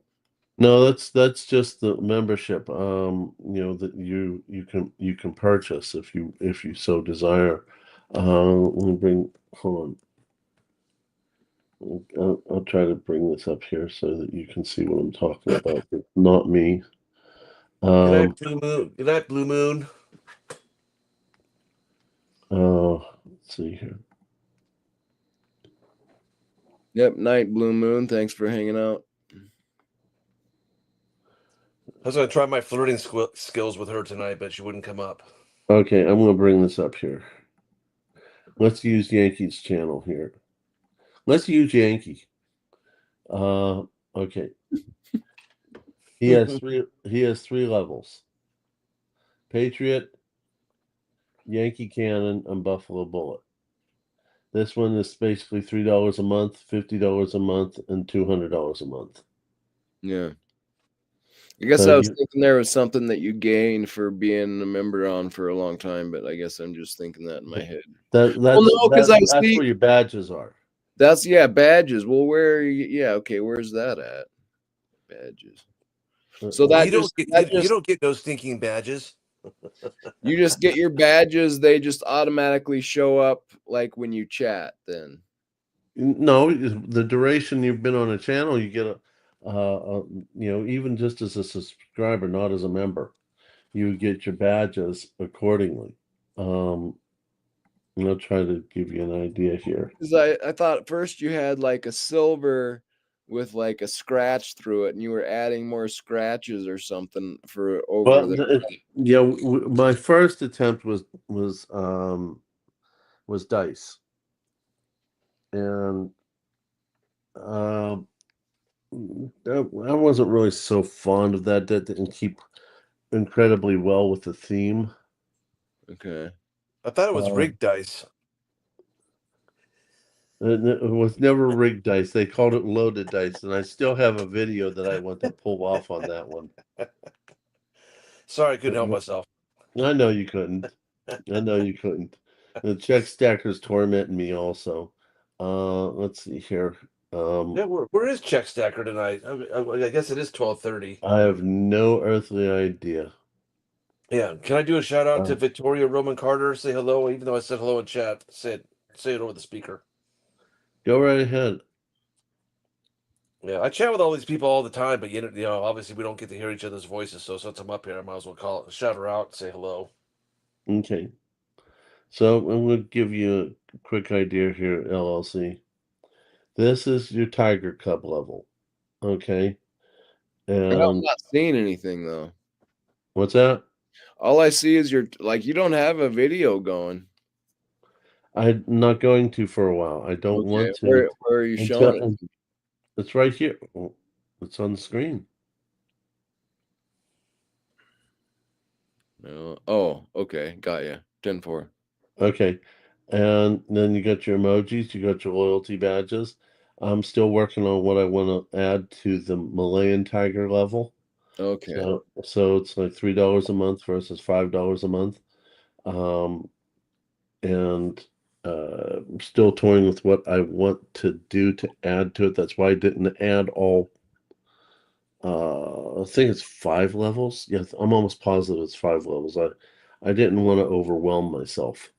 No, that's just the membership. That you can purchase if you so desire. Let me bring. Hold on. I'll try to bring this up here so that you can see what I'm talking about. It's not me. Good night, Blue Moon. Good night, Blue Moon. Let's see here. Yep, night, Blue Moon. Thanks for hanging out. I was going to try my flirting skills with her tonight, but she wouldn't come up. Okay, I'm going to bring this up here. Let's use Yankee's channel here. Let's use Yankee. Okay. He has three levels. Patriot, Yankee Cannon, and Buffalo Bullet. This one is basically $3 a month, $50 a month, and $200 a month. Yeah. I guess I was thinking there was something that you gain for being a member on for a long time, but I guess I'm just thinking that in my head. That's where your badges are. That's badges. Well, where? Yeah, okay. Where's that at? Badges. So that you don't get those stinking badges. You just get your badges. They just automatically show up like when you chat. Then no, the duration you've been on a channel, you get even just as a subscriber, not as a member, you get your badges accordingly. I'll try to give you an idea here. Because I thought first you had like a silver with like a scratch through it, and you were adding more scratches or something for over Well, the. yeah, my first attempt was dice, and I wasn't really so fond of that. That didn't keep incredibly well with the theme. Okay. I thought it was Uh, rigged dice. it was never rigged dice. They called it loaded dice, and I still have a video that I want to pull off on that one. Sorry, I couldn't help myself. I know you couldn't. I know you couldn't. The check stacker's tormenting me also. Let's see here. Yeah, where is Check Stacker tonight? I guess it is 12:30. I have no earthly idea. Yeah, can I do a shout out to Uh, Victoria Roman Carter? Say hello, even though I said hello in chat. Say it over the speaker. Go right ahead. Yeah, I chat with all these people all the time, but obviously we don't get to hear each other's voices. So since I'm up here, I might as well shout her out, and say hello. Okay. So I'm going to give you a quick idea here, LLC. This is your Tiger Cub level. Okay. I'm And not seeing anything though. what's that? All I see is you don't have a video going. I'm not going to for a while. I don't Okay, want to where are you until showing it? it's right here. It's on the screen. No. Oh, okay, got you. 10-4. Okay. And then you got your emojis, you got your loyalty badges. I'm still working on what I want to add to the Malayan Tiger level. Okay. So it's like $3 a month versus $5 a month. And I'm still toying with what I want to do to add to it. That's why I didn't add all. I think it's 5 levels. Yes, I'm almost positive it's 5 levels. I didn't want to overwhelm myself.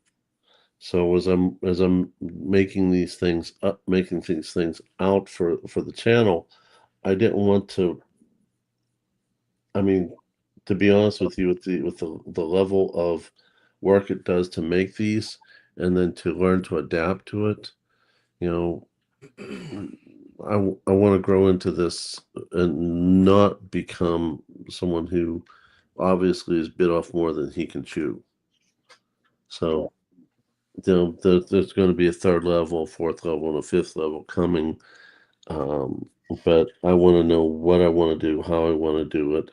So as I'm making these things up, making these things out for the channel, I didn't want to. I mean, to be honest with you, with the level of work it does to make these, and then to learn to adapt to it, you know, I want to grow into this and not become someone who obviously has bit off more than he can chew. So, there's going to be a third level, a fourth level, and a fifth level coming. But I want to know what I want to do, how I want to do it,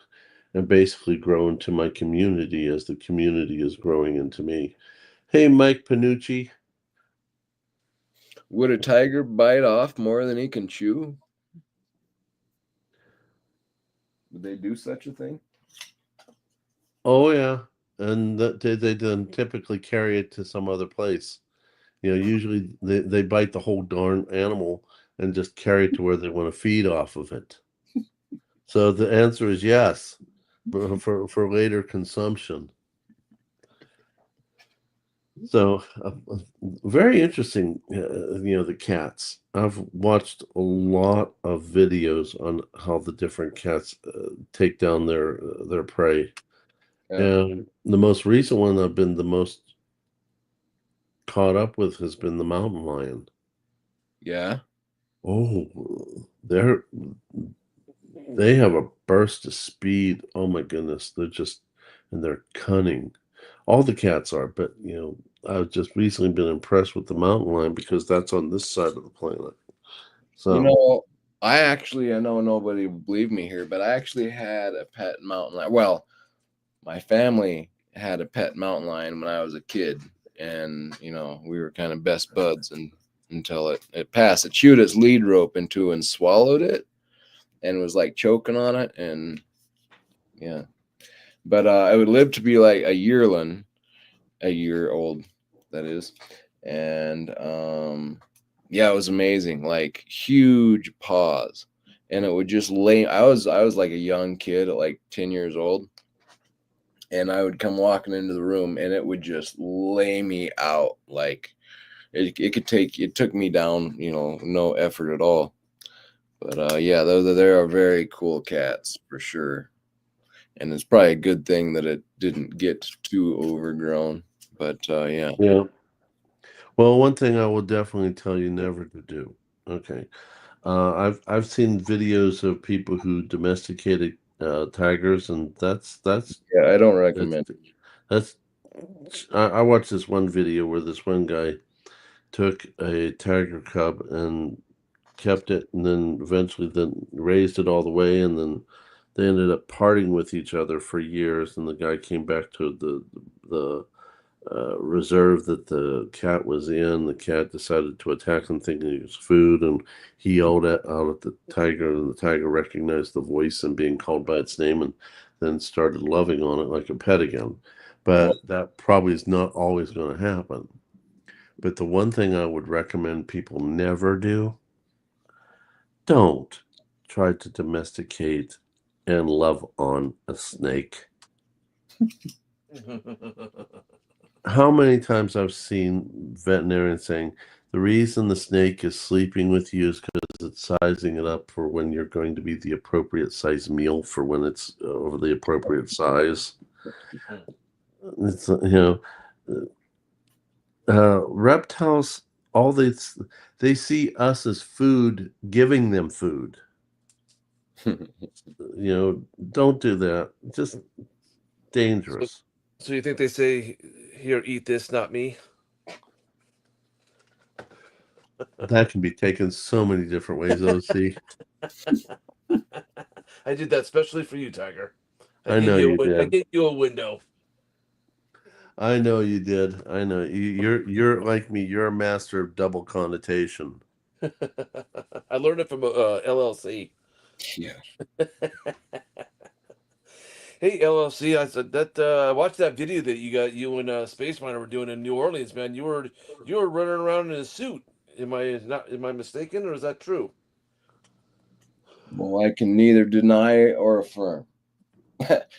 and basically grow into my community as the community is growing into me. Hey, Mike Panucci. Would a tiger bite off more than he can chew? Would they do such a thing? Oh yeah, and they then typically carry it to some other place. Usually they bite the whole darn animal and just carry it to where they want to feed off of it. So the answer is yes, for later consumption. So very interesting. The cats. I've watched a lot of videos on how the different cats take down their prey, Yeah. and the most recent one I've been the most caught up with has been the mountain lion. Yeah. Oh, they have a burst of speed. Oh my goodness, and they're cunning. All the cats are, but I've just recently been impressed with the mountain lion because that's on this side of the planet. So, I know nobody will believe me here, but I actually had a pet mountain lion. Well, my family had a pet mountain lion when I was a kid, and we were kind of best buds until it passed. It chewed its lead rope into and swallowed it, and was like choking on it, and yeah. But it would live to be like a yearling, a year old, that is, and yeah, it was amazing. Like huge paws, and it would just lay. I was like a young kid at like 10 years old, and I would come walking into the room, and it would just lay me out. Like it took me down, no effort at all. But yeah, there are very cool cats for sure, and it's probably a good thing that it didn't get too overgrown. But yeah. yeah. Well, one thing I will definitely tell you never to do. Okay. I've seen videos of people who domesticated tigers, and Yeah, I don't that's recommend. that's. I watched this one video where this one guy took a tiger cub and kept it, and then eventually then raised it all the way, and then they ended up parting with each other for years. And the guy came back to the reserve that the cat was in. The cat decided to attack him, thinking it was food, and he yelled out at the tiger, and the tiger recognized the voice and being called by its name, and then started loving on it like a pet again. Oh, But that probably is not always going to happen. But the one thing I would recommend people never do, don't try to domesticate and love on a snake. How many times I've seen veterinarians saying the reason the snake is sleeping with you is because it's sizing it up for when you're going to be the appropriate size meal for when it's over the appropriate size. It's reptiles, all they see us as food, giving them food. Don't do that. Just dangerous. So you think they say, "Here, eat this, not me"? That can be taken so many different ways, OC. I did that specially for you, Tiger. I know you I did. gave you a window. I know you did. I know you're like me. You're a master of double connotation. I learned it from LLC. yeah. Hey LLC, I said that I watched that video that you and Space Miner were doing in New Orleans, man. You were running around in a suit. Am I mistaken, or is that true? Well, I can neither deny or affirm.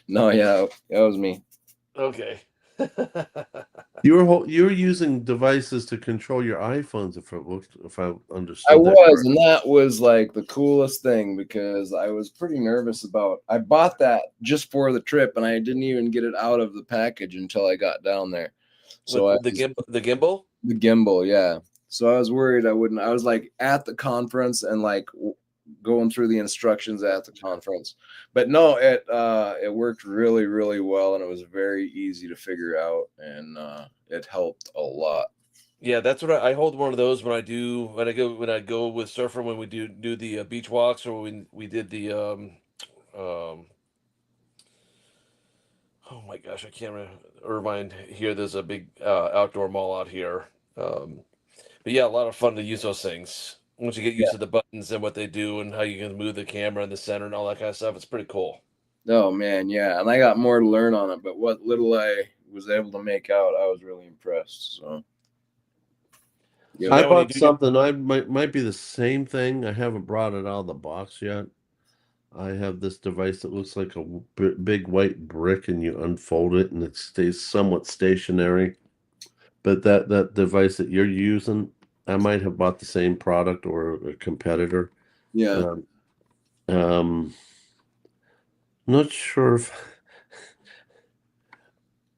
No, yeah, that was me. Okay. You were using devices to control your iPhones, if I I understood that was, correctly. and that was like the coolest thing because I was pretty nervous about. I bought that just for the trip, and I didn't even get it out of the package until I got down there. So With I the was gimbal? the gimbal, yeah. So I was worried I wouldn't. I was like at the conference and like going through the instructions at the conference, but no, it worked really really well, and it was very easy to figure out, and it helped a lot. Yeah, that's what I hold one of those when I go with Surfer when we do the beach walks, or when we did the um oh my gosh, I can't remember. Irvine here. There's a big outdoor mall out here. Um, but yeah, a lot of fun to use those things. Once you get used to the buttons and what they do and how you can move the camera in the center and all that kind of stuff, it's pretty cool. Oh man, yeah, and I got more to learn on it, but what little I was able to make out, I was really impressed. So, So yep. I now when you bought do your something. I might be the same thing. I haven't brought it out of the box yet. I have this device that looks like a big white brick, and you unfold it, and it stays somewhat stationary. But that device that you're using, I might have bought the same product or a competitor. Yeah, Um, um, not sure if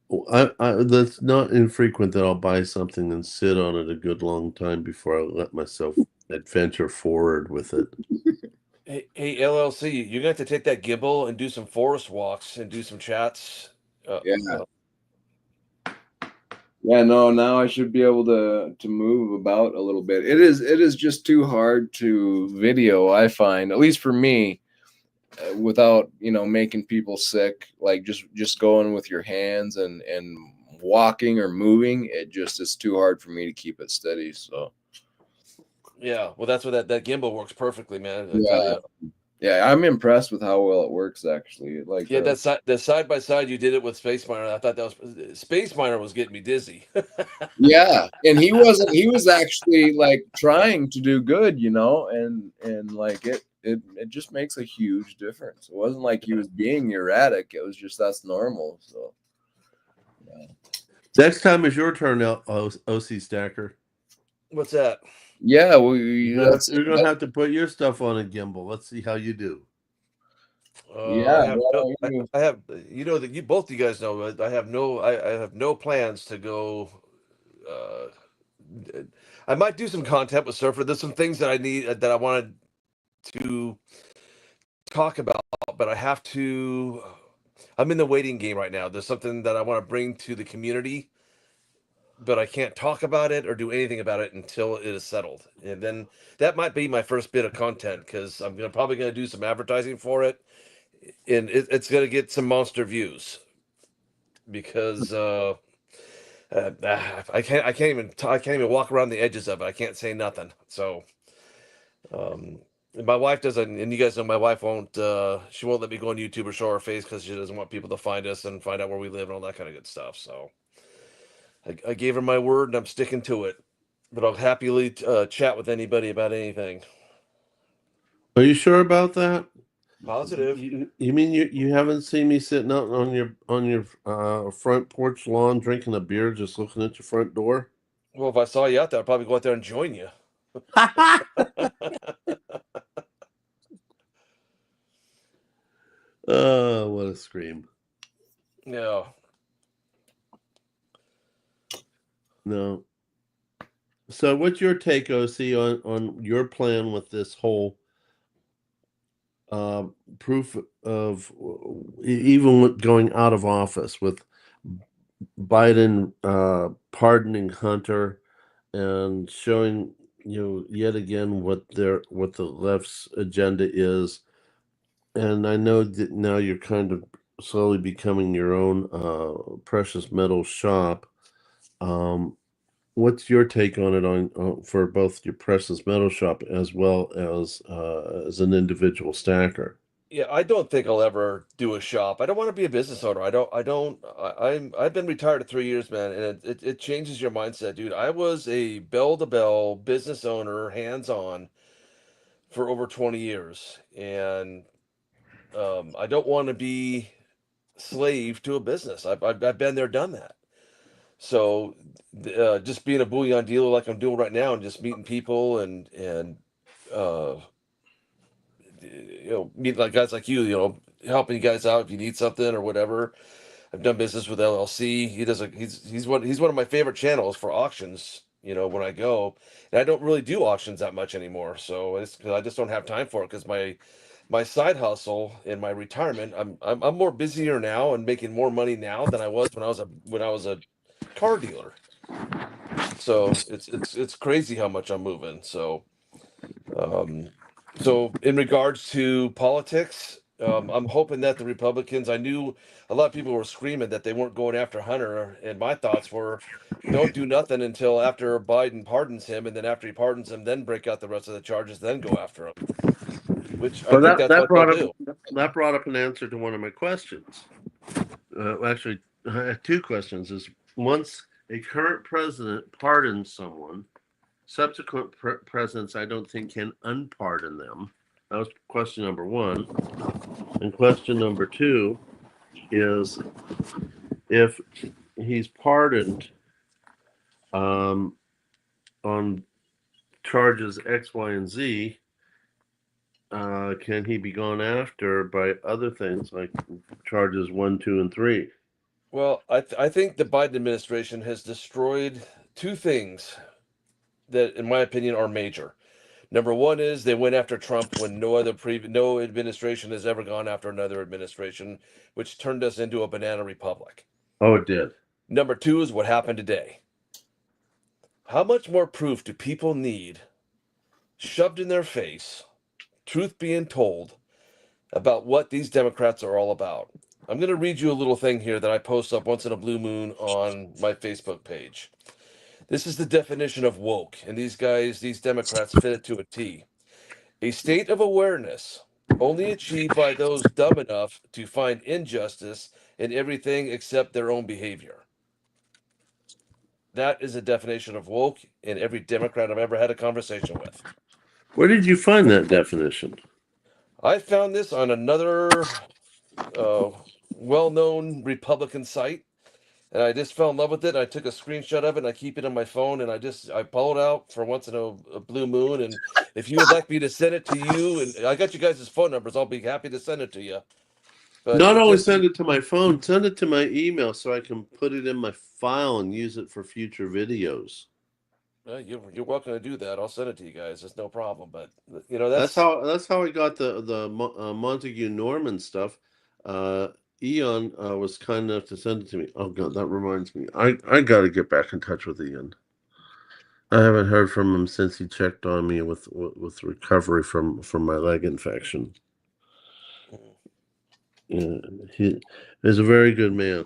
that's not infrequent that I'll buy something and sit on it a good long time before I let myself adventure forward with it. hey LLC, you're gonna have to take that gimbal and do some forest walks and do some chats. Uh, yeah, uh, yeah. No, now I should be able to move about a little bit. It is just too hard to video. I find, at least for me, without making people sick. Like just going with your hands and walking or moving, it just is too hard for me to keep it steady. So yeah, well, that's what that gimbal works perfectly, man. I tell yeah, you. yeah, I'm impressed with how well it works. Actually, like Yeah, that side by side you did it with Space Miner. I thought that was Space Miner was getting me dizzy. yeah, and he wasn't. He was actually like trying to do good, and like it just makes a huge difference. It wasn't like he was being erratic. It was just that's normal. So yeah, Next time is your turn, OC Stacker. What's that? yeah. You're gonna have to put your stuff on a gimbal. Let's see how you do. Yeah. Well, I have, that you guys know, I have no plans to go, uh, I might do some content with Surfer. There's some things that I need that I wanted to talk about, but I have to. I'm in the waiting game right now. There's something that I want to bring to the community, but I can't talk about it or do anything about it until it is settled. And then that might be my first bit of content because I'm probably gonna do some advertising for it, and it's gonna get some monster views because I can't even walk around the edges of it. I can't say nothing. So and my wife doesn't, and you guys know my wife won't. She won't let me go on YouTube or show her face because she doesn't want people to find us and find out where we live and all that kind of good stuff. So I gave her my word and I'm sticking to it. But I'll happily chat with anybody about anything. Are you sure about that? Positive. You mean you haven't seen me sitting out on your front porch lawn drinking a beer, just looking at your front door? Well, if I saw you out there, I'd probably go out there and join you. Oh, what a scream! Yeah. No. So, what's your take, OC, on your plan with this whole proof of even with going out of office with Biden pardoning Hunter and showing yet again what the left's agenda is, and I know that now you're kind of slowly becoming your own precious metal shop. What's your take on it on for both your precious metal shop as well as an individual stacker? Yeah, I don't think I'll ever do a shop. I don't want to be a business owner. I've been retired 3 years, man, and it changes your mindset, dude. I was a bell-to-bell business owner, hands-on for over 20 years. And I don't want to be slave to a business. I've been there, done that. So just being a bullion dealer like I'm doing right now and just meeting people and uh, meet like guys like you, helping you guys out if you need something or whatever. I've done business with LLC. He's one of my favorite channels for auctions. When I go, and I don't really do auctions that much anymore. So it's 'cause I just don't have time for it because my side hustle in my retirement, I'm more busier now and making more money now than I was when I was a car dealer. So it's crazy how much I'm moving. Um, so in regards to politics, I'm hoping that the Republicans, I knew a lot of people were screaming that they weren't going after Hunter, and my thoughts were, don't do nothing until after Biden pardons him, and then after he pardons him, then break out the rest of the charges, then go after him. Which I Well, think that's what they'll do. that brought up an answer to one of my questions. Actually, I have two questions. Is once a current president pardons someone, subsequent presidents, I don't think, can unpardon them. That was question number one. And question number two is if he's pardoned on charges X, Y, and Z, can he be gone after by other things like charges 1, 2, and 3? Well, I think the Biden administration has destroyed two things that, in my opinion, are major. Number one is they went after Trump when no administration has ever gone after another administration, which turned us into a banana republic. Oh, it did. Number two is what happened today. How much more proof do people need shoved in their face, truth being told, about what these Democrats are all about? I'm going to read you a little thing here that I post up once in a blue moon on my Facebook page. This is the definition of woke, and these Democrats fit it to a T. A state of awareness only achieved by those dumb enough to find injustice in everything except their own behavior. That is a definition of woke in every Democrat I've ever had a conversation with. Where did you find that definition? I found this on another well-known Republican site, and I just fell in love with it. I took a screenshot of it, and I keep it on my phone, and I pull it out for once in a blue moon. And if you would like me to send it to you, and I got you guys' phone numbers, I'll be happy to send it to you. But Not only send it to my phone, send it to my email so I can put it in my file and use it for future videos. You're welcome to do that. I'll send it to you guys. It's no problem. But That's that's how I got the Montague Norman stuff. Uh, Eon was kind enough to send it to me. Oh God, that reminds me. I got to get back in touch with Ian. I haven't heard from him since he checked on me with recovery from my leg infection. Yeah, he is a very good man.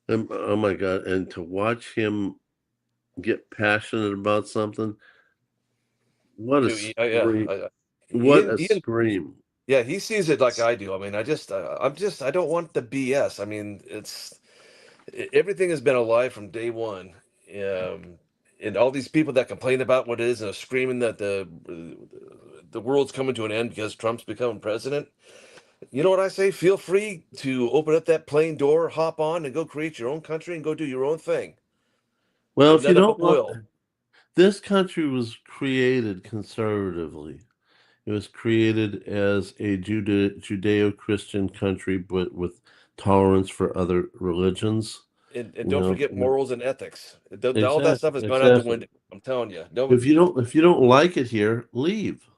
Oh my God! And to watch him get passionate about something, what a yeah. scream! What Ian, a Ian, scream! yeah, he sees it like I do. I mean, I don't want the BS. I mean, everything has been a lie from day one. Um, and all these people that complain about what it is and are screaming that the world's coming to an end because Trump's becoming president. You know what I say? Feel free to open up that plane door, hop on, and go create your own country and go do your own thing. Well, But if you none of don't them want, will. this country was created conservatively. It was created as a Judeo-Christian country, but with tolerance for other religions. And You don't know, forget morals and ethics. All that stuff has gone out the exactly. window. I'm telling you. No, If you don't like it here, leave.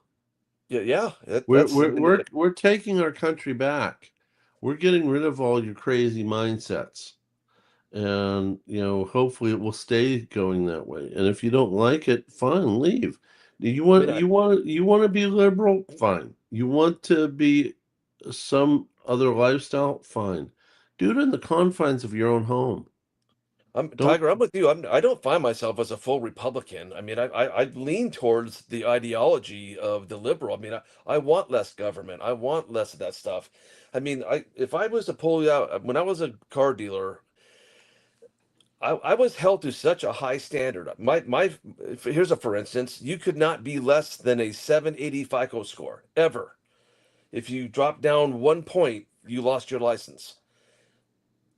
yeah, yeah. We're That's we're we're we're taking our country back. We're getting rid of all your crazy mindsets. And hopefully it will stay going that way. And if you don't like it, fine, leave. You I want mean, you want you want to be liberal, fine. You want to be some other lifestyle, fine. Do it in the confines of your own home. I'm Don't. Tiger. I'm with you. I don't find myself as a full Republican. I mean, I lean towards the ideology of the liberal. I mean, I want less government. I want less of that stuff. I mean, if I was to pull you out when I was a car dealer, I was held to such a high standard. Here's a for instance, you could not be less than a 780 FICO score ever. If you drop down 1 point, you lost your license.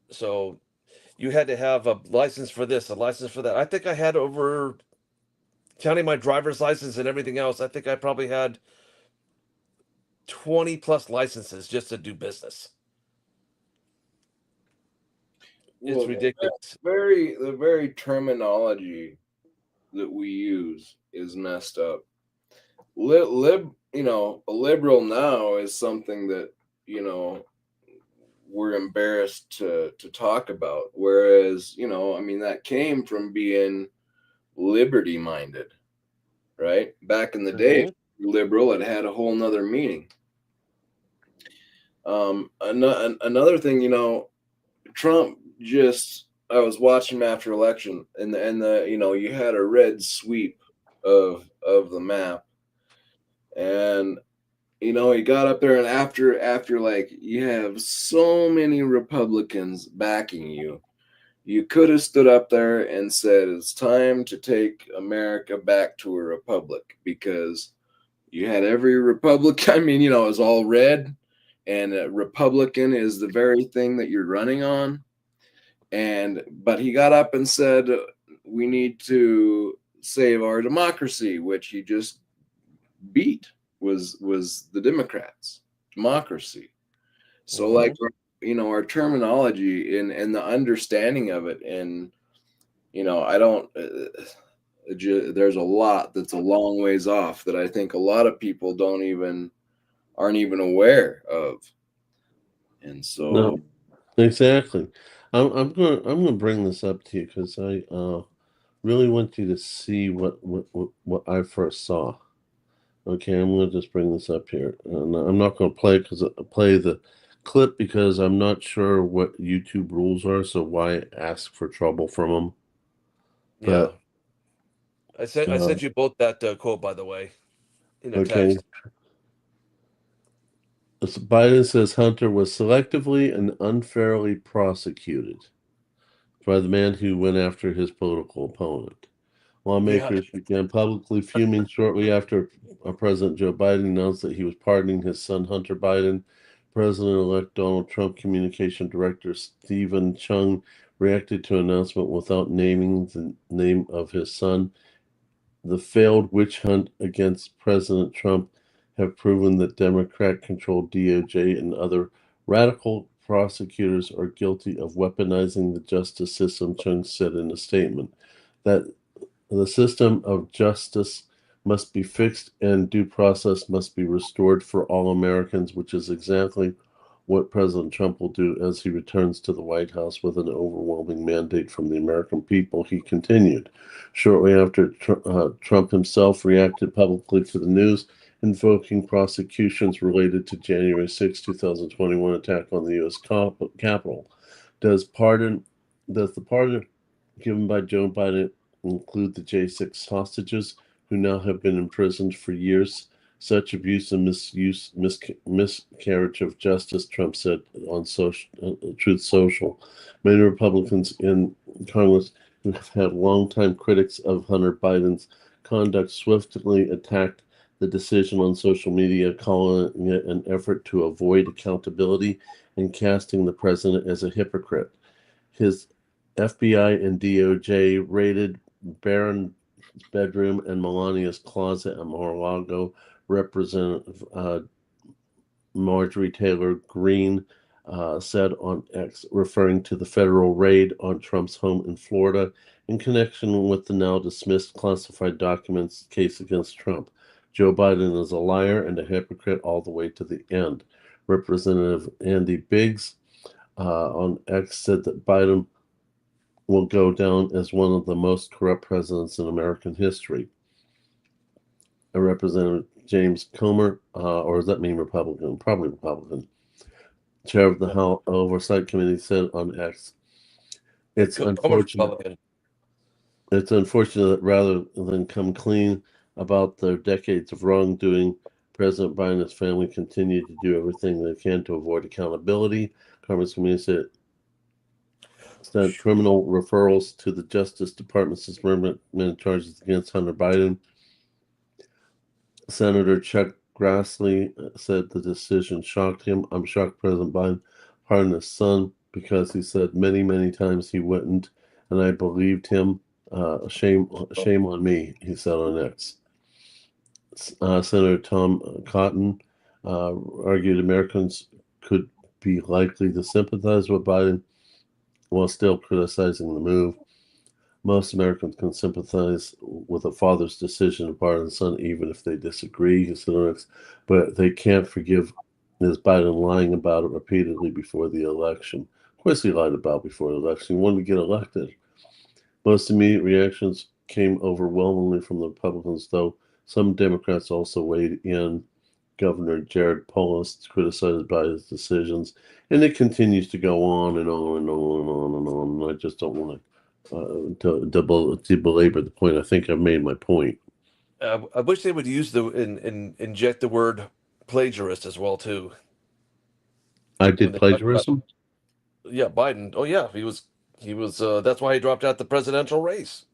So you had to have a license for this, a license for that. I think I had over, counting my driver's license and everything else, I think I probably had 20 plus licenses just to do business. It's Well, ridiculous. the very terminology that we use is messed up. A liberal now is something that you know we're embarrassed to talk about. Whereas, I mean, that came from being liberty minded, right? Back in the day, Mhm. liberal, it had a whole nother meaning. Another thing, Trump just, I was watching him after election, and you had a red sweep of the map, and he got up there, and after like you have so many Republicans backing you, you could have stood up there and said it's time to take America back to a republic, because you had every Republican. I mean, it was all red, and a Republican is the very thing that you're running on. But he got up and said we need to save our democracy, which he just beat was the Democrats' democracy. So like, Mhm. our terminology and the understanding of it, and I don't there's a lot that's a long ways off that I think a lot of people aren't even aware of. And so No, exactly. I'm gonna bring this up to you because I really want you to see what I first saw. Okay, I'm gonna just bring this up here, and I'm not gonna play the clip because I'm not sure what YouTube rules are, so why ask for trouble from them? Yeah. But I uh, sent you both that quote, by the way, in a okay, text. Biden says Hunter was selectively and unfairly prosecuted by the man who went after his political opponent. Yeah. Lawmakers began publicly fuming shortly after President Joe Biden announced that he was pardoning his son Hunter Biden. President-elect Donald Trump Communication Director Stephen Chung reacted to an announcement without naming the name of his son. The failed witch hunt against President Trump have proven that Democrat-controlled DOJ and other radical prosecutors are guilty of weaponizing the justice system, Chung said in a statement. That The system of justice must be fixed and due process must be restored for all Americans, which is exactly what President Trump will do as he returns to the White House with an overwhelming mandate from the American people, he continued. Shortly after, Trump himself reacted publicly to the news, invoking prosecutions related to January 6, 2021 attack on the U.S. Capitol. Does the pardon given by Joe Biden include the J6 hostages who now have been imprisoned for years? Such abuse and miscarriage of justice, Trump said on Truth Social. Many Republicans in Congress who have had longtime critics of Hunter Biden's conduct swiftly attacked the decision on social media, calling it an effort to avoid accountability and casting the president as a hypocrite. His FBI and DOJ raided Barron's bedroom and Melania's closet at Mar-a-Lago. Representative Marjorie Taylor Greene said on X, referring to the federal raid on Trump's home in Florida in connection with the now dismissed classified documents case against Trump. Joe Biden is a liar and a hypocrite all the way to the end. Representative Andy Biggs on X said that Biden will go down as one of the most corrupt presidents in American history. A Representative James Comer, or does that mean Republican? Probably Republican. Chair of the House Oversight Committee said on X, It's unfortunate that rather than come clean about their decades of wrongdoing, President Biden and his family continue to do everything they can to avoid accountability. Congress Committee sent criminal referrals to the Justice Department suspending charges against Hunter Biden. Senator Chuck Grassley said the decision shocked him. I'm shocked President Biden pardoned his son because he said many, many times he wouldn't, and I believed him. Shame on me, he said on X. Senator Tom Cotton argued Americans could be likely to sympathize with Biden while still criticizing the move. Most Americans can sympathize with a father's decision to pardon a son, even if they disagree, he said on X, but they can't forgive Ms. Biden lying about it repeatedly before the election. Of course, he lied about before the election. He wanted to get elected. Most immediate reactions came overwhelmingly from the Republicans, though some Democrats also weighed in. Governor Jared Polis criticized Biden's decisions, and it continues to go on and on and on and on and on. And I just don't want to belabor the point. I think I've made my point. I wish they would use inject the word plagiarist as well too. I did plagiarism. Yeah, Biden. Oh yeah, he was. That's why he dropped out the presidential race.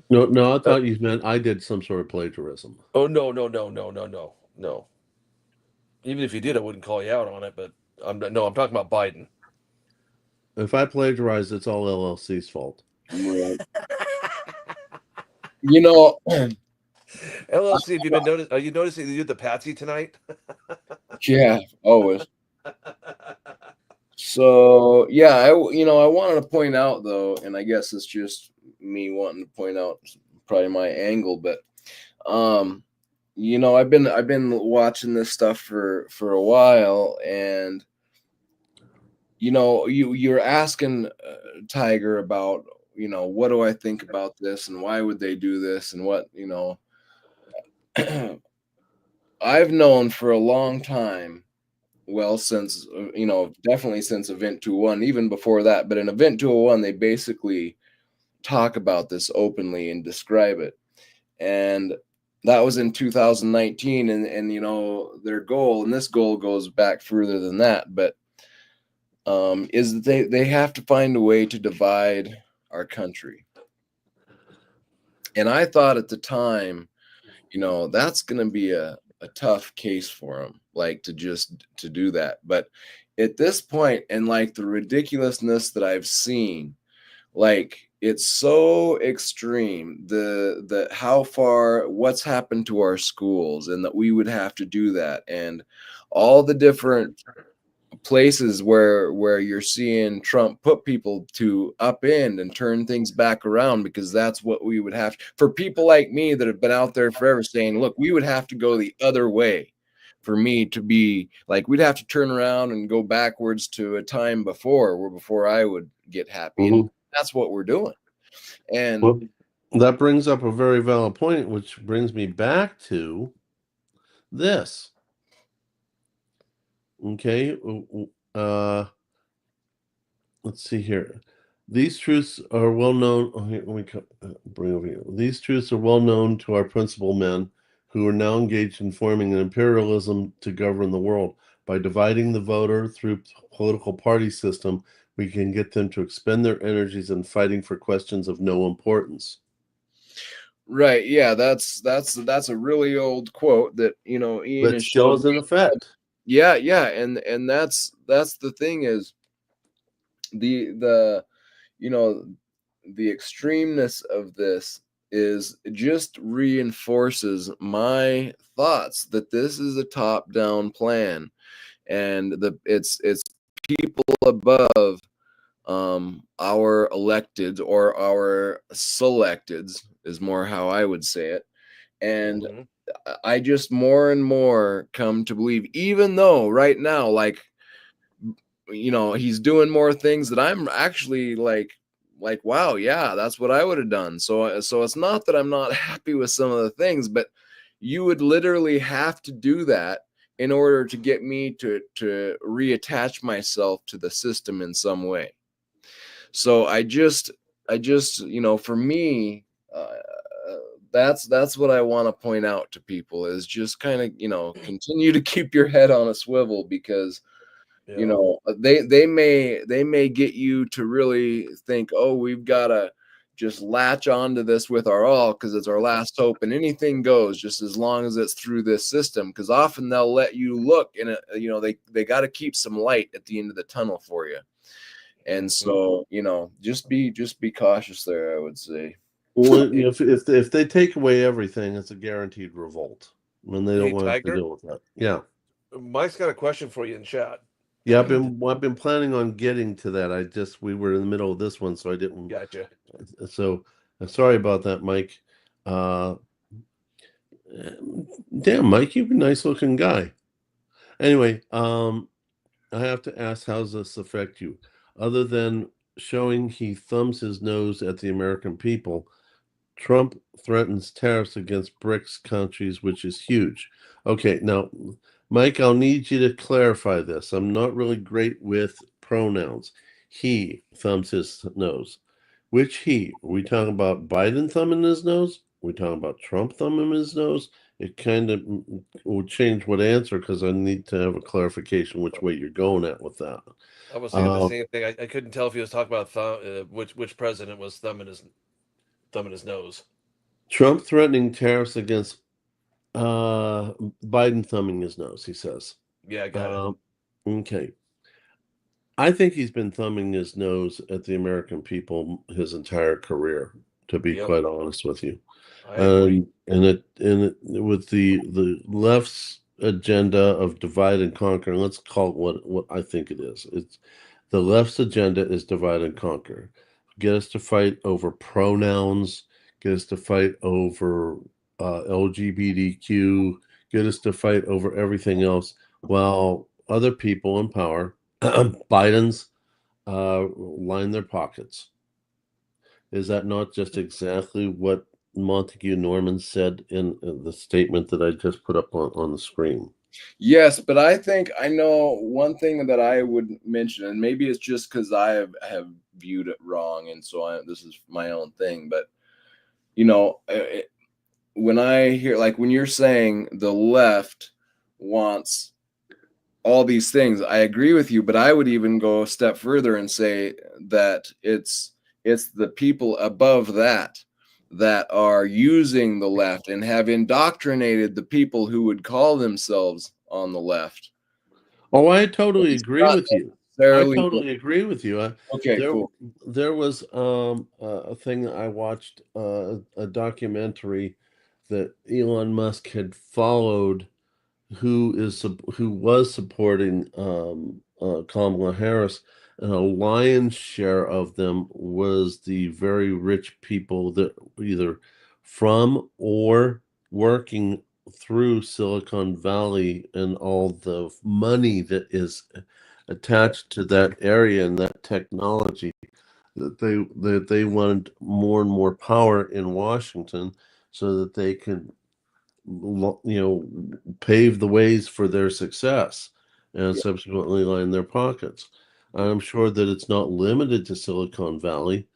No, I thought you meant I did some sort of plagiarism. Oh no. Even if you did, I wouldn't call you out on it. But I'm talking about Biden. If I plagiarize, it's all LLC's fault. Right. LLC, have you been noticing? Are you noticing they did the Patsy tonight? Yeah, always. So yeah, I wanted to point out though, and I guess it's just me wanting to point out probably my angle, but I've been watching this stuff for a while, and you're asking Tiger about what do I think about this and why would they do this and what I've known for a long time. Well, since definitely since Event 201, even before that, but in Event 201, they basically talk about this openly and describe it. And that was in 2019, and their goal, and this goal goes back further than that, but is that they have to find a way to divide our country. And I thought at the time, that's going to be a tough case for them, like to do that. But at this point, and like the ridiculousness that I've seen, like it's so extreme, the how far what's happened to our schools, and that we would have to do that, and all the different places where you're seeing Trump put people to upend and turn things back around, because that's what we would have for people like me that have been out there forever saying, look, we would have to go the other way for me to be like, we'd have to turn around and go backwards to a time before I would get happy. And that's what we're doing. And well, that brings up a very valid point, which brings me back to this. Okay. Let's see here. These truths are well known. Oh, here, let me bring over here. These truths are well known to our principal men, who are now engaged in forming an imperialism to govern the world. By dividing the voter through political party system, we can get them to expend their energies in fighting for questions of no importance. right, yeah, that's a really old quote that Ian But has still showed is in me. effect. Yeah, and that's the thing is the the extremeness of this is just reinforces my thoughts that this is a top-down plan, and it's people above our electeds or our selecteds is more how I would say it. And I just more and more come to believe, even though right now, like, he's doing more things that I'm actually like, wow, yeah, that's what I would have done. So it's not that I'm not happy with some of the things, but you would literally have to do that in order to get me to reattach myself to the system in some way. So I just for me, uh, that's what I want to point out to people is just kind of continue to keep your head on a swivel, because they may get you to really think, oh, we've got to just latch onto this with our all because it's our last hope, and anything goes just as long as it's through this system, because often they'll let you look in it. They got to keep some light at the end of the tunnel for you. And so, just be cautious there, I would say. Well, if they take away everything, it's a guaranteed revolt, and they don't Hey, want to Tiger, deal with that. Yeah. Mike's got a question for you in chat. Yeah, I've been planning on getting to that. We were in the middle of this one, so I didn't. Gotcha. So sorry about that, Mike. Uh, damn, Mike, you're a nice looking guy. Anyway, I have to ask, how does this affect you? Other than showing he thumbs his nose at the American people, Trump threatens tariffs against BRICS countries, which is huge. Okay, now, Mike, I'll need you to clarify this. I'm not really great with pronouns. He thumbs his nose. Which he? Are we talking about Biden thumbing his nose? Are we talking about Trump thumbing his nose? It kind of will change what answer, because I need to have a clarification which way you're going at with that. I was thinking the same thing. I couldn't tell if he was talking about which president was thumbing his nose. Trump threatening tariffs against Biden thumbing his nose, he says. Yeah, I got it. Okay. I think he's been thumbing his nose at the American people his entire career, to be Yep. quite honest with you. I agree. And with the left's agenda of divide and conquer, let's call it what I think it is. It's the left's agenda is divide and conquer. Get us to fight over pronouns, get us to fight over LGBTQ, get us to fight over everything else, while other people in power, Biden's, line their pockets. Is that not just exactly what Montague Norman said in the statement that I just put up on the screen? Yes, but I think I know one thing that I would mention, and maybe it's just because I have viewed it wrong, and so this is my own thing. But when I hear, like, when you're saying the left wants all these things, I agree with you, but I would even go a step further and say that it's the people above that are using the left and have indoctrinated the people who would call themselves on the left. Oh, I totally agree with you. I Necessarily. totally agree with you. Okay, cool. There was a thing I watched, a documentary that Elon Musk had followed, who was supporting Kamala Harris, and a lion's share of them was the very rich people that were either from or working through Silicon Valley and all the money that is attached to that area and that technology that they wanted more and more power in Washington so that they could pave the ways for their success and Yeah. subsequently line their pockets. I'm sure that it's not limited to Silicon Valley,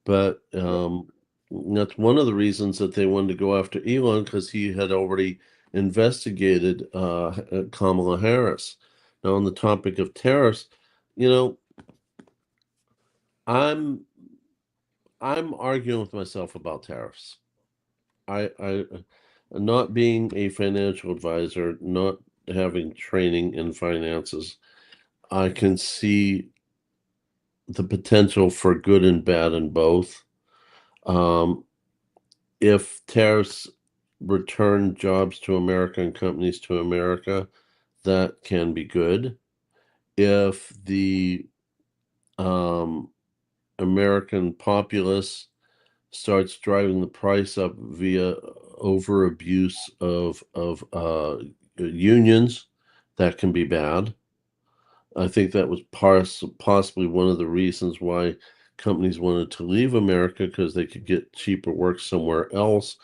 but that's one of the reasons that they wanted to go after Elon, because he had already investigated Kamala Harris. Now, on the topic of tariffs, you know, I'm I'm arguing with myself about tariffs. I not being a financial advisor, not having training in finances, I can see the potential for good and bad in both. Um, if tariffs return jobs to America and companies to America, that can be good. If the um, American populace starts driving the price up via over abuse of unions, that can be bad. I think that was possibly one of the reasons why companies wanted to leave America, because they could get cheaper work somewhere else.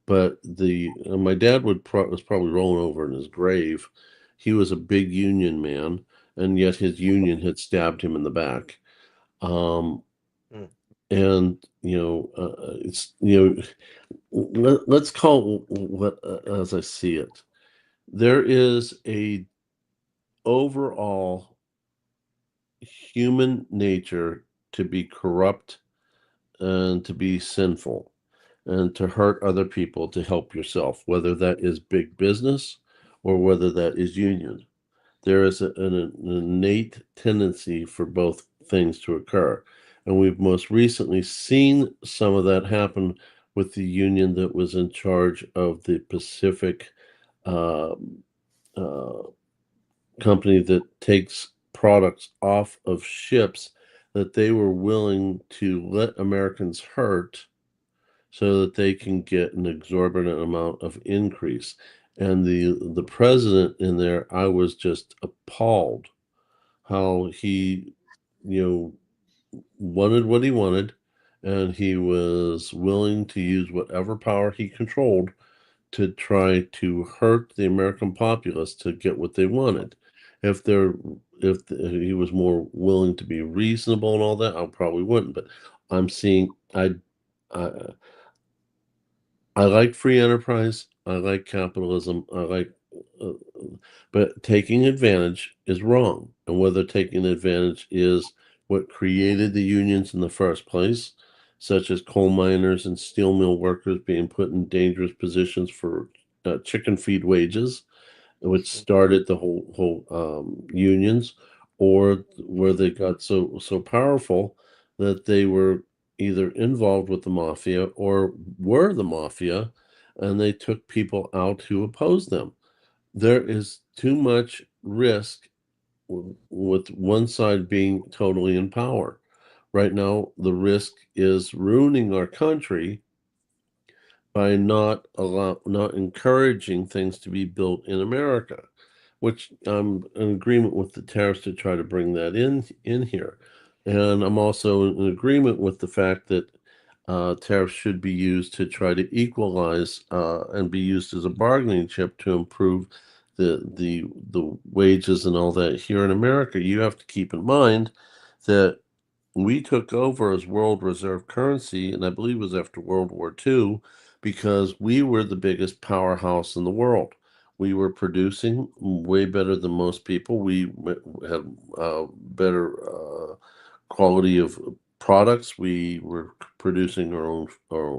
But my dad was probably rolling over in his grave. He was a big union man, and yet his union had stabbed him in the back. Um, Mm. and it's let's call what as I see it. There is a overall human nature to be corrupt and to be sinful and to hurt other people to help yourself, whether that is big business or whether that is union. There is an innate tendency for both things to occur. And we've most recently seen some of that happen with the union that was in charge of the Pacific uh, uh, company that takes products off of ships, that they were willing to let Americans hurt so that they can get an exorbitant amount of increase. And the president in there, I was just appalled how he, wanted what he wanted, and he was willing to use whatever power he controlled to try to hurt the American populace to get what they wanted. If there, if he was more willing to be reasonable and all that, I probably wouldn't. But I'm seeing, I I like free enterprise. I like capitalism. Uh, but taking advantage is wrong. And whether taking advantage is what created the unions in the first place, such as coal miners and steel mill workers being put in dangerous positions for chicken feed wages, which started the whole unions, or where they got so powerful that they were either involved with the mafia or were the mafia, and they took people out who opposed them. There is too much risk with one side being totally in power. Right now, the risk is ruining our country by not encouraging things to be built in America, which I'm in agreement with the tariffs to try to bring that in here. And I'm also in agreement with the fact that tariffs should be used to try to equalize and be used as a bargaining chip to improve the wages and all that here in America. You have to keep in mind that we took over as world reserve currency, and I believe it was after World War II, because we were the biggest powerhouse in the world. We were producing way better than most people. We had better quality of products. We were producing our own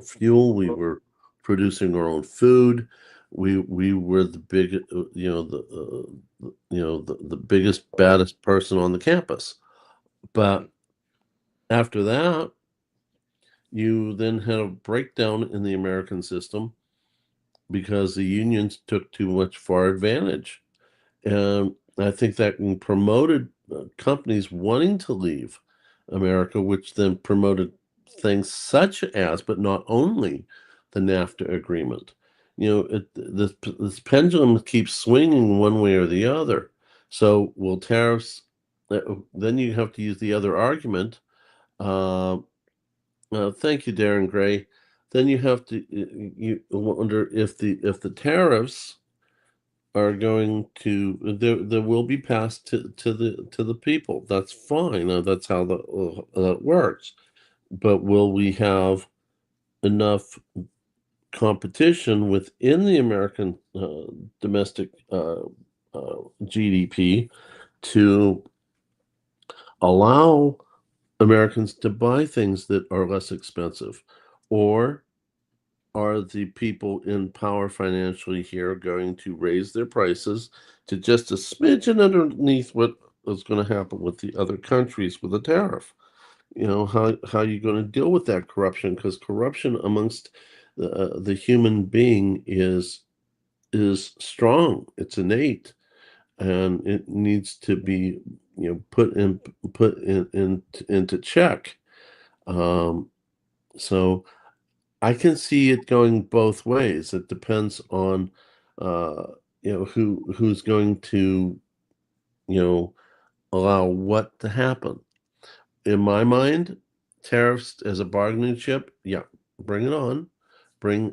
fuel. We were producing our own food. We were the big, the biggest, baddest person on the campus. But after that, you then had a breakdown in the American system because the unions took too much for advantage. And I think that promoted companies wanting to leave America, which then promoted things such as, but not only, the NAFTA agreement. This pendulum keeps swinging one way or the other. So will tariffs? Then you have to use the other argument. Uh, Thank you, Darren Gray. Then you have to you wonder if the tariffs are going to there will be passed to the people. That's fine. That's how that works. But will we have enough competition within the American domestic GDP to allow Americans to buy things that are less expensive? Or are the people in power financially here going to raise their prices to just a smidgen underneath what is going to happen with the other countries with a tariff? How are you going to deal with that corruption? Because corruption amongst the human being is strong. It's innate, and it needs to be put into check. So I can see it going both ways. It depends on who's going to allow what to happen. In my mind, tariffs as a bargaining chip, yeah, bring it on. Bring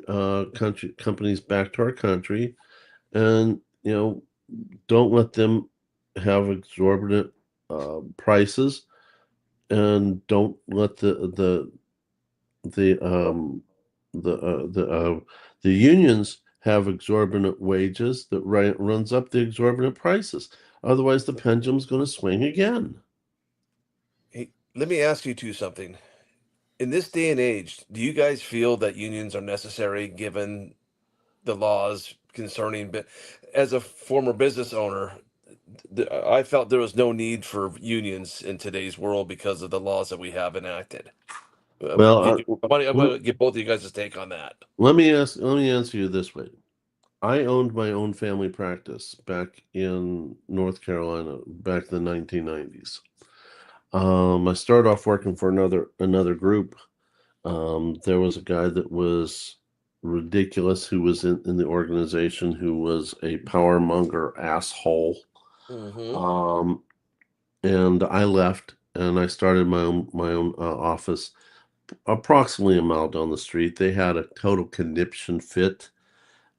companies back to our country, and don't let them have exorbitant prices, and don't let the the uh, the uh, the unions have exorbitant wages that runs up the exorbitant prices. Otherwise, the pendulum's going to swing again. Hey, let me ask you two something. In this day and age, do you guys feel that unions are necessary given the laws concerning? But as a former business owner, I felt there was no need for unions in today's world because of the laws that we have enacted. Well, I want to get both of you guys' take on that. let me answer you this way. I owned my own family practice back in North Carolina back in the 1990s. I started off working for another group. There was a guy that was ridiculous who was in the organization, who was a power monger asshole. Mm-hmm. And I left, and I started my own office approximately a mile down the street. They had a total conniption fit,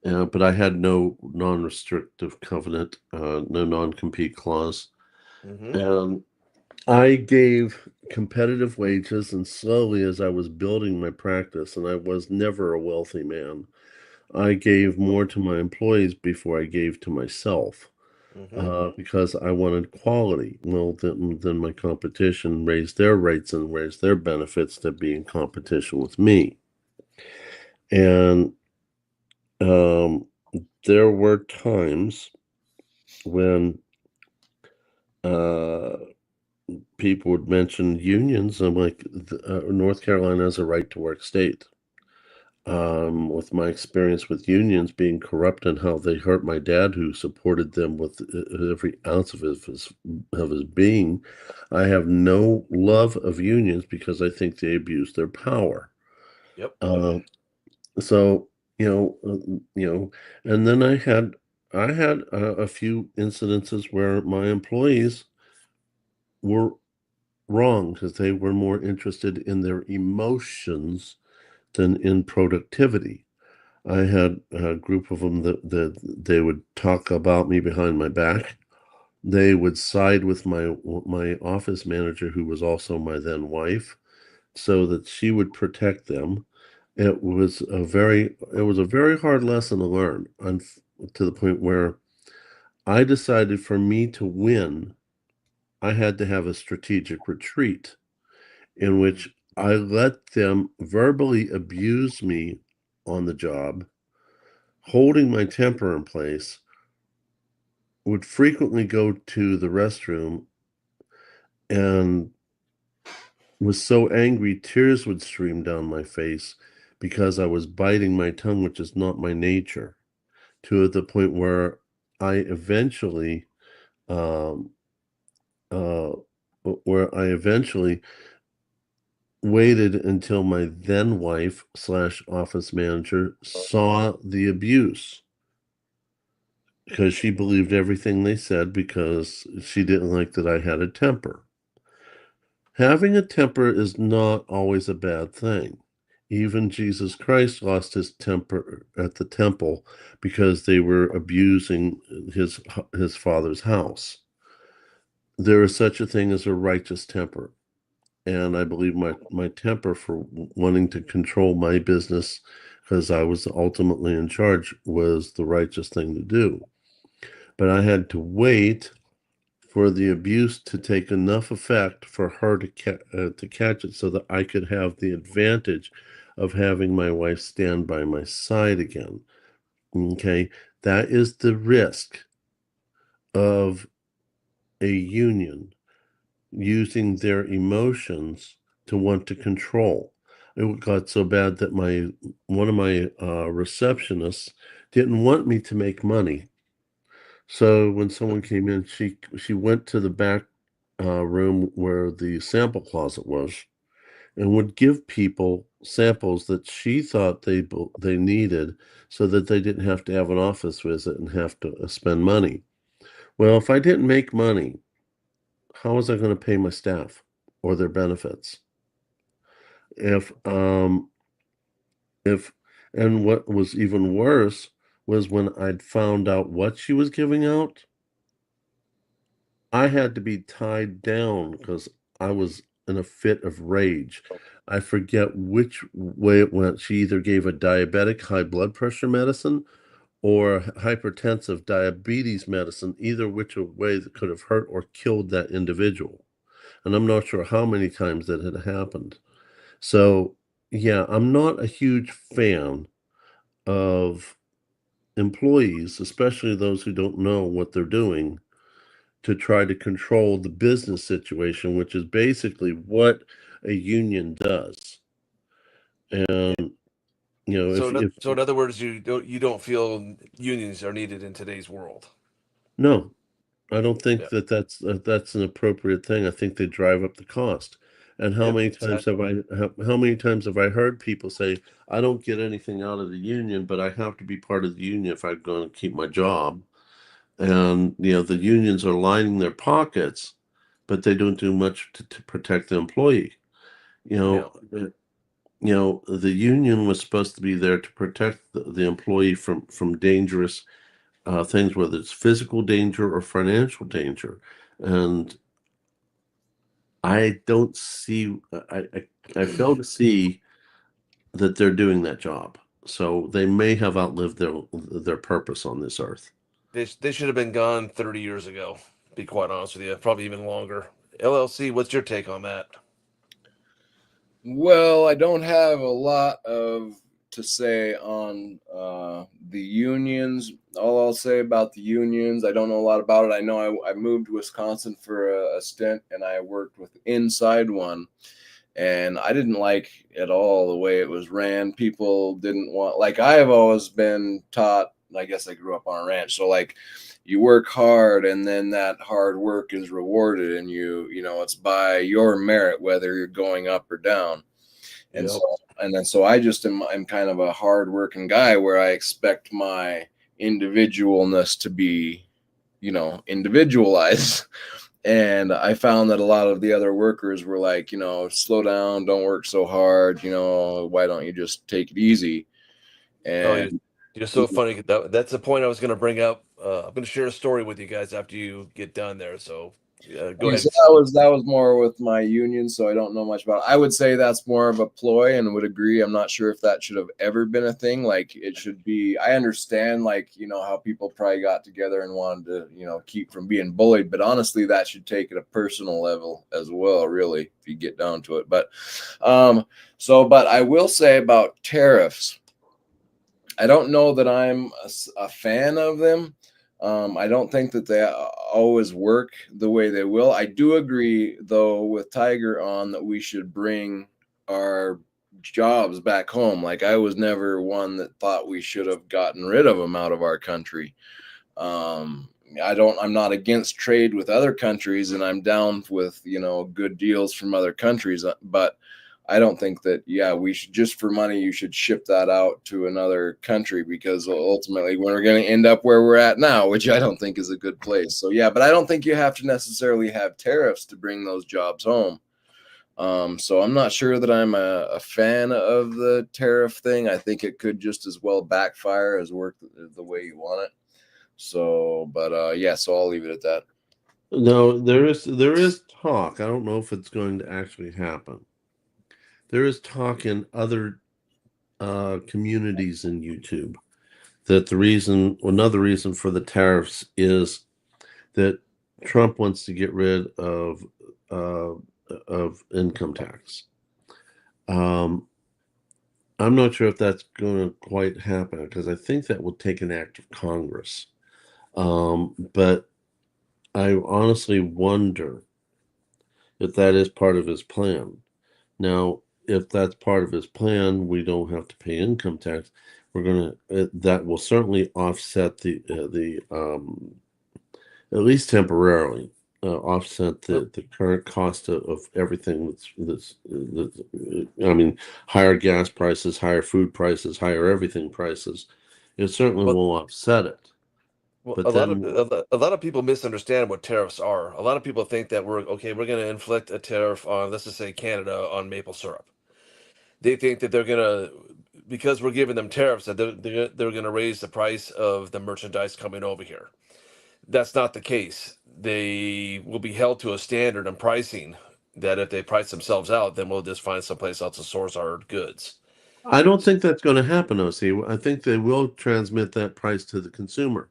but I had no non-restrictive covenant, no non-compete clause, Mm-hmm. and I gave competitive wages. And slowly, as I was building my practice, and I was never a wealthy man, I gave more to my employees before I gave to myself, Mm-hmm. because I wanted quality. Well, then my competition raised their rates and raised their benefits to be in competition with me. And um, there were times when uh, people would mention unions. I'm like, North Carolina is a right to work state. With my experience with unions being corrupt and how they hurt my dad, who supported them with every ounce of his being, I have no love of unions because I think they abuse their power. Yep. So and then I had a few incidences where my employees were wrong because they were more interested in their emotions than in productivity. I had a group of them that they would talk about me behind my back. They would side with my office manager, who was also my then wife, so that she would protect them. It was a very hard lesson to learn, to the point where I decided for me to win, I had to have a strategic retreat in which I let them verbally abuse me on the job, holding my temper in place, would frequently go to the restroom, and was so angry tears would stream down my face because I was biting my tongue, which is not my nature, to the point where I eventually um, uh, where I eventually waited until my then wife / office manager saw the abuse, because she believed everything they said because she didn't like that I had a temper. Having a temper is not always a bad thing. Even Jesus Christ lost his temper at the temple because they were abusing his father's house. There is such a thing as a righteous temper. And I believe my temper for wanting to control my business, because I was ultimately in charge, was the righteous thing to do. But I had to wait for the abuse to take enough effect for her to catch it, so that I could have the advantage of having my wife stand by my side again. Okay, that is the risk of a union using their emotions to want to control. It got so bad that one of my receptionists didn't want me to make money. So when someone came in, she went to the back room where the sample closet was, and would give people samples that she thought they needed, so that they didn't have to have an office visit and have to spend money. Well, if I didn't make money, how was I going to pay my staff or their benefits? If if and what was even worse was when I'd found out what she was giving out, I had to be tied down because I was in a fit of rage. I forget which way it went. She either gave a diabetic high blood pressure medicine or hypertensive diabetes medicine, either which way that could have hurt or killed that individual. And I'm not sure how many times that had happened. So, yeah, I'm not a huge fan of employees, especially those who don't know what they're doing, to try to control the business situation, which is basically what a union does. And So in other words, you don't feel unions are needed in today's world. no, I don't think Yeah. that's an appropriate thing. I think they drive up the cost. And how Yep. many times Exactly. how many times have I heard people say, I don't get anything out of the union, but I have to be part of the union if I'm going to keep my job. And the unions are lining their pockets, but they don't do much to protect the employee. You Yeah. know, the union was supposed to be there to protect the employee from dangerous things, whether it's physical danger or financial danger. And I don't see, I fail to see that they're doing that job. So they may have outlived their purpose on this earth. They should have been gone 30 years ago. Be quite honest with you, probably even longer. LLC, what's your take on that? Well, I don't have a lot of to say on the unions. All I'll say about the unions, I don't know a lot about it. I know I moved to Wisconsin for a stint, and I worked with inside one, and I didn't like at all the way it was ran. People didn't want, like, I have always been taught. I guess I grew up on a ranch, so like you work hard and then that hard work is rewarded, and it's by your merit whether you're going up or down. And so Yep. I just I'm kind of a hard working guy where I expect my individualness to be individualized. And I found that a lot of the other workers were like, slow down, don't work so hard, why don't you just take it easy? Oh, And you're so funny. That's the point I was going to bring up. I'm going to share a story with you guys after you get done there. So go okay, ahead. so that was more with my union, so I don't know much about it. I would say that's more of a ploy, and would agree. I'm not sure if that should have ever been a thing. Like, it should be. I understand, like, how people probably got together and wanted to, keep from being bullied. But honestly, that should take it a personal level as well, really, if you get down to it. But I will say about tariffs. I don't know that I'm a fan of them. I don't think that they always work the way they will. I do agree, though, with Tiger on that we should bring our jobs back home. Like, I was never one that thought we should have gotten rid of them out of our country. I'm not against trade with other countries, and I'm down with, good deals from other countries, but I don't think that, we should, just for money, you should ship that out to another country, because ultimately we're going to end up where we're at now, which I don't think is a good place. So, but I don't think you have to necessarily have tariffs to bring those jobs home. So I'm not sure that I'm a fan of the tariff thing. I think it could just as well backfire as work the way you want it. So, but so I'll leave it at that. No, there is talk. I don't know if it's going to actually happen. There is talk in other communities in YouTube that another reason for the tariffs is that Trump wants to get rid of income tax. I'm not sure if that's going to quite happen, because I think that will take an act of Congress. But I honestly wonder if that is part of his plan. Now, if that's part of his plan, we don't have to pay income tax. That will certainly offset the at least temporarily offset the current cost of everything that's I mean, higher gas prices, higher food prices, higher everything prices. It certainly will offset it. Well, But a lot then of people misunderstand what tariffs are. A lot of people think that we're going to inflict a tariff on, let's just say, Canada on maple syrup. They think that they're going to, because we're giving them tariffs, that they're going to raise the price of the merchandise coming over here. That's not the case. They will be held to a standard in pricing that if they price themselves out, then we'll just find someplace else to source our goods. I don't think that's going to happen, OC. I think they will transmit that price to the consumer.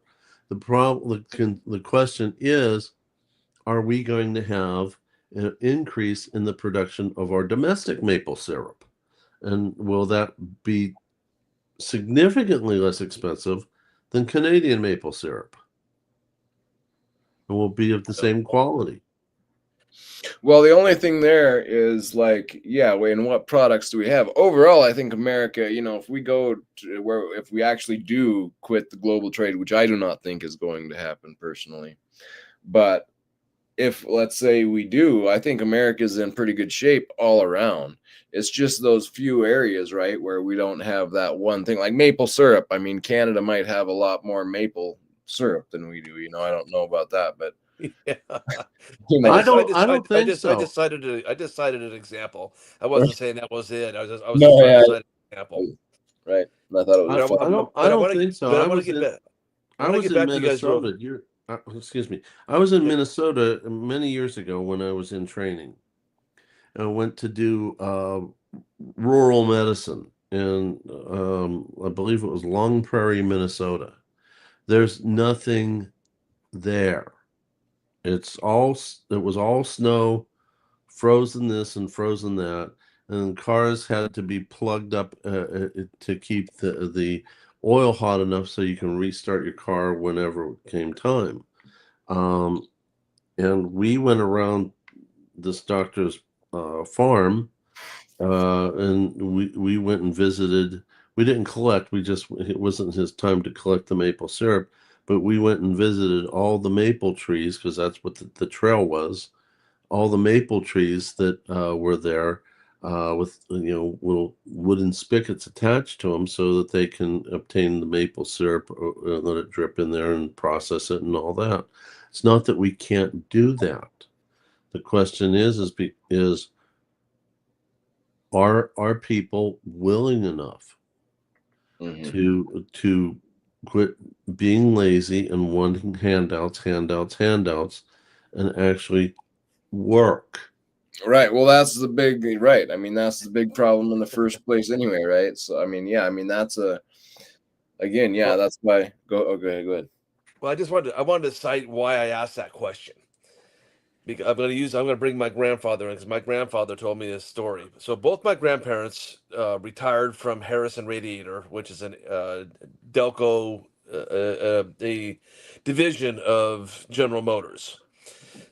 The question is, are we going to have an increase in the production of our domestic maple syrup? And will that be significantly less expensive than Canadian maple syrup? And will be of the same quality. Well, the only thing there is like, and what products do we have? Overall, I think America, if we go to if we actually do quit the global trade, which I do not think is going to happen personally, but if, let's say, we do, I think America's in pretty good shape all around. It's just those few areas, right, where we don't have that one thing, like maple syrup. I mean, Canada might have a lot more maple syrup than we do. I don't know about that, but Yeah. I don't think so. I just cited an example. I wasn't saying that was it. I was No, just trying to cite an example. Right. I thought it was I don't think so. I want to get back. I was in Minnesota. Excuse me. I was in Yeah. Minnesota many years ago when I was in training. I went to do rural medicine in, I believe it was Long Prairie, Minnesota. There's nothing there. It was all snow, frozen this and frozen that, and cars had to be plugged up to keep the oil hot enough so you can restart your car whenever it came time. And we went around this doctor's farm, and we went and visited. We didn't collect. It wasn't his time to collect the maple syrup, but we went and visited all the maple trees, because that's what the trail was. All the maple trees that were there, with little wooden spigots attached to them, so that they can obtain the maple syrup, let it drip in there and process it and all that. It's not that we can't do that. The question is are people willing enough to quit being lazy and wanting handouts, and actually work? Right. Well, that's the big right. I mean, that's the big problem in the first place anyway, right? So I mean, that's that's why go ahead. Well, I wanted to cite why I asked that question. Because I'm going to bring my grandfather in, because my grandfather told me this story. So both my grandparents retired from Harrison Radiator, which is an Delco, a division of General Motors.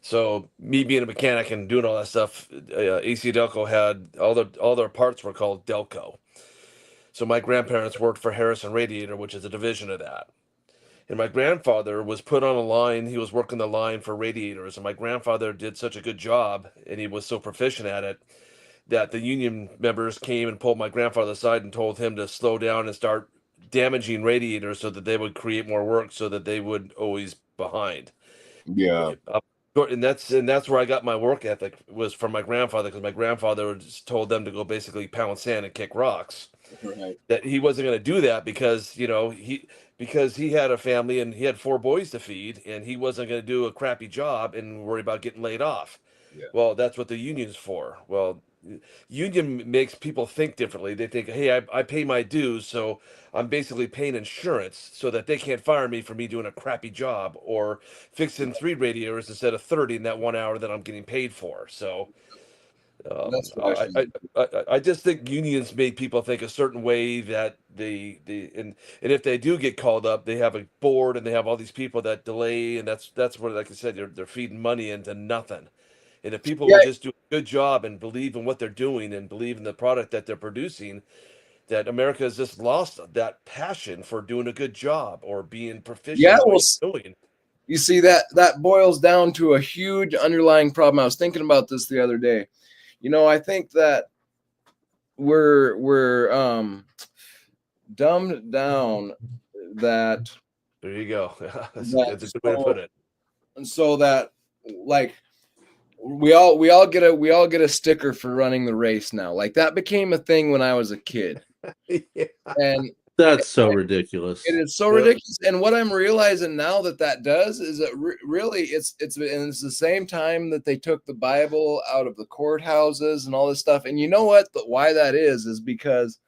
So me being a mechanic and doing all that stuff, AC Delco had all their parts were called Delco. So my grandparents worked for Harrison Radiator, which is a division of that. And my grandfather was put on a line. He was working the line for radiators, and my grandfather did such a good job, and he was so proficient at it that the union members came and pulled my grandfather aside and told him to slow down and start damaging radiators so that they would create more work, so that they would always behind. Yeah. Uh, and that's where I got my work ethic, was from my grandfather, because my grandfather just told them to go basically pound sand and kick rocks. Right. That he wasn't going to do that because he had a family and he had 4 boys to feed, and he wasn't going to do a crappy job and worry about getting laid off. Yeah. Well, that's what the union's for. Well, union makes people think differently. They think, hey, I pay my dues, so I'm basically paying insurance so that they can't fire me for me doing a crappy job or fixing 3 radiators instead of 30 in that 1 hour that I'm getting paid for. So That's what I should. I just think unions make people think a certain way, that and if they do get called up, they have a board and they have all these people that delay, and that's where, like I said, they're feeding money into nothing. And if people Yeah. would just do a good job and believe in what they're doing and believe in the product that they're producing, that America has just lost that passion for doing a good job or being proficient Yeah. in Well, what you're doing. you see that boils down to a huge underlying problem. I was thinking about this the other day. I think that we're dumbed down that There you go. That's a that good way to put it. so that like we all get a sticker for running the race now. Like that became a thing when I was a kid. Yeah. And That's so it ridiculous. is so Yep. ridiculous. And what I'm realizing now that does is that really it's the same time that they took the Bible out of the courthouses and all this stuff. And you know what? Why that is because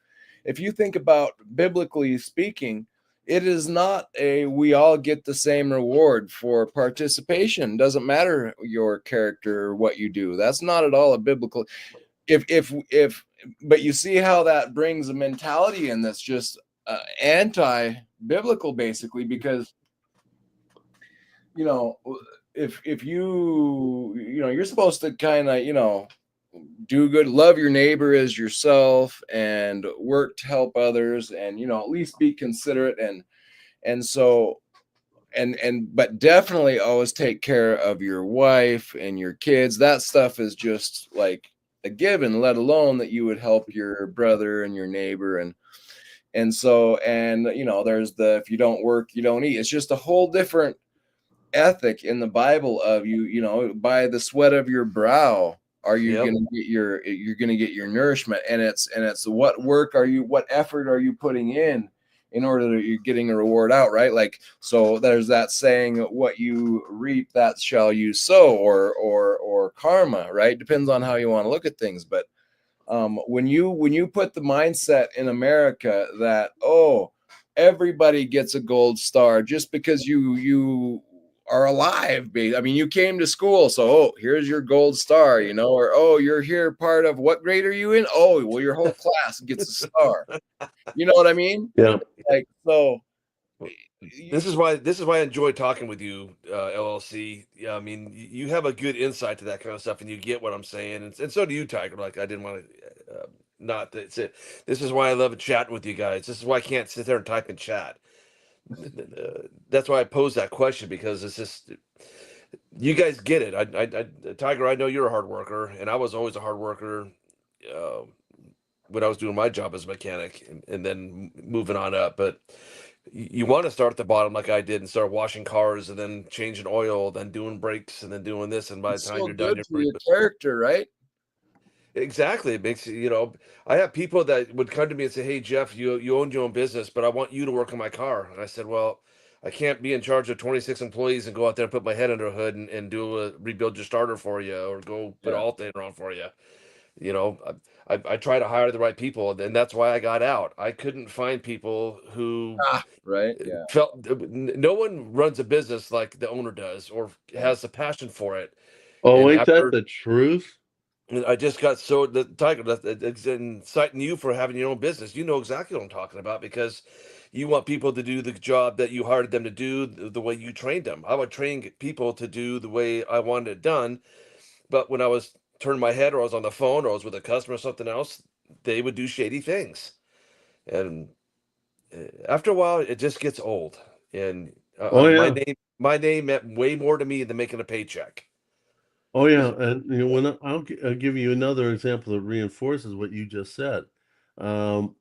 if you think about biblically speaking, it is not a we all get the same reward for participation. Doesn't matter your character or what you do. That's not at all a biblical. If but you see how that brings a mentality in that's just anti-biblical, basically, because you know if you're supposed to kind of do good, love your neighbor as yourself, and work to help others, and at least be considerate, and so but definitely always take care of your wife and your kids. That stuff is just like a given, let alone that you would help your brother and your neighbor, and so there's the if you don't work you don't eat. It's just a whole different ethic in the Bible of by the sweat of your brow are you Yep. going to get your nourishment, and it's what effort are you putting in order that you're getting a reward out, right? Like, so there's that saying, what you reap that shall you sow, or karma, right? Depends on how you want to look at things. But when you put the mindset in America that everybody gets a gold star just because you are alive, I mean, you came to school, so here's your gold star, or you're here part of what grade are you in? Oh, well, your whole class gets a star. You know what I mean? Yeah. Like, so This is why I enjoy talking with you, LLC. Yeah, I mean, you have a good insight to that kind of stuff, and you get what I'm saying, and so do you, Tiger. Like, I didn't want to not that's it. This is why I love chatting with you guys. This is why I can't sit there and type and chat. That's why I posed that question, because it's just you guys get it. Tiger, I know you're a hard worker, and I was always a hard worker uh, when I was doing my job as a mechanic, and then moving on up. But you want to start at the bottom like I did and start washing cars and then changing oil, then doing brakes and then doing this. And by the it's time so you're done, good you're for pretty your character, right? exactly. It makes I have people that would come to me and say, "Hey, Jeff, you own your own business, but I want you to work on my car." And I said, "Well, I can't be in charge of 26 employees and go out there and put my head under a hood and do a rebuild your starter for you or go put an Yeah. alternator on for you." You know, I try to hire the right people, and that's why I got out. I couldn't find people who Right. Yeah. no one runs a business like the owner does or Yeah. has a passion for it. Oh, And ain't that after the truth? I just got so the Tiger, it's inciting you for having your own business. You know exactly what I'm talking about, because you want people to do the job that you hired them to do the way you trained them. I would train people to do the way I wanted it done, but when I was turning my head or I was on the phone or I was with a customer or something else, they would do shady things. And after a while, it just gets old. And Oh My yeah. name meant way more to me than making a paycheck. Oh yeah, and when I'll give you another example that reinforces what you just said. Um,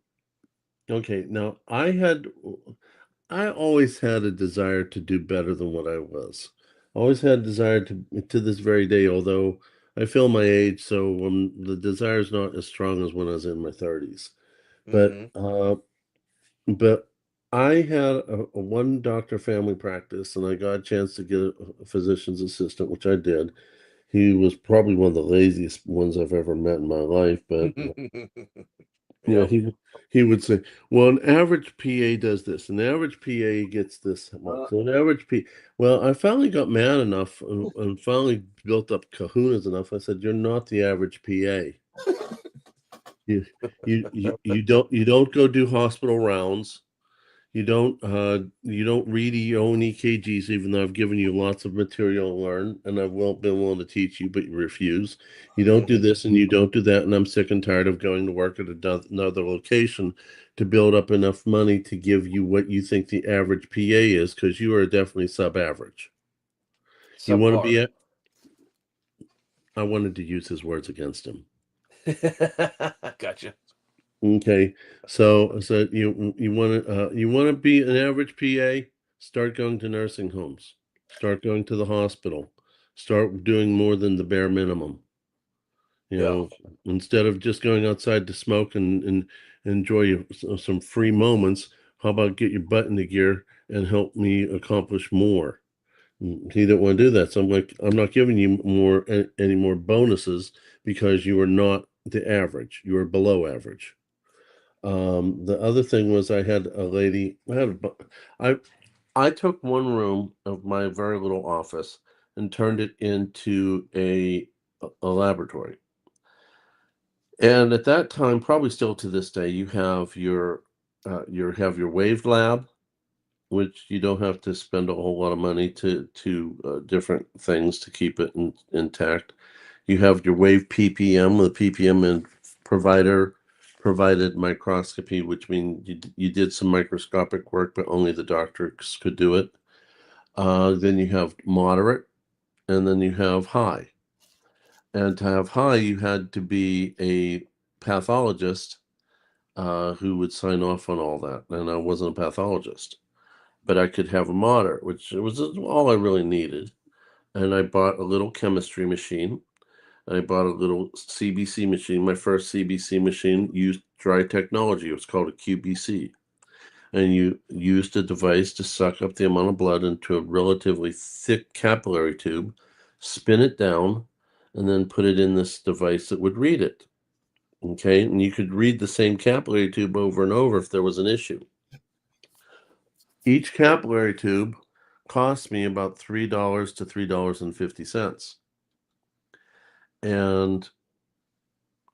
okay, now I always had a desire to do better than what I was. Always had a desire to this very day, although I feel my age, so the desire is not as strong as when I was in my 30s. But Hmm. but I had a one doctor family practice, and I got a chance to get a physician's assistant, which I did. He was probably one of the laziest ones I've ever met in my life, but yeah, Yep. he would say, "Well, an average PA does this. An average PA gets this much. So an average P." Well, I finally got mad enough and finally built up kahunas enough. I said, "You're not the average PA. You you don't go do hospital rounds. You don't read your own EKGs, even though I've given you lots of material to learn, and I've been willing to teach you, but you refuse. You don't do Hmm. this and you don't do that, and I'm sick and tired of going to work at another location to build up enough money to give you what you think the average PA is, because you are definitely sub-average. You want to Subpar. be a I wanted to use his words against him. Gotcha. Okay, so you want to be an average PA? Start going to nursing homes. Start going to the hospital. Start doing more than the bare minimum. You Yeah. know, instead of just going outside to smoke and enjoy some free moments, how about get your butt into gear and help me accomplish more? He didn't want to do that, so I'm like, I'm not giving you any more bonuses because you are not the average. You are below average. The other thing was I had a lady. I I took one room of my very little office and turned it into a laboratory. And at that time, probably still to this day, you have your wave lab, which you don't have to spend a whole lot of money to different things to keep it intact. You have your wave PPM, the PPM and provider provided microscopy, which means you did some microscopic work, but only the doctors could do it. Then you have moderate, and then you have high. And to have high, you had to be a pathologist who would sign off on all that. And I wasn't a pathologist, but I could have a moderate, which was all I really needed. And I bought a little chemistry machine. I bought a little CBC machine. My first CBC machine used dry technology. It was called a QBC. And you used a device to suck up the amount of blood into a relatively thick capillary tube, spin it down, and then put it in this device that would read it. Okay, and you could read the same capillary tube over and over if there was an issue. Each capillary tube cost me about $3 to $3.50. And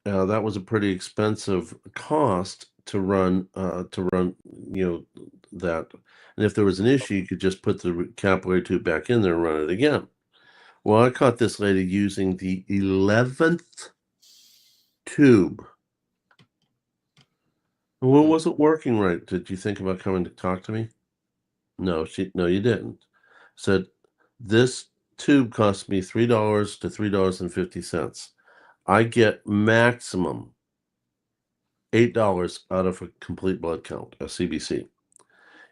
that was a pretty expensive cost to run, you know, that. And if there was an issue, you could just put the capillary tube back in there and run it again. Well, I caught this lady using the 11th tube. What wasn't working right? Did you think about coming to talk to me? No, you didn't. Said this tube cost me $3 to $3.50. I get maximum $8 out of a complete blood count, a CBC.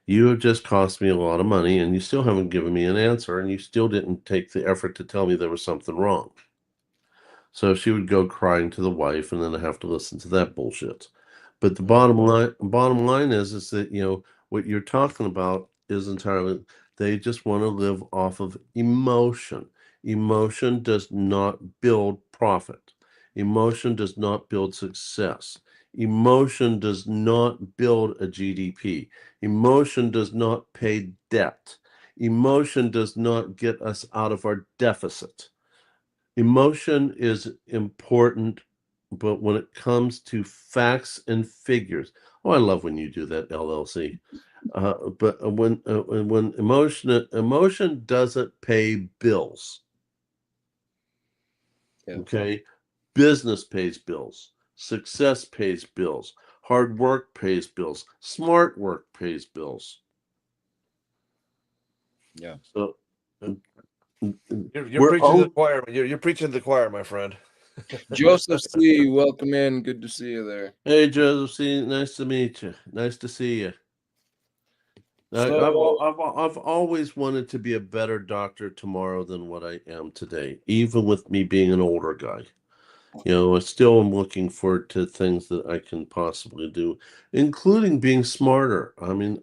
You have just cost me a lot of money, and you still haven't given me an answer, and you still didn't take the effort to tell me there was something wrong. So she would go crying to the wife, and then I have to listen to that bullshit. But the bottom line is that what you're talking about is entirely they just want to live off of emotion. Emotion does not build profit. Emotion does not build success. Emotion does not build a GDP. Emotion does not pay debt. Emotion does not get us out of our deficit. Emotion is important, but when it comes to facts and figures, oh, I love when you do that, LLC. But when emotion doesn't pay bills, Yeah. okay, business pays bills, success pays bills, hard work pays bills, smart work pays bills. Yeah. So You're we're preaching to the all. choir. You're preaching to the choir, my friend. Joseph C, welcome in. Good to see you there. Hey, Joseph, nice to meet you. Nice to see you. So, I've always wanted to be a better doctor tomorrow than what I am today, even with me being an older guy. I still am looking forward to things that I can possibly do, including being smarter. I mean,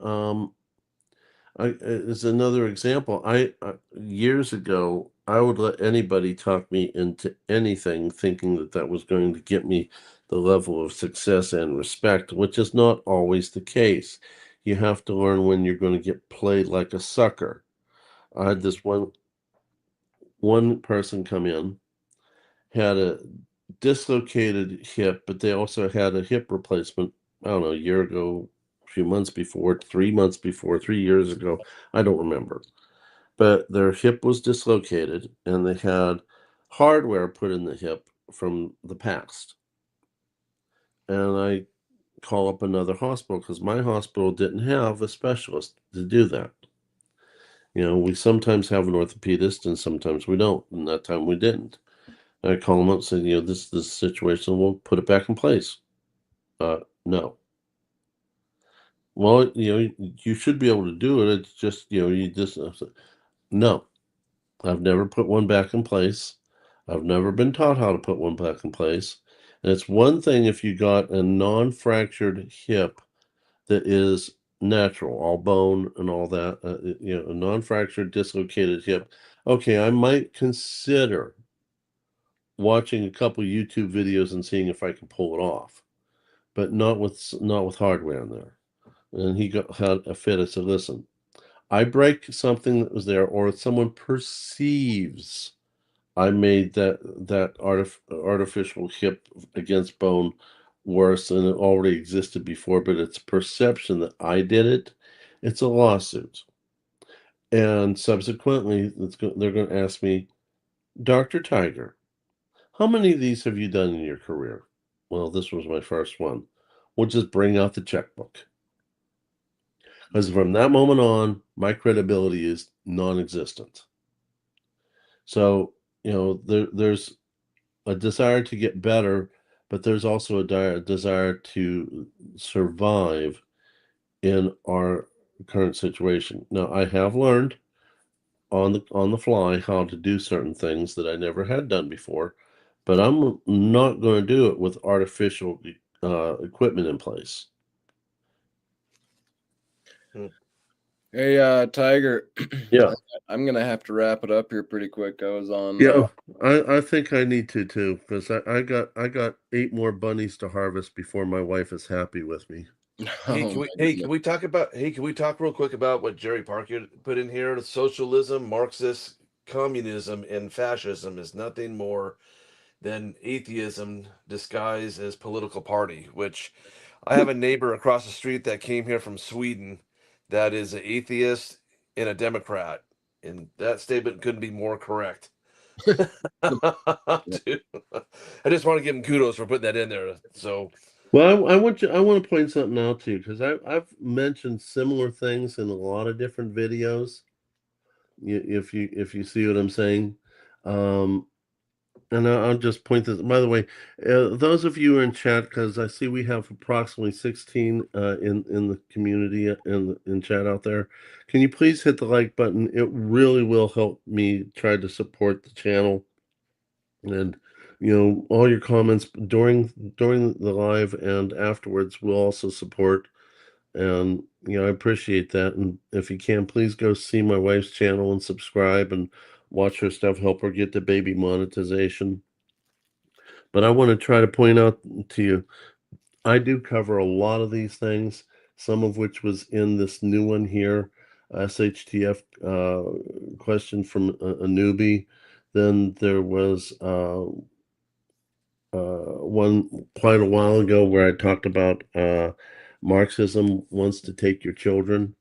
as another example, years ago, I would let anybody talk me into anything, thinking that that was going to get me the level of success and respect, which is not always the case. You have to learn when you're going to get played like a sucker. I had this one person come in, had a dislocated hip, but they also had a hip replacement. I don't know, a year ago, a few months before, 3 months before, 3 years ago. I don't remember, but their hip was dislocated and they had hardware put in the hip from the past. And I call up another hospital because my hospital didn't have a specialist to do that. We sometimes have an orthopedist and sometimes we don't. And that time we didn't. I call them up and say, this situation, we'll put it back in place. No. Well, you should be able to do it. It's just, you just, no. I've never put one back in place. I've never been taught how to put one back in place. And it's one thing if you got a non-fractured hip that is natural, all bone and all that, a non-fractured dislocated hip. Okay, I might consider watching a couple YouTube videos and seeing if I can pull it off, but not with hardware in there. And he had a fit. I said, listen, I break something that was there, or someone perceives I made that artificial hip against bone worse and it already existed before, but it's perception that I did it. It's a lawsuit. And subsequently, they're going to ask me, Dr. Tiger, how many of these have you done in your career? Well, this was my first one. We'll just bring out the checkbook. Because from that moment on, my credibility is non existent. So, there's a desire to get better, but there's also a desire to survive in our current situation. Now, I have learned on the fly how to do certain things that I never had done before, but I'm not going to do it with artificial equipment in place. hey, Tiger, Yeah. I'm gonna have to wrap it up here pretty quick. I was on. Yeah, I think I need to too, because I got 8 more bunnies to harvest before my wife is happy with me. Hey, Oh can my we? Hey, goodness. can we talk real quick about what Jerry Parker put in here? Socialism, Marxist, communism, and fascism is nothing more than atheism disguised as political party. Which I have a neighbor across the street that came here from Sweden, that is an atheist and a Democrat, and that statement couldn't be more correct. Dude, I just want to give him kudos for putting that in there. So. Well, I want to point something out to you because I've mentioned similar things in a lot of different videos. If you see what I'm saying, um, and I'll just point this. By the way, those of you in chat, because I see we have approximately 16 in the community in chat out there. Can you please hit the like button? It really will help me try to support the channel. And all your comments during the live and afterwards will also support. And I appreciate that. And if you can, please go see my wife's channel and subscribe and watch her stuff, help her get the baby monetization. But I want to try to point out to you, I do cover a lot of these things, some of which was in this new one here, SHTF question from a newbie. Then there was one quite a while ago where I talked about Marxism wants to take your children.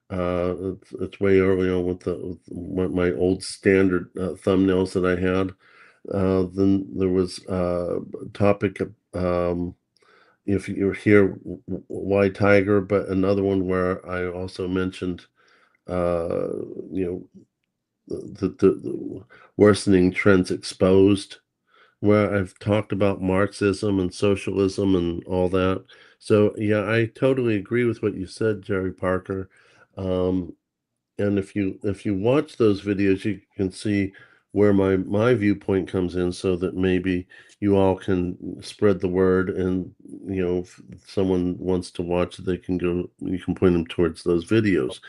It's way early on with my old standard thumbnails that I had. Then there was a topic of, if you're here, why tiger, but another one where I also mentioned you know, the worsening trends exposed, where I've talked about Marxism and socialism and all that. So yeah, I totally agree with what you said, Jerry Parker. Um, and if you watch those videos, you can see where my viewpoint comes in, so that maybe you all can spread the word, and if someone wants to watch it, you can point them towards those videos,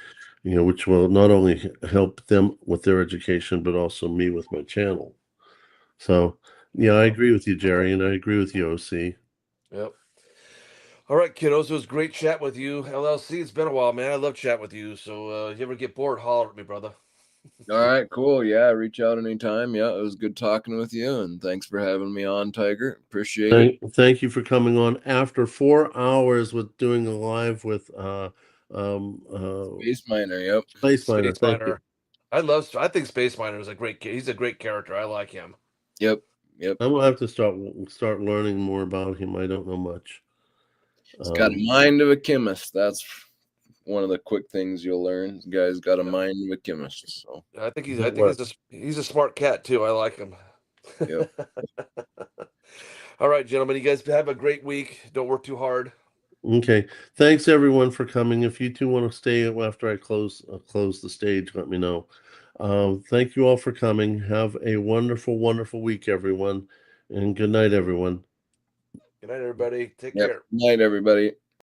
which will not only help them with their education, but also me with my channel. So yeah, I agree with you, Jerry, and I agree with you, OC. Yep. All right, kiddos. It was great chat with you. LLC, it's been a while, man. I love chatting with you. So you ever get bored, holler at me, brother. All right, cool. Yeah, reach out anytime. Yeah, it was good talking with you, and thanks for having me on, Tiger. Appreciate it. Thank you for coming on after 4 hours with doing a live with Space Miner. Yep. Space Miner. Space Thank you. Miner. I think Space Miner is a great kid. He's a great character. I like him. Yep. Yep. I'm gonna have to start learning more about him. I don't know much. He's got a mind of a chemist. That's one of the quick things you'll learn. The guy's got a mind of a chemist. So I think Good work. he's a smart cat too. I like him. yep. All right, gentlemen. You guys have a great week. Don't work too hard. Okay. Thanks everyone for coming. If you two want to stay after I close the stage, let me know. Thank you all for coming. Have a wonderful, wonderful week, everyone, and good night, everyone. Good night, everybody. Take Yep. care. Night, everybody.